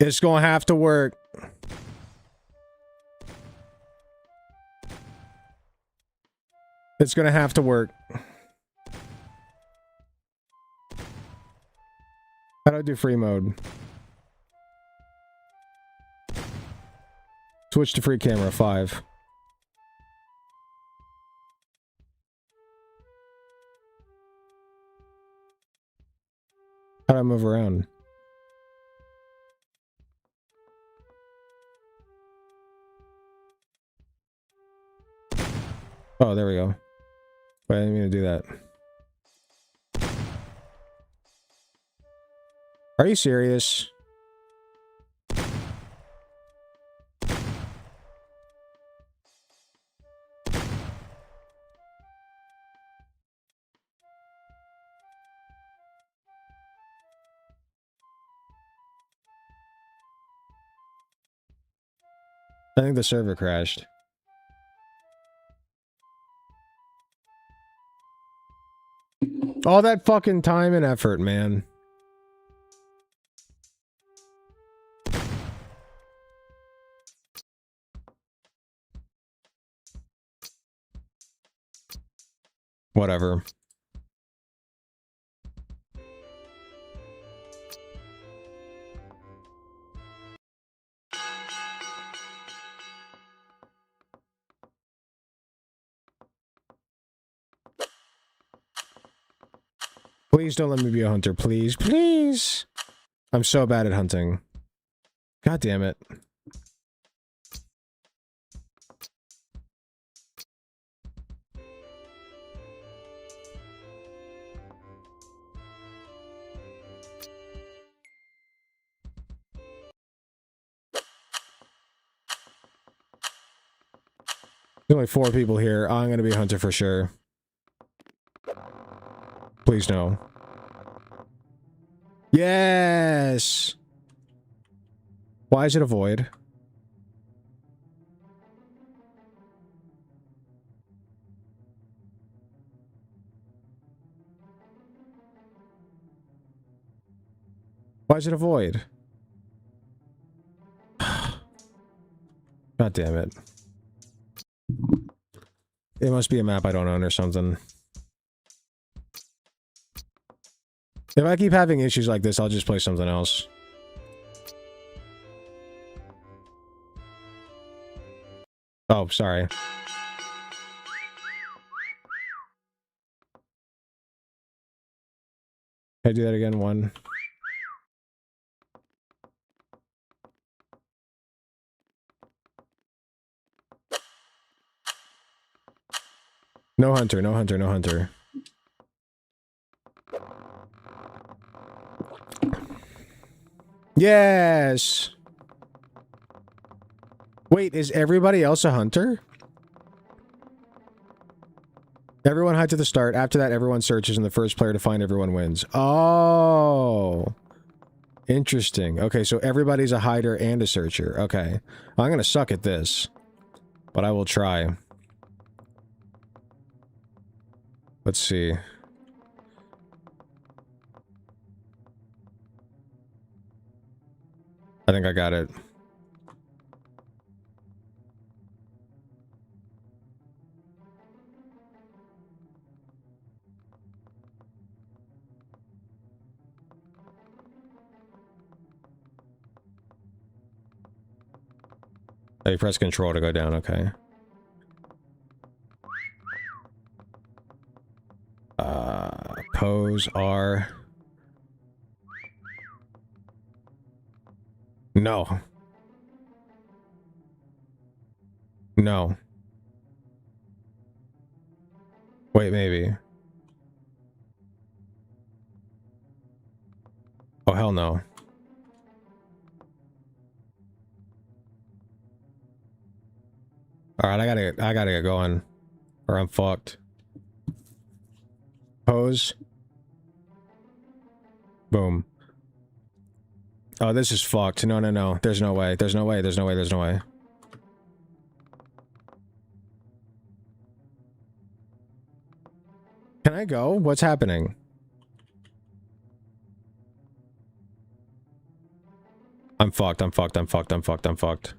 It's gonna have to work. It's gonna have to work. How do I do free mode? Switch to free camera 5. How do I move around? Oh, there we go. Wait, I didn't mean to do that. Are you serious? I think the server crashed. All that fucking time and effort, man. Whatever. Please don't let me be a hunter, please. Please! I'm so bad at hunting. God damn it. There's only 4 people here. I'm gonna be a hunter for sure. Please no. Yes! Why is it a void? Why is it a void? God damn it. It must be a map I don't own or something. If I keep having issues like this, I'll just play something else. Oh, sorry. Can I do that again? 1. No hunter, no hunter, no hunter. Yes! Wait, is everybody else a hunter? Everyone hides at the start. After that, everyone searches, and the first player to find everyone wins. Oh! Interesting. Okay, so everybody's a hider and a searcher. Okay. I'm gonna suck at this. But I will try. Let's see. I think I got it. Oh, you press control to go down, okay. Pose R. No. No. Wait, maybe. Oh, hell no. Alright, I gotta get going. Or I'm fucked. Pose. Boom. Oh, this is fucked. No, no, no. There's no way. There's no way. There's no way. There's no way. Can I go? What's happening? I'm fucked. I'm fucked. I'm fucked. I'm fucked. I'm fucked.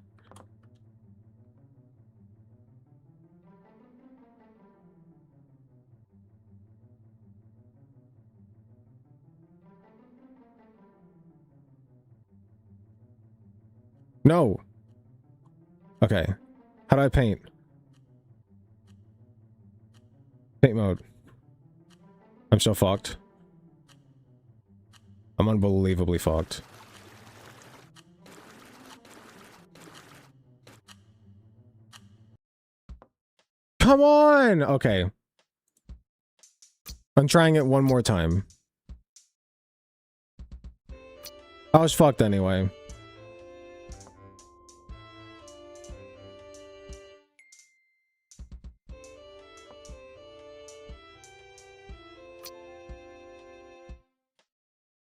No. Okay. How do I paint? Paint mode. I'm so fucked. I'm unbelievably fucked. Come on! Okay. I'm trying it one more time. I was fucked anyway.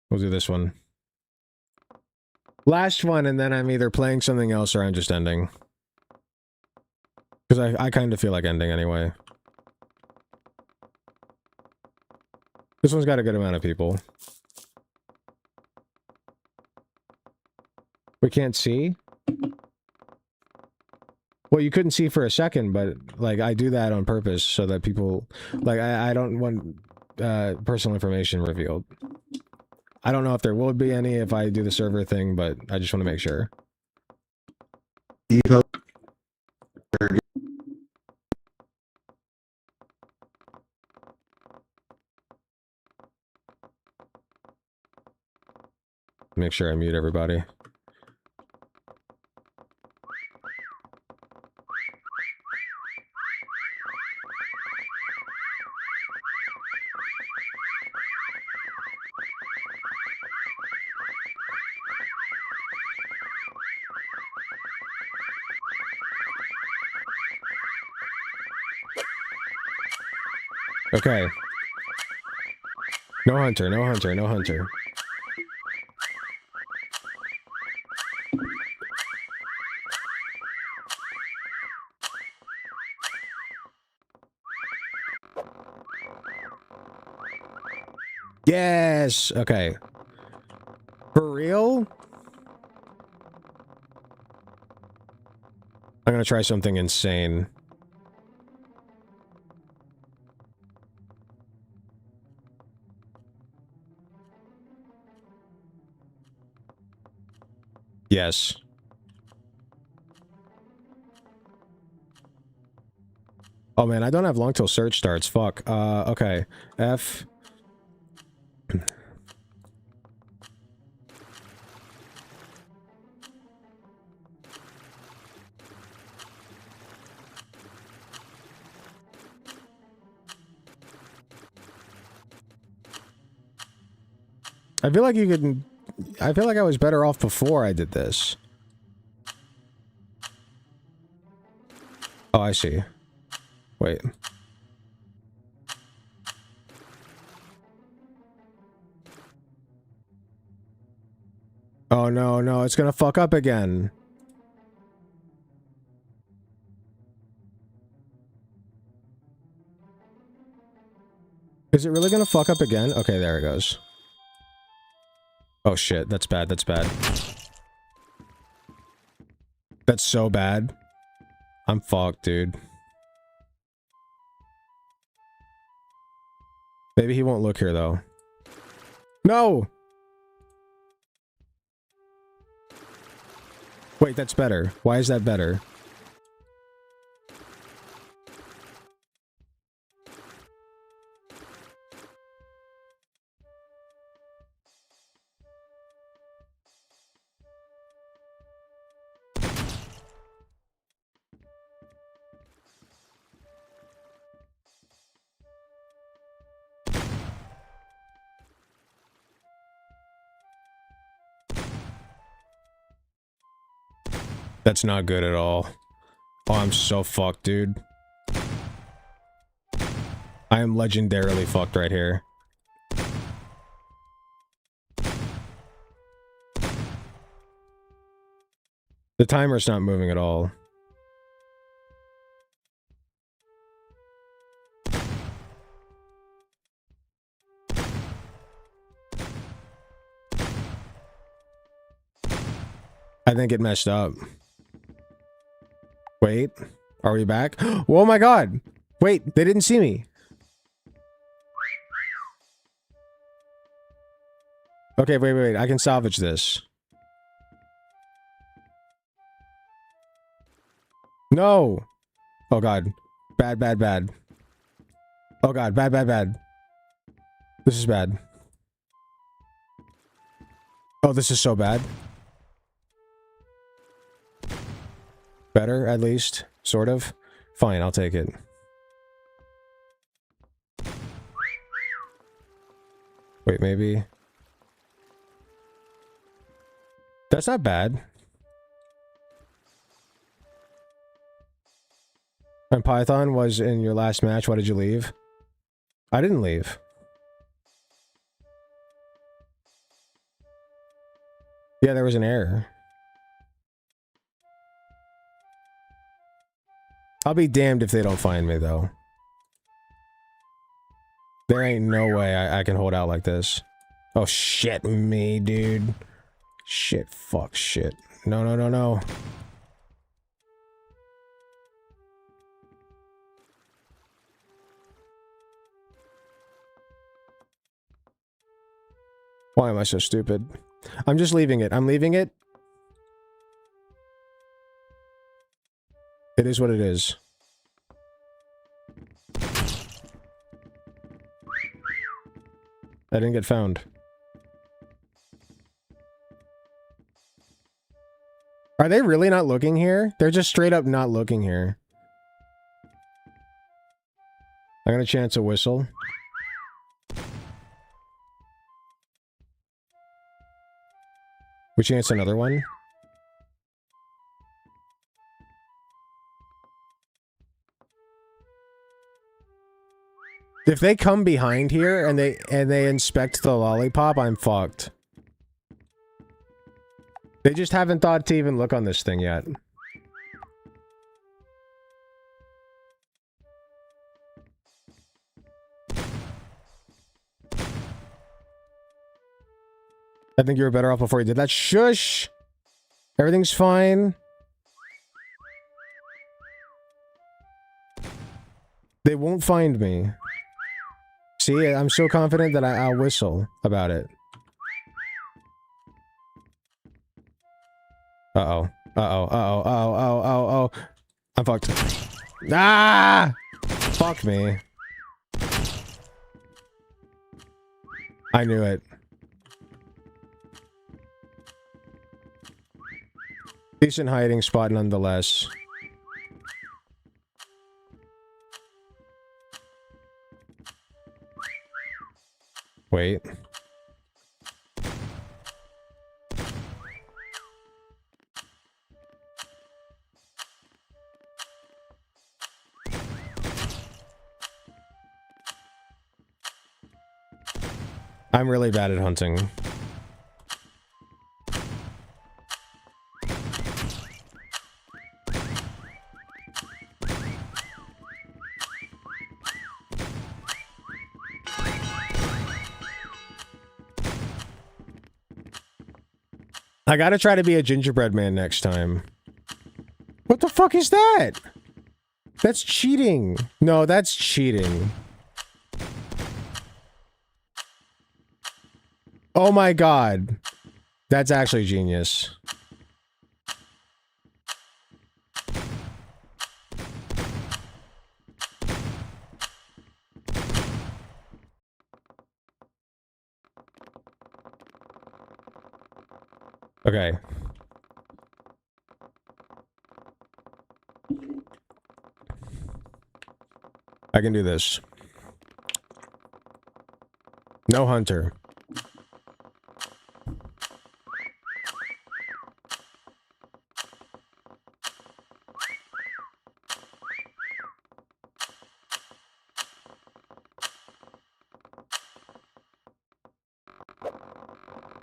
We'll do this one. Last one, and then I'm either playing something else or I'm just ending. Because I kind of feel like ending anyway. This one's got a good amount of people. We can't see? Well, you couldn't see for a second, but, like, I do that on purpose so that people... Like, I don't want personal information revealed. I don't know if there will be any if I do the server thing, but I just want to make sure. Make sure I mute everybody. Okay. No hunter, no hunter, no hunter. Yes! Okay. For real? I'm gonna try something insane. Yes. Oh man, I don't have long till search starts. Fuck. Okay. F. I feel like you could... I feel like I was better off before I did this. Oh, I see. Wait. Oh, no, no, it's gonna fuck up again. Is it really gonna fuck up again? Okay, there it goes. Oh shit, that's bad, that's bad. That's so bad. I'm fucked, dude. Maybe he won't look here, though. No! Wait, that's better. Why is that better? That's not good at all. Oh, I'm so fucked, dude. I am legendarily fucked right here. The timer's not moving at all. I think it messed up. Wait, are we back? Oh my god! Wait, they didn't see me. Okay, wait, I can salvage this. No! Oh god. Bad, bad, bad. Oh god, bad, bad, bad. This is bad. Oh, this is so bad. Better, at least. Sort of. Fine, I'll take it. Wait, maybe... That's not bad. And Python was in your last match. Why did you leave? I didn't leave. Yeah, there was an error. I'll be damned if they don't find me, though. There ain't no way I can hold out like this. Oh, shit me, dude. Shit, fuck, shit. No, no, no, no. Why am I so stupid? I'm just leaving it. I'm leaving it. It is what it is. I didn't get found. Are they really not looking here? They're just straight up not looking here. I got a chance to whistle. We chance another one. If they come behind here and they inspect the lollipop, I'm fucked. They just haven't thought to even look on this thing yet. I think you were better off before you did that. Shush! Everything's fine. They won't find me. See, I'm so confident that I'll whistle about it. Uh-oh. Uh-oh. Uh-oh. Uh-oh. Uh-oh. Uh-oh. I'm fucked. Ah! Fuck me. I knew it. Decent hiding spot nonetheless. Wait. I'm really bad at hunting. I gotta try to be a gingerbread man next time. What the fuck is that? That's cheating. No, that's cheating. Oh my god. That's actually genius. Okay. I can do this. No hunter.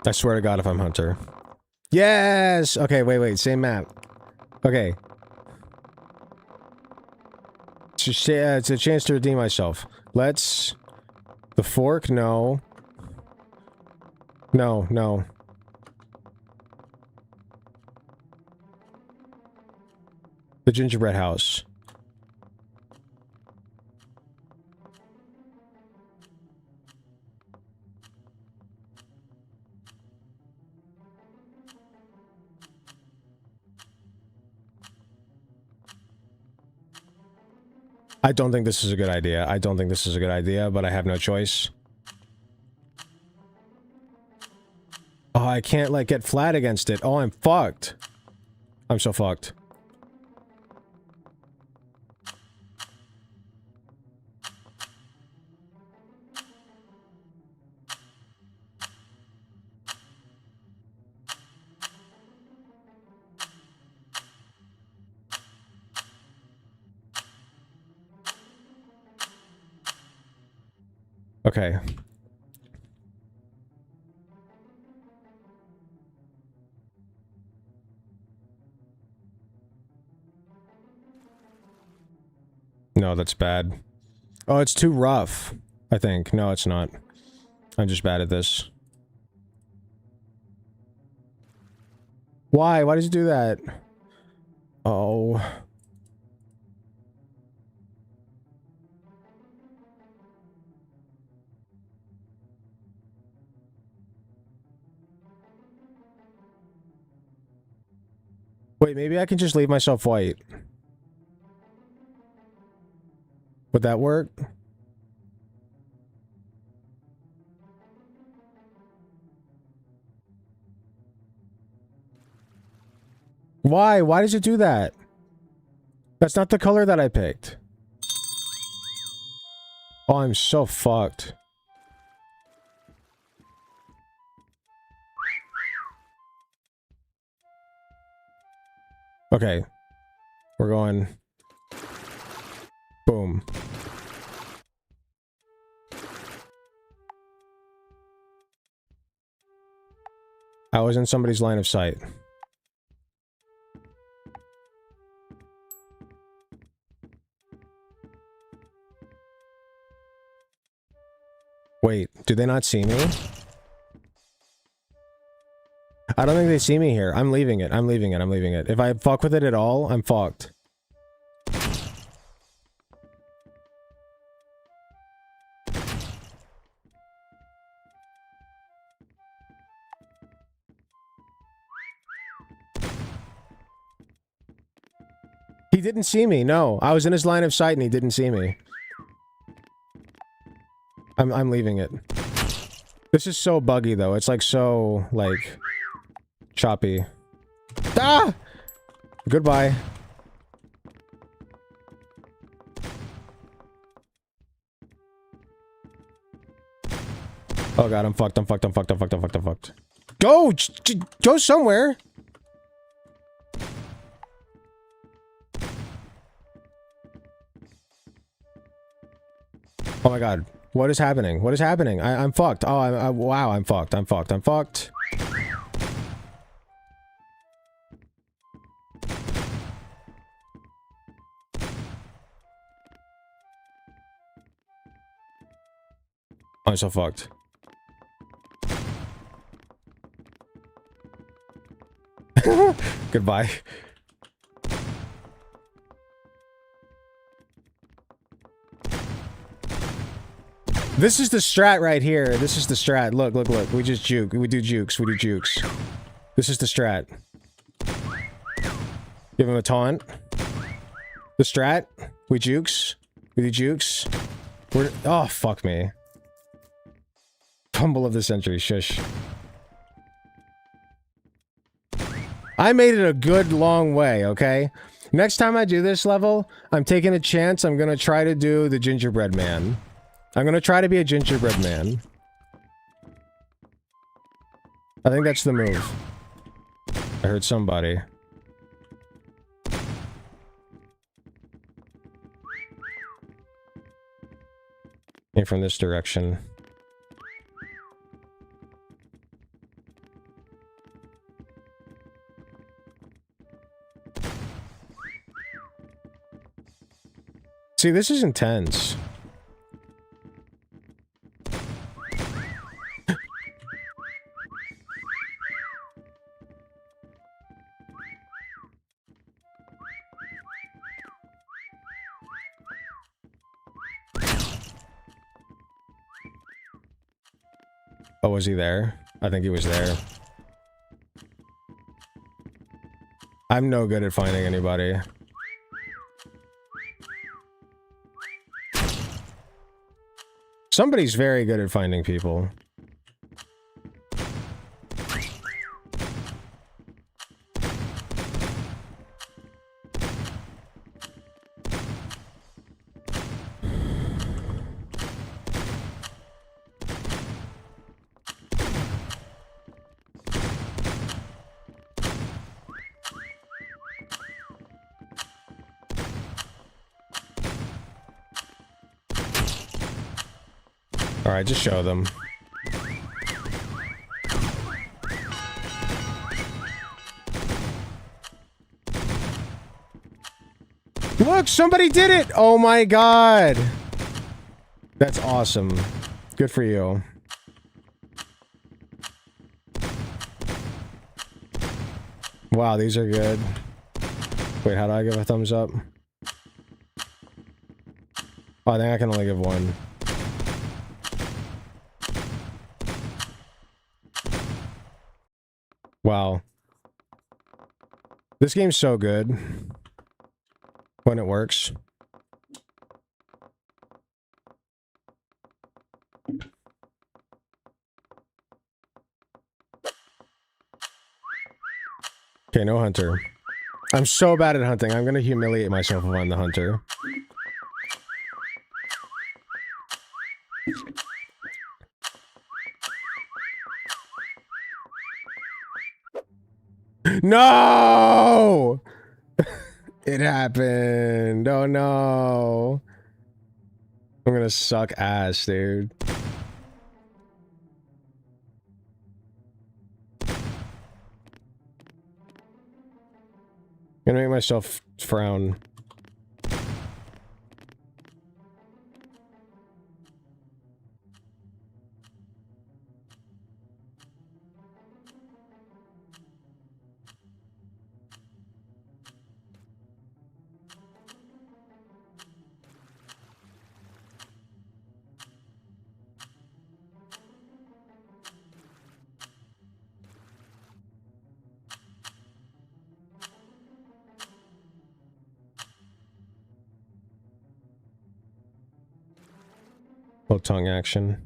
I swear to God if I'm hunter. Yes! Okay, wait, same map. Okay. It's a chance to redeem myself. Let's... The fork? No. No, no. The gingerbread house. I don't think this is a good idea. I don't think this is a good idea, but I have no choice. Oh, I can't, like, get flat against it. Oh, I'm fucked. I'm so fucked. Okay. No, that's bad. Oh, it's too rough, I think. No, it's not. I'm just bad at this. Why? Why did you do that? Oh. Wait, maybe I can just leave myself white. Would that work? Why? Why did you do that? That's not the color that I picked. Oh, I'm so fucked. Okay. We're going... Boom. I was in somebody's line of sight. Wait, do they not see me? I don't think they see me here. I'm leaving it. I'm leaving it. I'm leaving it. If I fuck with it at all, I'm fucked. He didn't see me. No, I was in his line of sight and he didn't see me. I'm leaving it. This is so buggy though. It's like so like choppy. Ah! Goodbye. Oh god, I'm fucked. I'm fucked. I'm fucked. I'm fucked. I'm fucked. I'm fucked. Go! Go somewhere! Oh my god. What is happening? What is happening? I'm fucked. Oh, wow, I'm fucked. I'm fucked. I'm fucked. I'm so fucked. Goodbye. This is the strat right here. This is the strat. Look, look, look. We just juke. We do jukes. We do jukes. This is the strat. Give him a taunt. The strat. We jukes. We do jukes. We're... Oh, fuck me. Fumble of the century. Shush. I made it a good long way, okay? Next time I do this level, I'm taking a chance. I'm gonna try to do the gingerbread man. I'm gonna try to be a gingerbread man. I think that's the move. I heard somebody. Came from this direction. See, this is intense. Oh, was he there? I think he was there. I'm no good at finding anybody. Somebody's very good at finding people. Alright, just show them. Look, somebody did it! Oh my god! That's awesome. Good for you. Wow, these are good. Wait, how do I give a thumbs up? Oh, I think I can only give one. Wow. This game's so good. When it works. Okay, no hunter. I'm so bad at hunting. I'm gonna humiliate myself if I'm the hunter. No! It happened. Oh no. I'm gonna suck ass, dude. Gonna make myself frown. Little tongue action.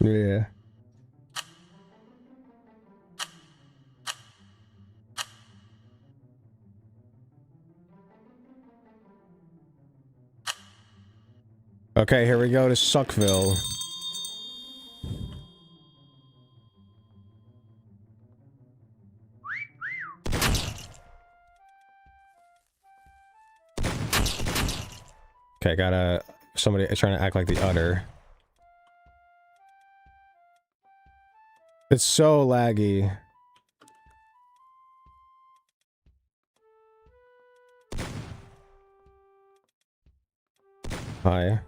Yeah. Okay, here we go to Suckville. Okay, got somebody trying to act like the udder. It's so laggy. Hi.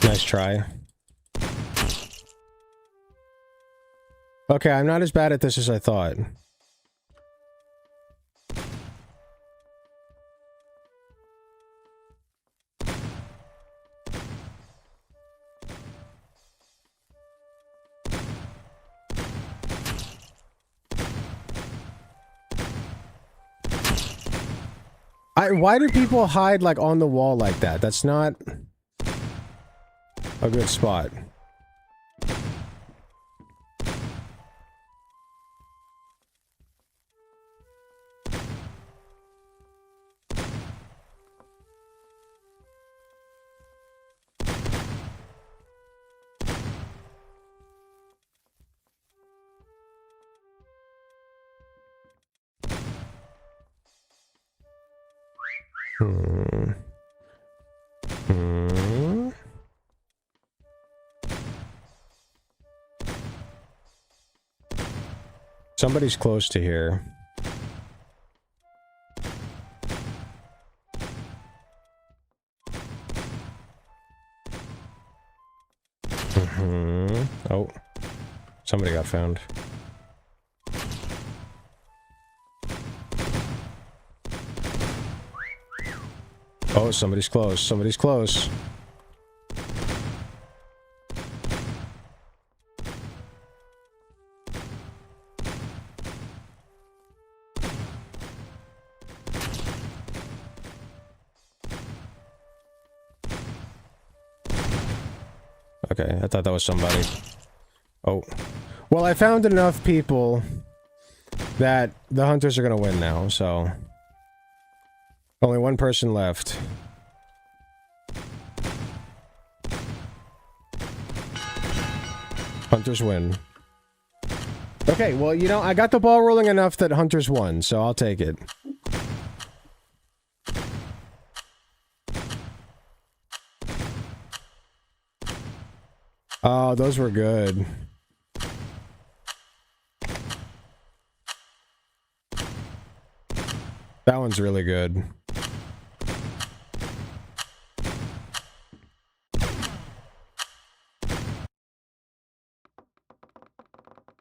Nice try. Okay, I'm not as bad at this as I thought. Why do people hide, like, on the wall like that? That's not a good spot. Somebody's close to here. Oh. Somebody got found. Oh, somebody's close. Somebody's close. Okay, I thought that was somebody. Oh. Well, I found enough people that the hunters are gonna win now, so... Only one person left. Hunters win. Okay, well, you know, I got the ball rolling enough that Hunter's won, so I'll take it. Oh, those were good. That one's really good.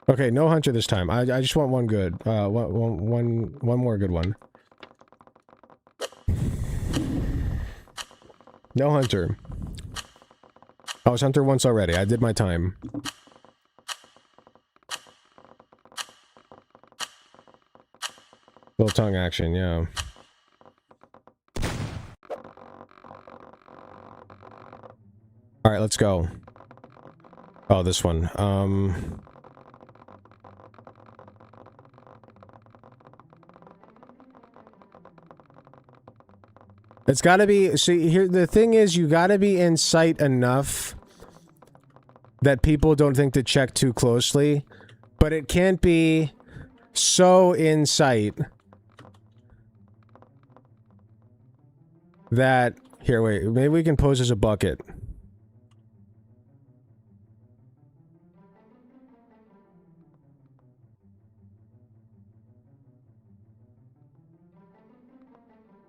Okay, no Hunter this time. I just want one good. One more good one. No Hunter. I was Hunter once already. I did my time. Little tongue action, yeah. Alright, let's go. Oh, this one. It's gotta be, see, here, the thing is, you gotta be in sight enough that people don't think to check too closely, but it can't be so in sight that, here, wait, maybe we can pose as a bucket.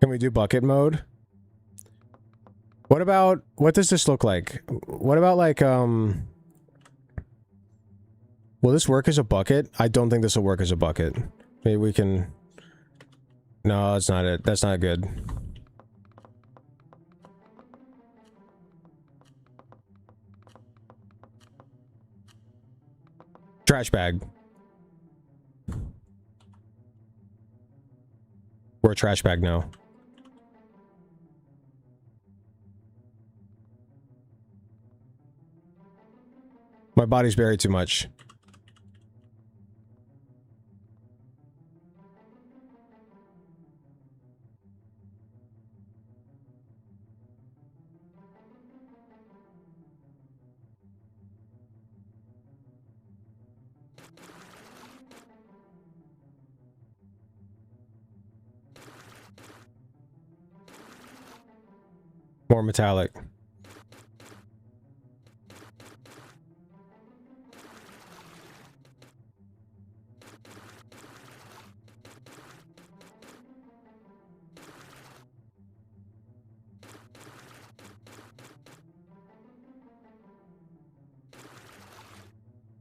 Can we do bucket mode? What about, what does this look like? What about like, will this work as a bucket? I don't think this will work as a bucket. Maybe we can, no, that's not it. That's not good. Trash bag. We're a trash bag now. My body's buried too much. More metallic.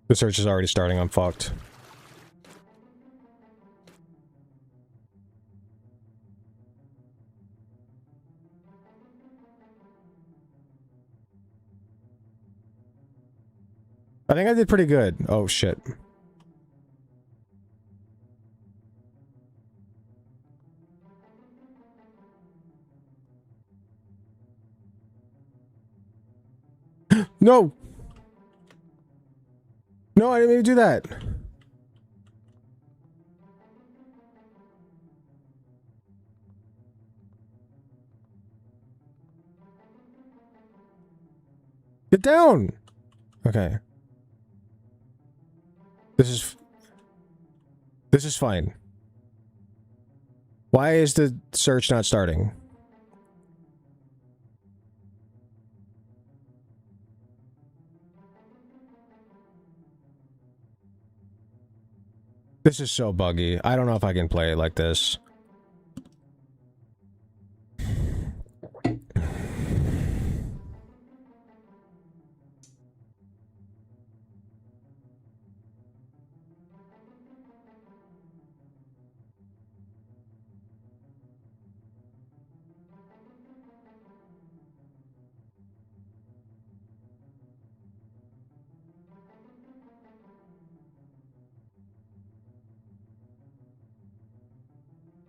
The search is already starting. I'm fucked. I think I did pretty good. Oh, shit. No! No, I didn't mean to do that. Get down! Okay. This is fine. Why is the search not starting? This is so buggy. I don't know if I can play it like this.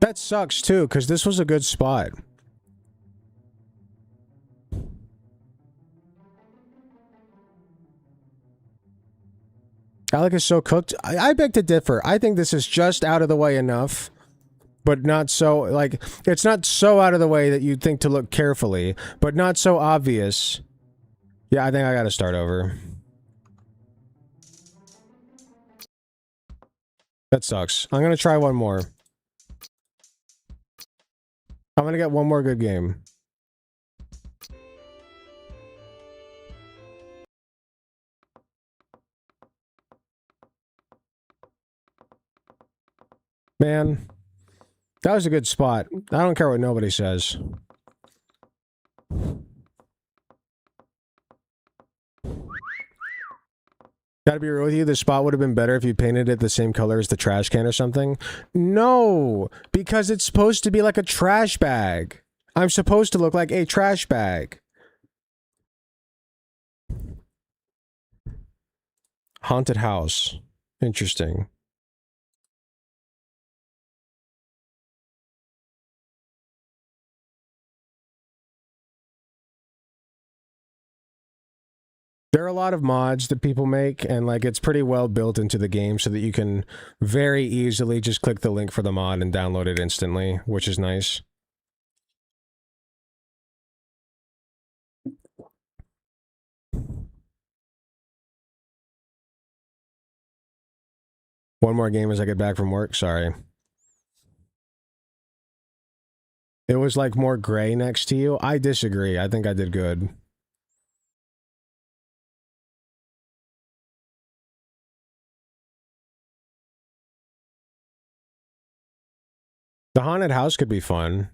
That sucks too, because this was a good spot. Alec is so cooked. I beg to differ. I think this is just out of the way enough, but not so, like, it's not so out of the way that you'd think to look carefully, but not so obvious. Yeah, I think I gotta start over. That sucks. I'm gonna try one more. I'm gonna get one more good game. Man, that was a good spot. I don't care what nobody says. Gotta be real with you, the spot would have been better if you painted it the same color as the trash can or something. No, because it's supposed to be like a trash bag. I'm supposed to look like a trash bag. Haunted house. Interesting. There are a lot of mods that people make, and like it's pretty well built into the game so that you can very easily just click the link for the mod and download it instantly, which is nice. One more game as I get back from work, sorry. It was like more gray next to you. I disagree. I think I did good. The haunted house could be fun.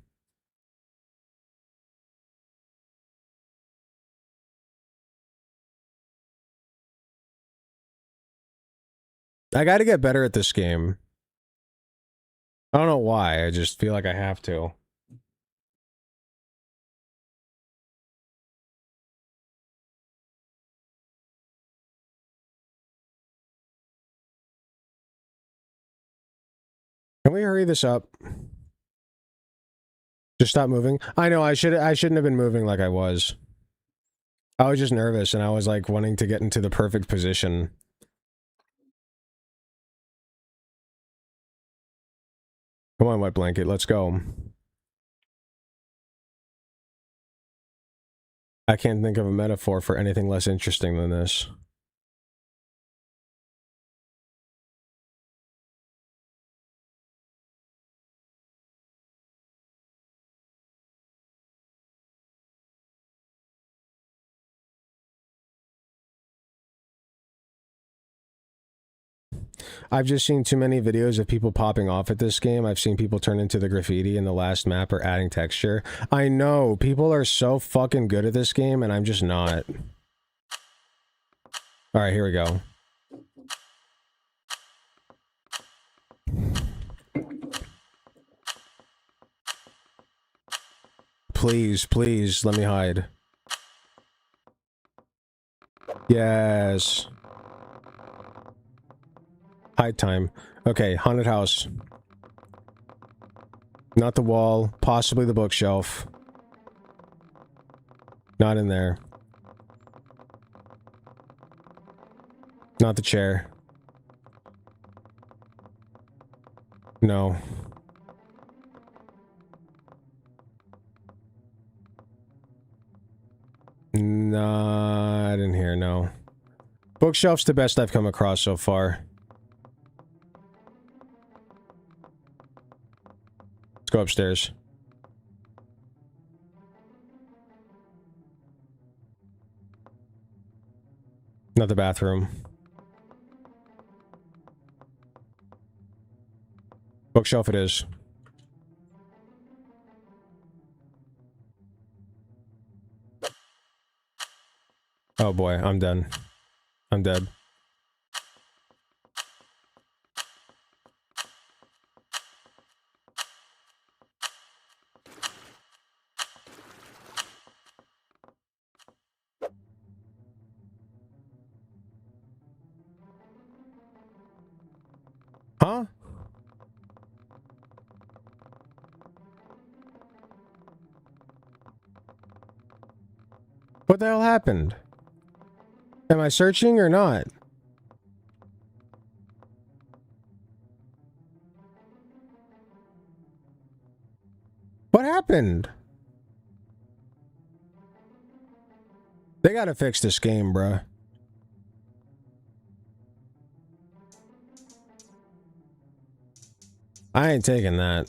I gotta get better at this game. I don't know why, I just feel like I have to. Can we hurry this up? Just stop moving? I know, I shouldn't have been moving like I was. I was just nervous and I was like wanting to get into the perfect position. Come on, wet blanket, let's go. I can't think of a metaphor for anything less interesting than this. I've just seen too many videos of people popping off at this game. I've seen people turn into the graffiti in the last map or adding texture. I know, people are so fucking good at this game and I'm just not. Alright, here we go. Please, please, let me hide. Yes. Hide time. Okay, haunted house. Not the wall, possibly the bookshelf. Not in there. Not the chair. No. Not in here, no. Bookshelf's the best I've come across so far. Let's go upstairs. Not the bathroom. Bookshelf it is. Oh boy, I'm done. I'm dead. Huh? What the hell happened? Am I searching or not? What happened? They gotta fix this game, bruh. I ain't taking that.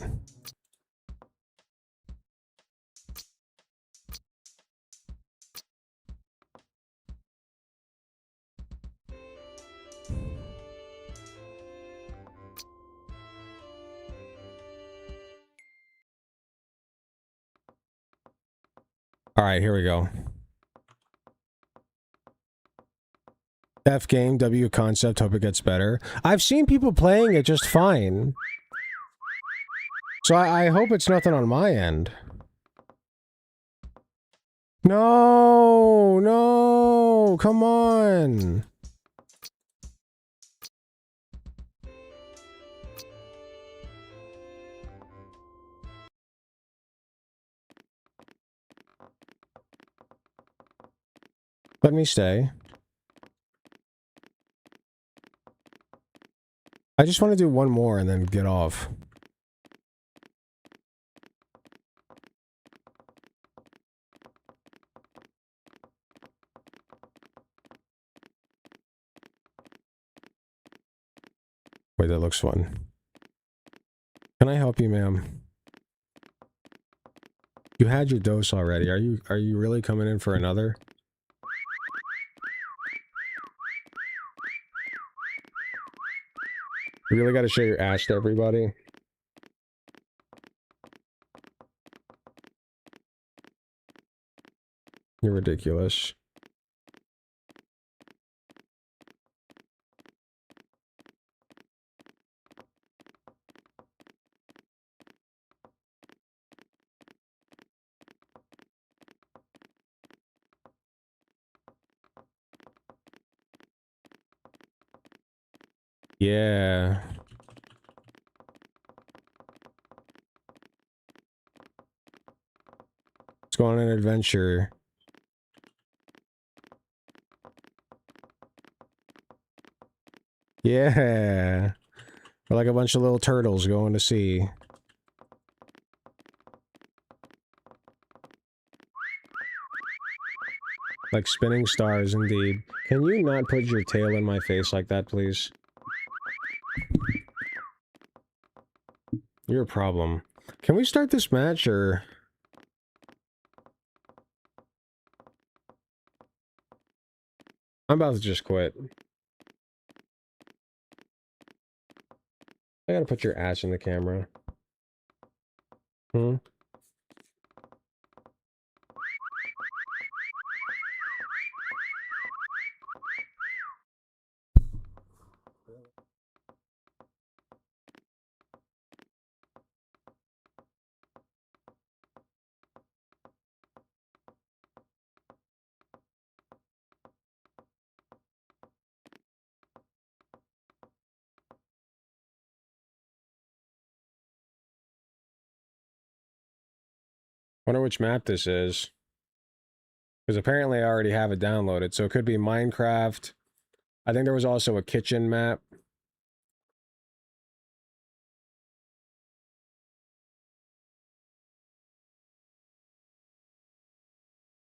All right, here we go. F game, W concept, hope it gets better. I've seen people playing it just fine. So I hope it's nothing on my end. No, no, come on. Let me stay. I just want to do one more and then get off. Wait, that looks fun. Can I help you, ma'am? You had your dose already. Are you really coming in for another? You really got to show your ass to everybody? You're ridiculous. Yeah. Let's go on an adventure. Yeah. We're like a bunch of little turtles going to sea. Like spinning stars, indeed. Can you not put your tail in my face like that, please? You're a problem. Can we start this match, or... I'm about to just quit. I gotta put your ass in the camera. Hmm? Wonder which map this is. Because apparently I already have it downloaded, so it could be Minecraft. I think there was also a kitchen map.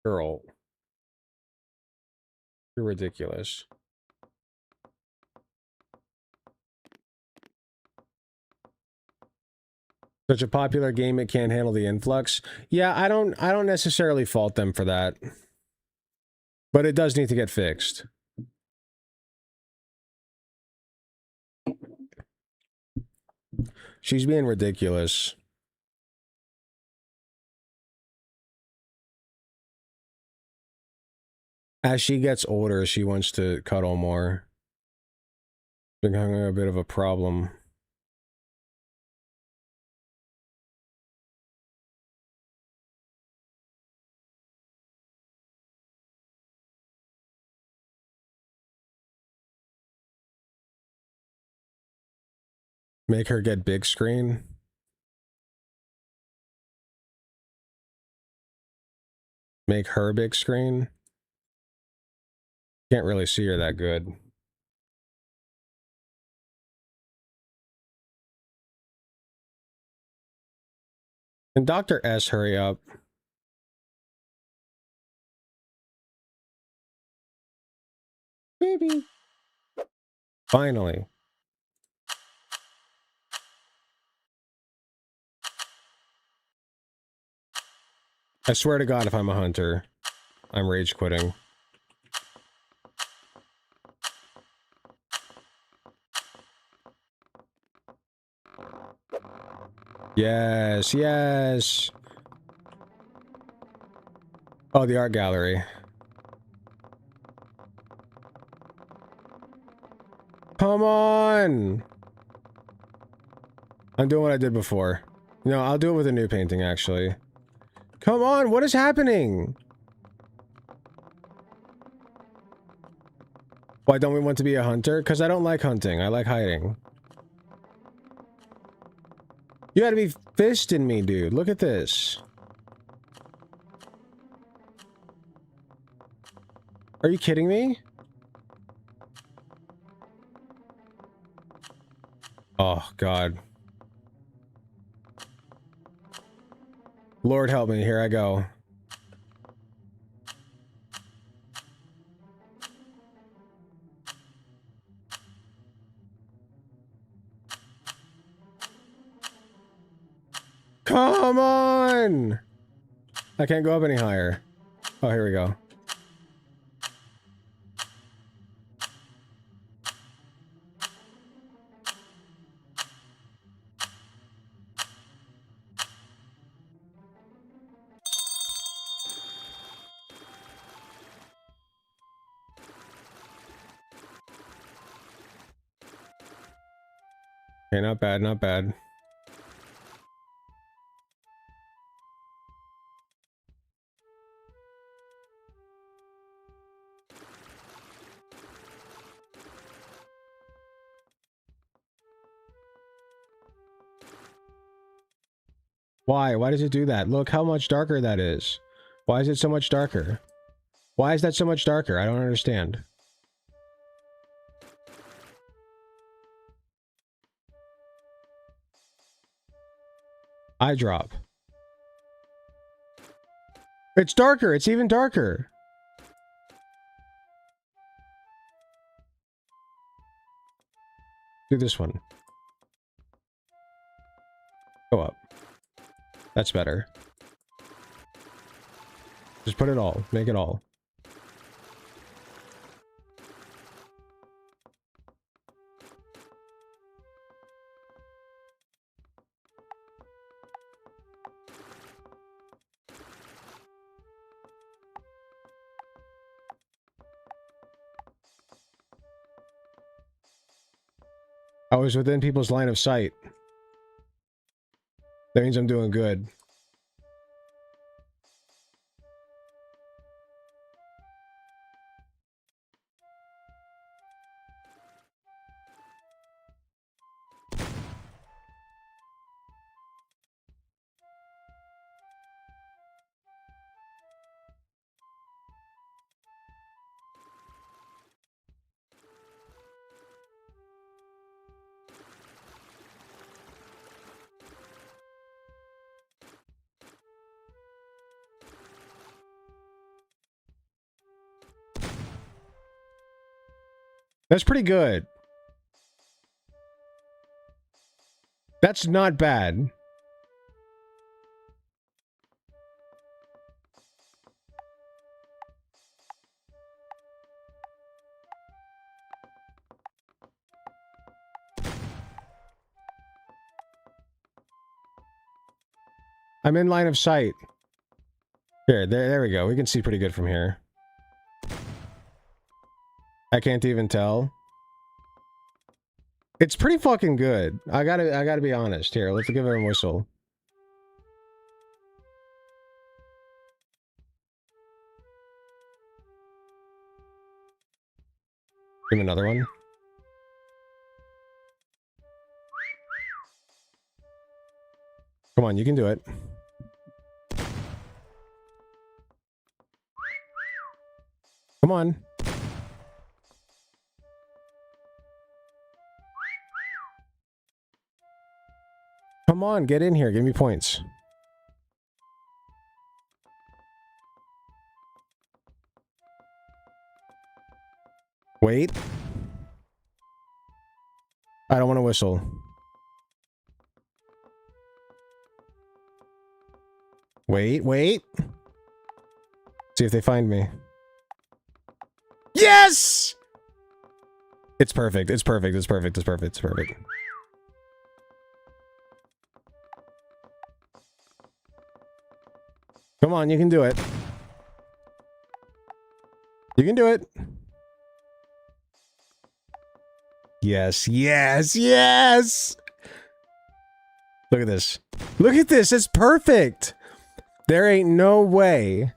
Girl. You're ridiculous. Such a popular game, it can't handle the influx. Yeah, I don't necessarily fault them for that. But it does need to get fixed. She's being ridiculous. As she gets older, she wants to cuddle more. Becoming a bit of a problem. Make her get big screen. Make her big screen. Can't really see her that good. Can Dr. S hurry up? Baby. Finally. I swear to God, if I'm a hunter, I'm rage quitting. Yes, yes. Oh, the art gallery. Come on! I'm doing what I did before. No, I'll do it with a new painting, actually. Come on, what is happening? Why don't we want to be a hunter? Because I don't like hunting. I like hiding. You gotta be fisting me, dude. Look at this. Are you kidding me? Oh, God. Lord help me, here I go. Come on! I can't go up any higher. Oh, here we go. Okay, not bad, not bad. Why? Why does it do that? Look how much darker that is. Why is it so much darker? Why is that so much darker? I don't understand. Eye drop. It's darker. It's even darker. Do this one. Go up. That's better. Just put it all. Make it all. I was within people's line of sight. That means I'm doing good. That's pretty good. That's not bad. I'm in line of sight. Here, there we go. We can see pretty good from here. I can't even tell. It's pretty fucking good. I gotta be honest. Here, let's give it a whistle. Give him another one. Come on, you can do it. Come on. Come on, get in here. Give me points. Wait. I don't want to whistle. Wait. See if they find me. Yes! It's perfect. It's perfect. It's perfect. It's perfect. It's perfect. Come on, you can do it. You can do it. Yes, yes, yes! Look at this. Look at this. It's perfect. There ain't no way.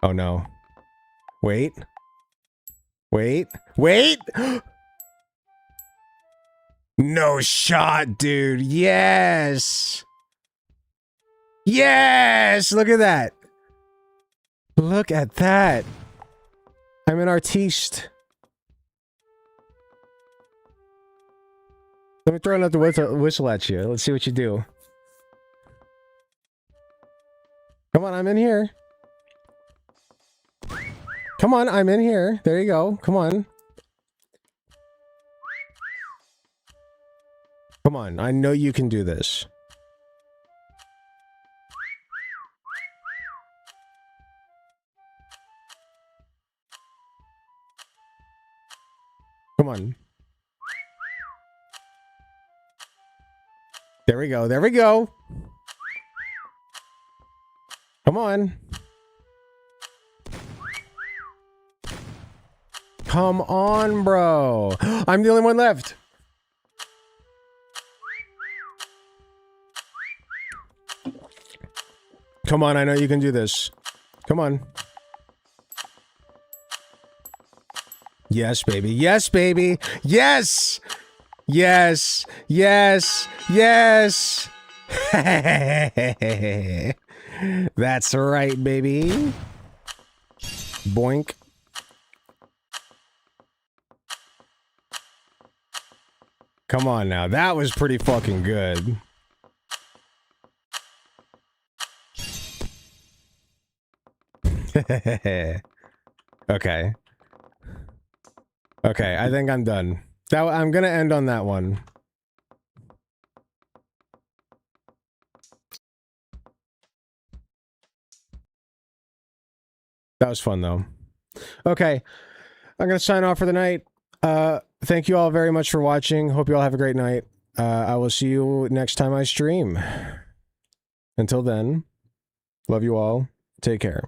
Oh, no. Wait. Wait. Wait! No shot, dude. Yes! Yes! Look at that. Look at that. I'm an artiste. Let me throw another whistle at you. Let's see what you do. Come on, I'm in here. Come on, I'm in here. There you go. Come on. Come on, I know you can do this. Come on. There we go. There we go. Come on. Come on, bro. I'm the only one left. Come on, I know you can do this. Come on. Yes, baby. Yes, baby. Yes! Yes! Yes! Yes! That's right, baby. Boink. Come on now. That was pretty fucking good. Okay. Okay, I think I'm done. I'm gonna end on that one. That was fun, though. Okay, I'm gonna sign off for the night. Thank you all very much for watching. Hope you all have a great night. I will see you next time I stream. Until then, love you all. Take care.